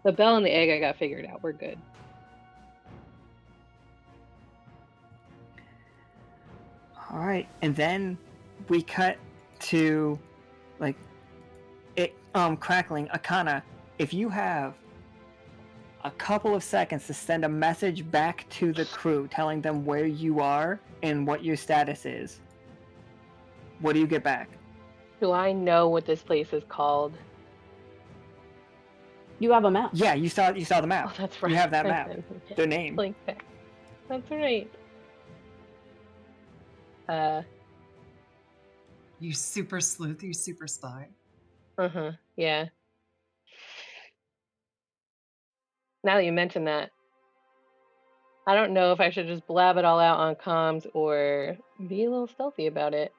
The bell and the egg I got figured out. We're good. All right, and then we cut to, like, it crackling. Akhana, if you have a couple of seconds to send a message back to the crew telling them where you are and what your status is, what do you get back? Do I know what this place is called? You have a map. Yeah, you saw the map. Oh, that's right. You have that map. The name. That's right. You super sleuth, you super spy. Yeah. Now that you mention that, I don't know if I should just blab it all out on comms or be a little stealthy about it.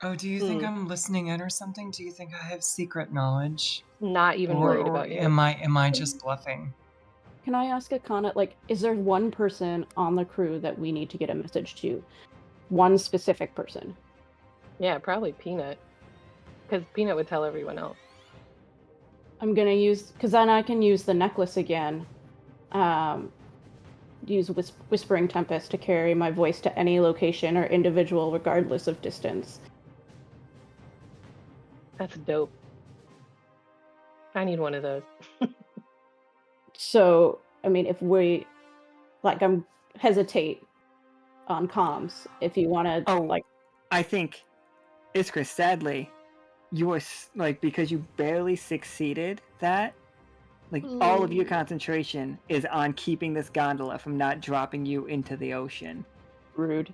Oh, do you think I'm listening in or something? Do you think I have secret knowledge? Not even worried about you. Am I just bluffing? Can I ask Akhana, like, is there one person on the crew that we need to get a message to? One specific person? Yeah, probably Peanut. Because Peanut would tell everyone else. I'm gonna use, because then I can use the necklace again. Use Whispering Tempest to carry my voice to any location or individual regardless of distance. That's dope. I need one of those. So, I mean, if we, like, I'm hesitate on comms. If you want to, like, I think, Iskra, sadly, you are, like, because you barely succeeded that, like, all of your concentration is on keeping this gondola from not dropping you into the ocean. Rude.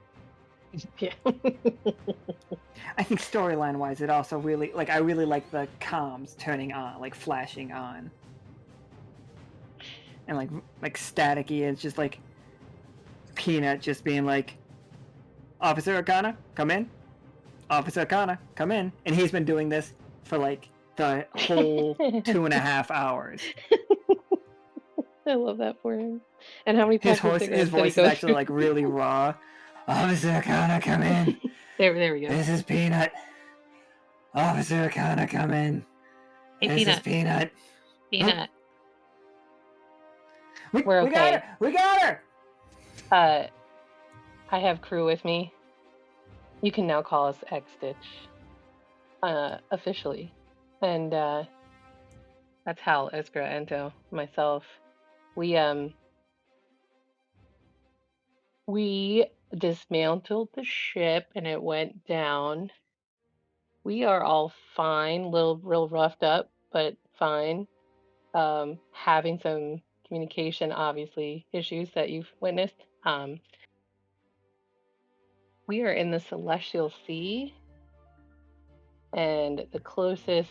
Yeah. I think storyline-wise, it also really, like, I really like the comms turning on, like, flashing on. And, like staticky, it's just, like, Peanut just being like, Officer Akhana, come in. Officer Akhana, come in. And he's been doing this for, like, the whole 2.5 hours. I love that for him. And how many his voice is actually, like, really raw. Officer Akhana, come in. There we go. This is Peanut. Officer Akhana, come in. Hey, this Peanut. is Peanut. Peanut. We're okay. We got her! We got her! I have crew with me. You can now call us X-Stitch. Officially. And, that's Howl, Iskra, Ento, myself. We dismantled the ship and it went down. We are all fine, real roughed up, but fine. Having some communication, obviously, issues that you've witnessed. We are in the Celestial Sea, and the closest,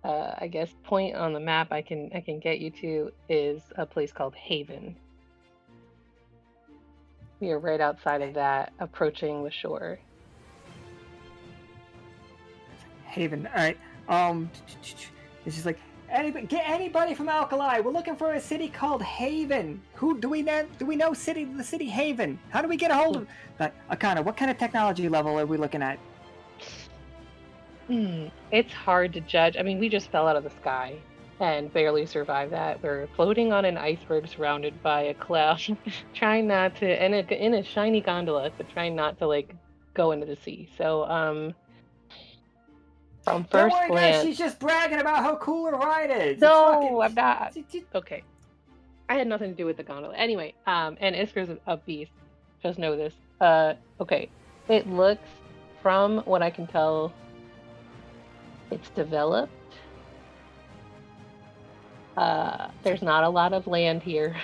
I guess, point on the map I can get you to is a place called Haven. We are right outside of that, approaching the shore. Haven. All right. It's just like, get anybody from Alkali. We're looking for a city called Haven. Who do we know? Do we know the city Haven? How do we get a hold of that? Akhana, what kind of technology level are we looking at? It's hard to judge. I mean, we just fell out of the sky and barely survived that. We're floating on an iceberg surrounded by a cloud, trying not to, and in a shiny gondola, but trying not to, like, go into the sea. So, from first Don't worry, glance, guys, she's just bragging about how cool her ride is. No, I'm not. Okay. I had nothing to do with the gondola. Anyway, and Iskra's a beast. Just know this. Okay. It looks, from what I can tell, it's developed. There's not a lot of land here.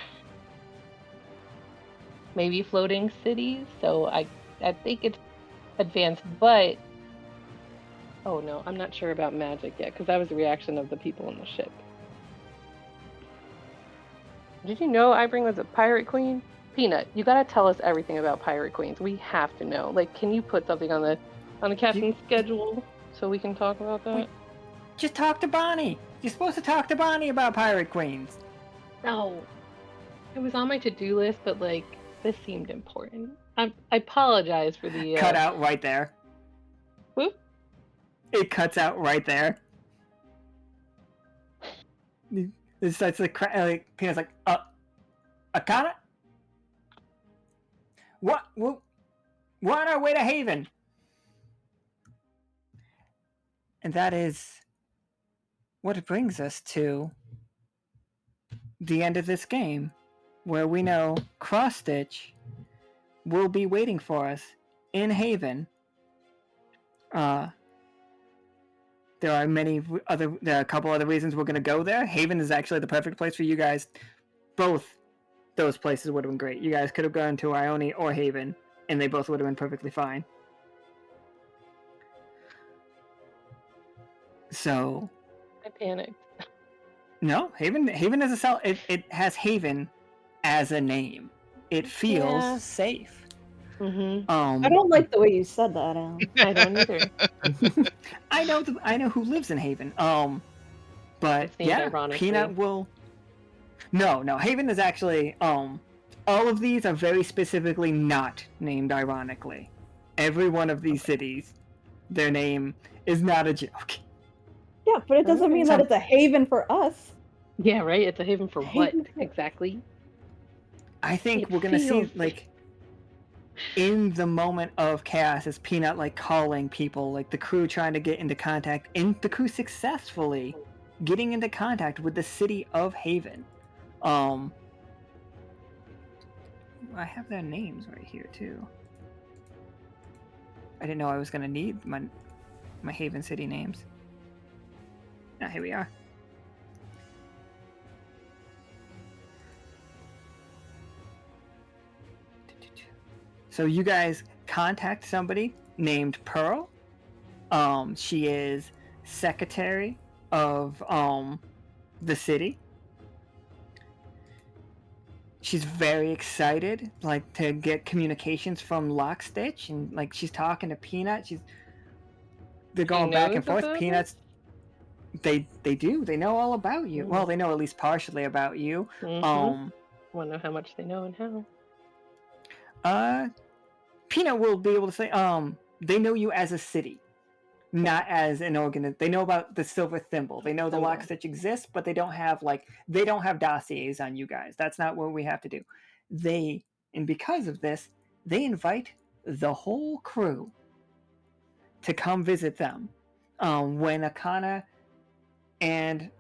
Maybe floating cities, so I think it's advanced, but oh no, I'm not sure about magic yet, because that was the reaction of the people on the ship. Did you know Ibring was a pirate queen? Peanut, you gotta tell us everything about pirate queens. We have to know. Like, can you put something on the captain's schedule so we can talk about that? Just talk to Bonnie. You're supposed to talk to Bonnie about pirate queens. No. It was on my to-do list, but like, this seemed important. I apologize for the Cut out right there. Whoop. It cuts out right there. It starts like Peanut's like, Akhana? What? We're on our way to Haven. And that is what brings us to the end of this game, where we know Cross-Stitch will be waiting for us in Haven. There are a couple other reasons we're going to go there. Haven is actually the perfect place for you guys. Both those places would have been great. You guys could have gone to Ione or Haven, and they both would have been perfectly fine. So, I panicked. No, Haven is a cell. It has Haven as a name. It feels safe. Mm-hmm. I don't like the way you said that, Alan. I don't either. I know who lives in Haven. But It's named yeah, ironically. Peanut will. No. Haven is actually all of these are very specifically not named ironically. Every one of these cities, their name is not a joke. Yeah, but it doesn't mean that it's a haven for us. Yeah, right. It's a haven for what exactly? I think It we're gonna see feels- like in the moment of chaos is Peanut like calling people, like the crew trying to get into contact, and the crew successfully getting into contact with the city of Haven. I have their names right here too. I didn't know I was gonna need my Haven city names. Now here we are. So you guys contact somebody named Pearl. She is secretary of the city. She's very excited, like, to get communications from Lockstitch, and like she's talking to Peanut. They're going back and forth. Peanuts. They do. They know all about you. Well, they know at least partially about you. Want to know how much they know and how? Peanut will be able to say, they know you as a city, not as an organization. They know about the Silver Thimble. They know the Lockstitch exists, but they don't have dossiers on you guys. That's not what we have to do. And because of this, they invite the whole crew to come visit them. When Akhana and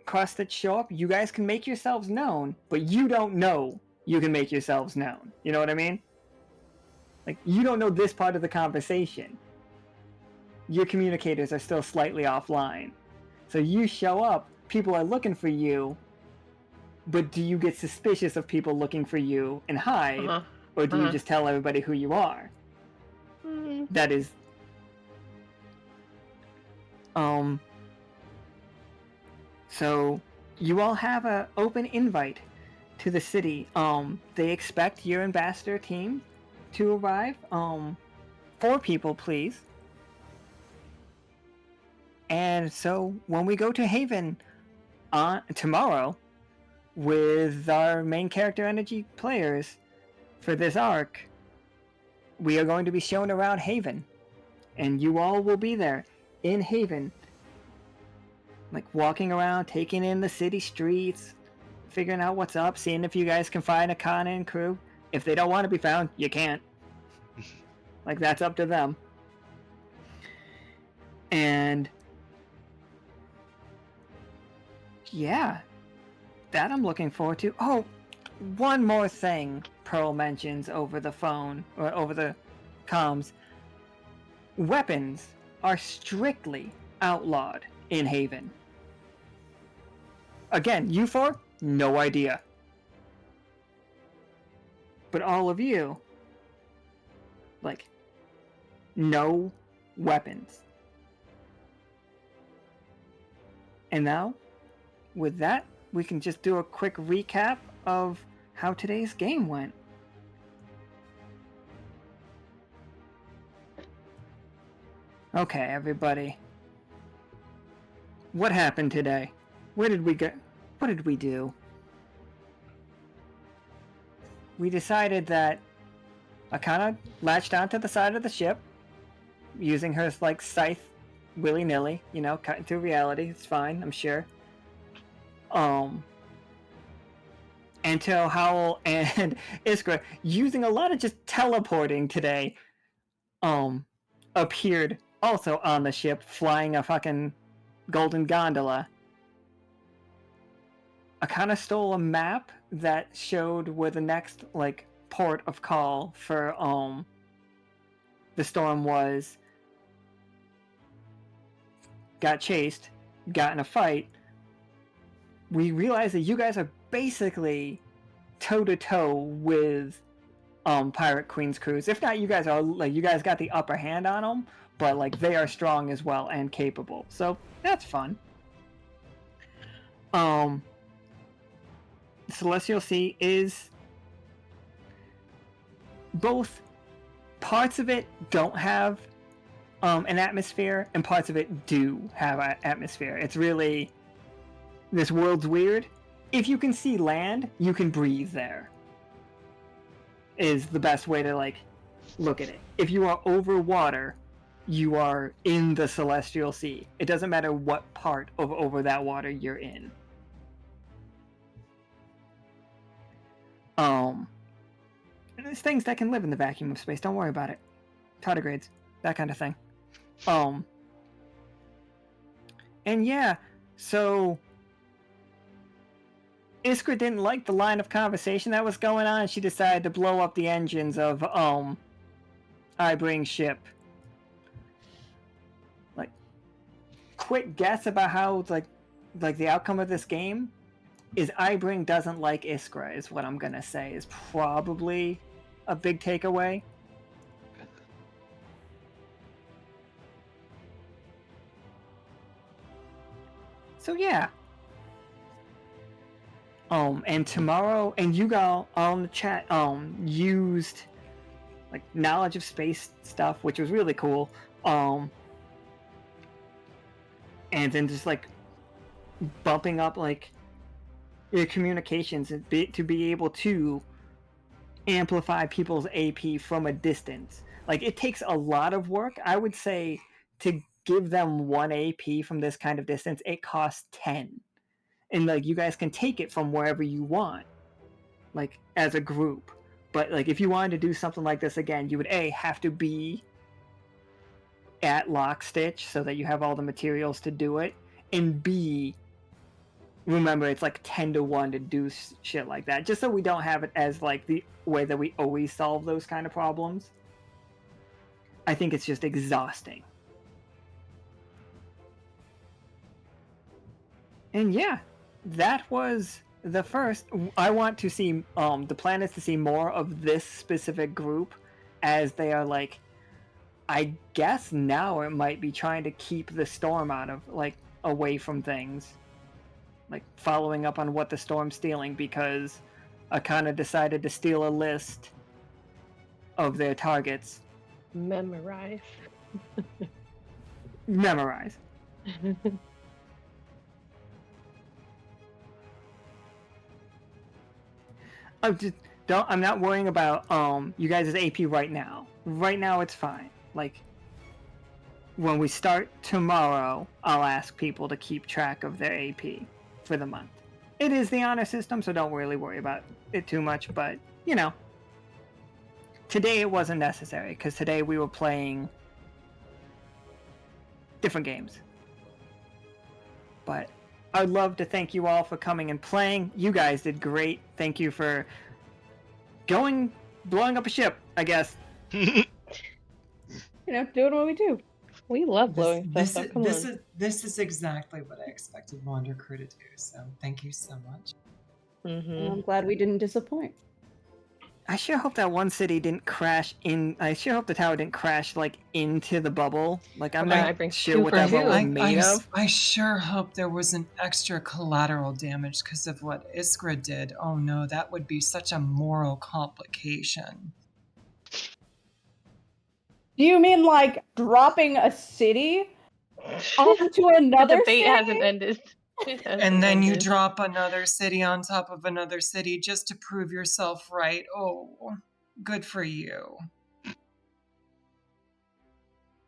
Cross-Stitch show up, you guys can make yourselves known, but you don't know you can make yourselves known. You know what I mean? Like, you don't know this part of the conversation. Your communicators are still slightly offline. So you show up, people are looking for you, but do you get suspicious of people looking for you and hide? Or do you just tell everybody who you are? That is... So, you all have an open invite to the city. They expect your ambassador team to arrive. 4 people, please. And so, when we go to Haven tomorrow with our main character energy players for this arc, we are going to be shown around Haven. And you all will be there in Haven, like walking around, taking in the city streets, figuring out what's up, seeing if you guys can find Akhana and crew. If they don't want to be found, you can't. Like, that's up to them. And yeah, that I'm looking forward to. Oh, one more thing Pearl mentions over the phone, or over the comms. Weapons are strictly outlawed in Haven. Again, you four, no idea. But all of you, like, no weapons. And now, with that, we can just do a quick recap of how today's game went. Okay, everybody. What happened today? Where did we go? What did we do? We decided that Akhana latched onto the side of the ship, using her like scythe willy-nilly, you know, cutting through reality. It's fine, I'm sure. Ento, Howl, and Iskra, using a lot of just teleporting today, appeared also on the ship, flying a fucking golden gondola. Akhana stole a map that showed where the next, like, port of call for, the storm was. Got chased, got in a fight. We realized that you guys are basically toe-to-toe with, Pirate Queen's crews. If not, you guys are, like, you guys got the upper hand on them, but, like, they are strong as well and capable. So, that's fun. Celestial Sea is both parts of it don't have an atmosphere and parts of it do have an atmosphere. It's really, this world's weird. If you can see land, you can breathe there, is the best way to, like, look at it. If you are over water, you are in the Celestial Sea. It doesn't matter what part of over that water you're in. And there's things that can live in the vacuum of space. Don't worry about it. Tardigrades, that kind of thing. And yeah, so Iskra didn't like the line of conversation that was going on. She decided to blow up the engines of Ibring's ship. Like, quick guess about how like the outcome of this game is Ibring doesn't like Iskra, is what I'm gonna say, is probably a big takeaway. So yeah. And tomorrow, and you all on the chat used like knowledge of space stuff, which was really cool. And then just like bumping up like your communications and to be able to amplify people's AP from a distance. Like, it takes a lot of work. I would say to give them 1 AP from this kind of distance, it costs 10. And like, you guys can take it from wherever you want, like, as a group. But like, if you wanted to do something like this again, you would have to be at Lockstitch so that you have all the materials to do it, and B, remember, it's like 10-1 to do shit like that, just so we don't have it as like the way that we always solve those kind of problems. I think it's just exhausting. And yeah, that was the first. I want to see, the plan is to see more of this specific group, as they are like, I guess now it might be trying to keep the storm out of, like, away from things. Like, following up on what the storm's stealing, because Akhana decided to steal a list of their targets. Memorize. Memorize. I'm not worrying about you guys' AP right now. Right now it's fine. Like, when we start tomorrow, I'll ask people to keep track of their AP for the month. It is the honor system, so don't really worry about it too much, but, you know. Today it wasn't necessary, because today we were playing different games. But I'd love to thank you all for coming and playing. You guys did great. Thank you for blowing up a ship, I guess. You know, doing what we do. We love blowing stuff up. Come on. This is exactly what I expected Wander Crew to do. So thank you so much. And I'm glad we didn't disappoint. I sure hope that one city didn't crash in. I sure hope the tower didn't crash like into the bubble. Like I'm Okay, not Ibring, sure two what for that two. bubble was made of. I sure hope there wasn't extra collateral damage because of what Iskra did. Oh no, that would be such a moral complication. Do you mean like dropping a city onto another The debate city? hasn't ended. And then you drop another city on top of another city just to prove yourself right. Oh, good for you.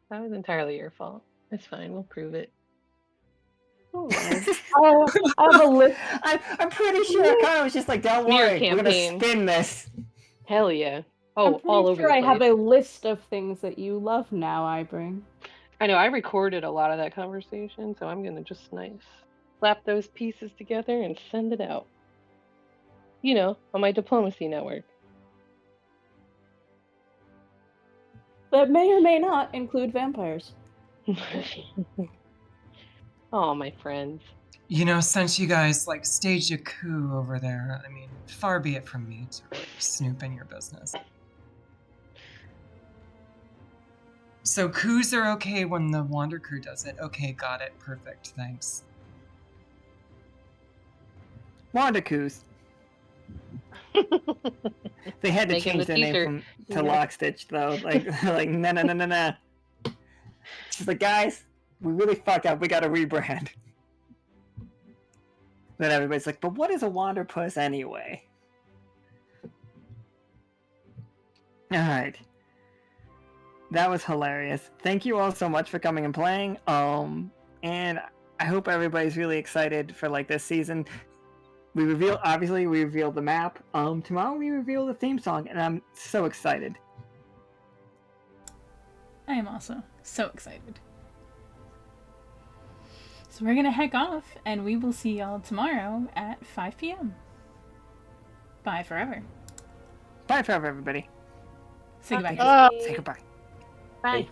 That was entirely your fault. It's fine. We'll prove it. Oh, I have a list. I'm pretty sure Akhana was just like, don't Smear worry, we're gonna campaign. spin this. Hell yeah. I'm Oh, pretty all over sure the I place. have a list of things that you love now, Ibring. I know, I recorded a lot of that conversation, so I'm going to just slap those pieces together and send it out. You know, on my diplomacy network. That may or may not include vampires. Oh, my friends. You know, since you guys like staged a coup over there, I mean, far be it from me to really snoop in your business. So coups are okay when the Wander Crew does it. Okay, got it. Perfect. Thanks. Wandacoos. They had to Making change the their name t-shirt. to Lockstitch though. Like no. She's like, guys, we really fucked up. We got to rebrand. Then everybody's like, but what is a Wanderpuss anyway? All right. That was hilarious. Thank you all so much for coming and playing. And I hope everybody's really excited for like this season. We revealed the map. Tomorrow we reveal the theme song, and I'm so excited. I am also so excited. So we're gonna heck off, and we will see y'all tomorrow at 5 p.m. Bye forever. Bye forever, everybody. Say goodbye. Say goodbye. Bye.